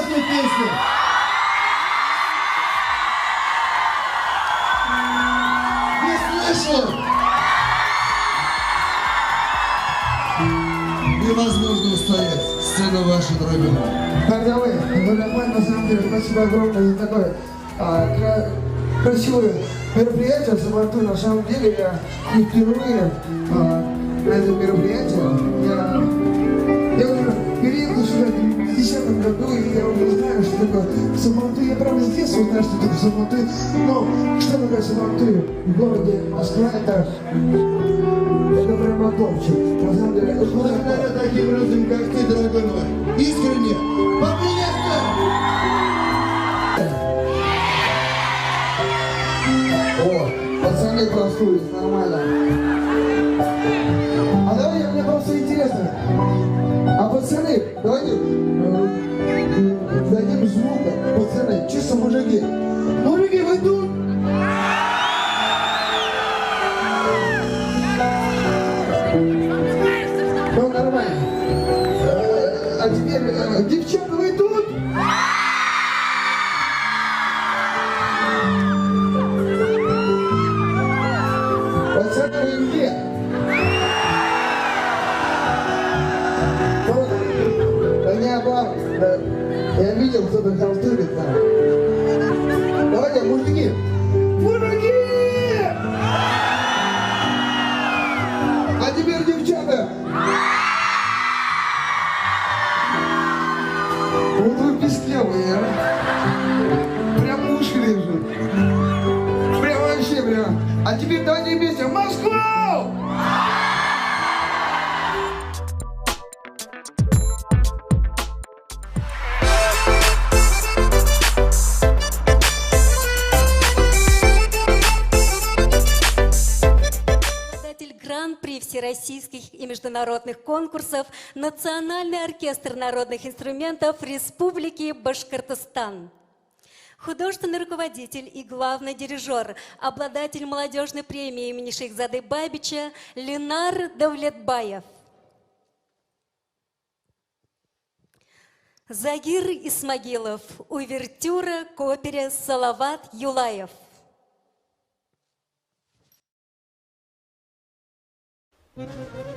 классную песню. Не слышу. Невозможно устоять. Сцена ваша, дорогой. Передовые, Водопад, на самом деле, спасибо огромное за такое красивое мероприятие. Сабантуй, на самом деле, я не впервые на это мероприятие. Я уже переехал сюда в 2010 году, и я уже знаю, что такое Сабантуй. Я правда с детства знаю, что такое Сабантуй. Но что такое Сабантуй в городе Москва, это прямо топчик. На самом деле, это благодаря таким людям, как ты, дорогой мой. Искренне. Поприветствуем! О, пацаны проснулись, нормально. А давайте, мне просто интересно. А пацаны, давайте дадим звука. Пацаны, чисто мужики. Мужики, вы тут? Ну, нормально. А теперь, девчата, вы тут? Пацаны, вы где? Я видел, кто-то халтурит там. Давайте, мужики! Мужики! А теперь девчата! Вот вы пискливые, а? Прям уши лежат. Прям вообще прям. А теперь давайте вместе в Москву! Гран-при всероссийских и международных конкурсов Национальный оркестр народных инструментов Республики Башкортостан. Художественный руководитель и главный дирижер, обладатель молодежной премии имени Шейхзады Бабича Ленар Давлетбаев. Загир Исмагилов, увертюра к опере Салават Юлаев. Thank you.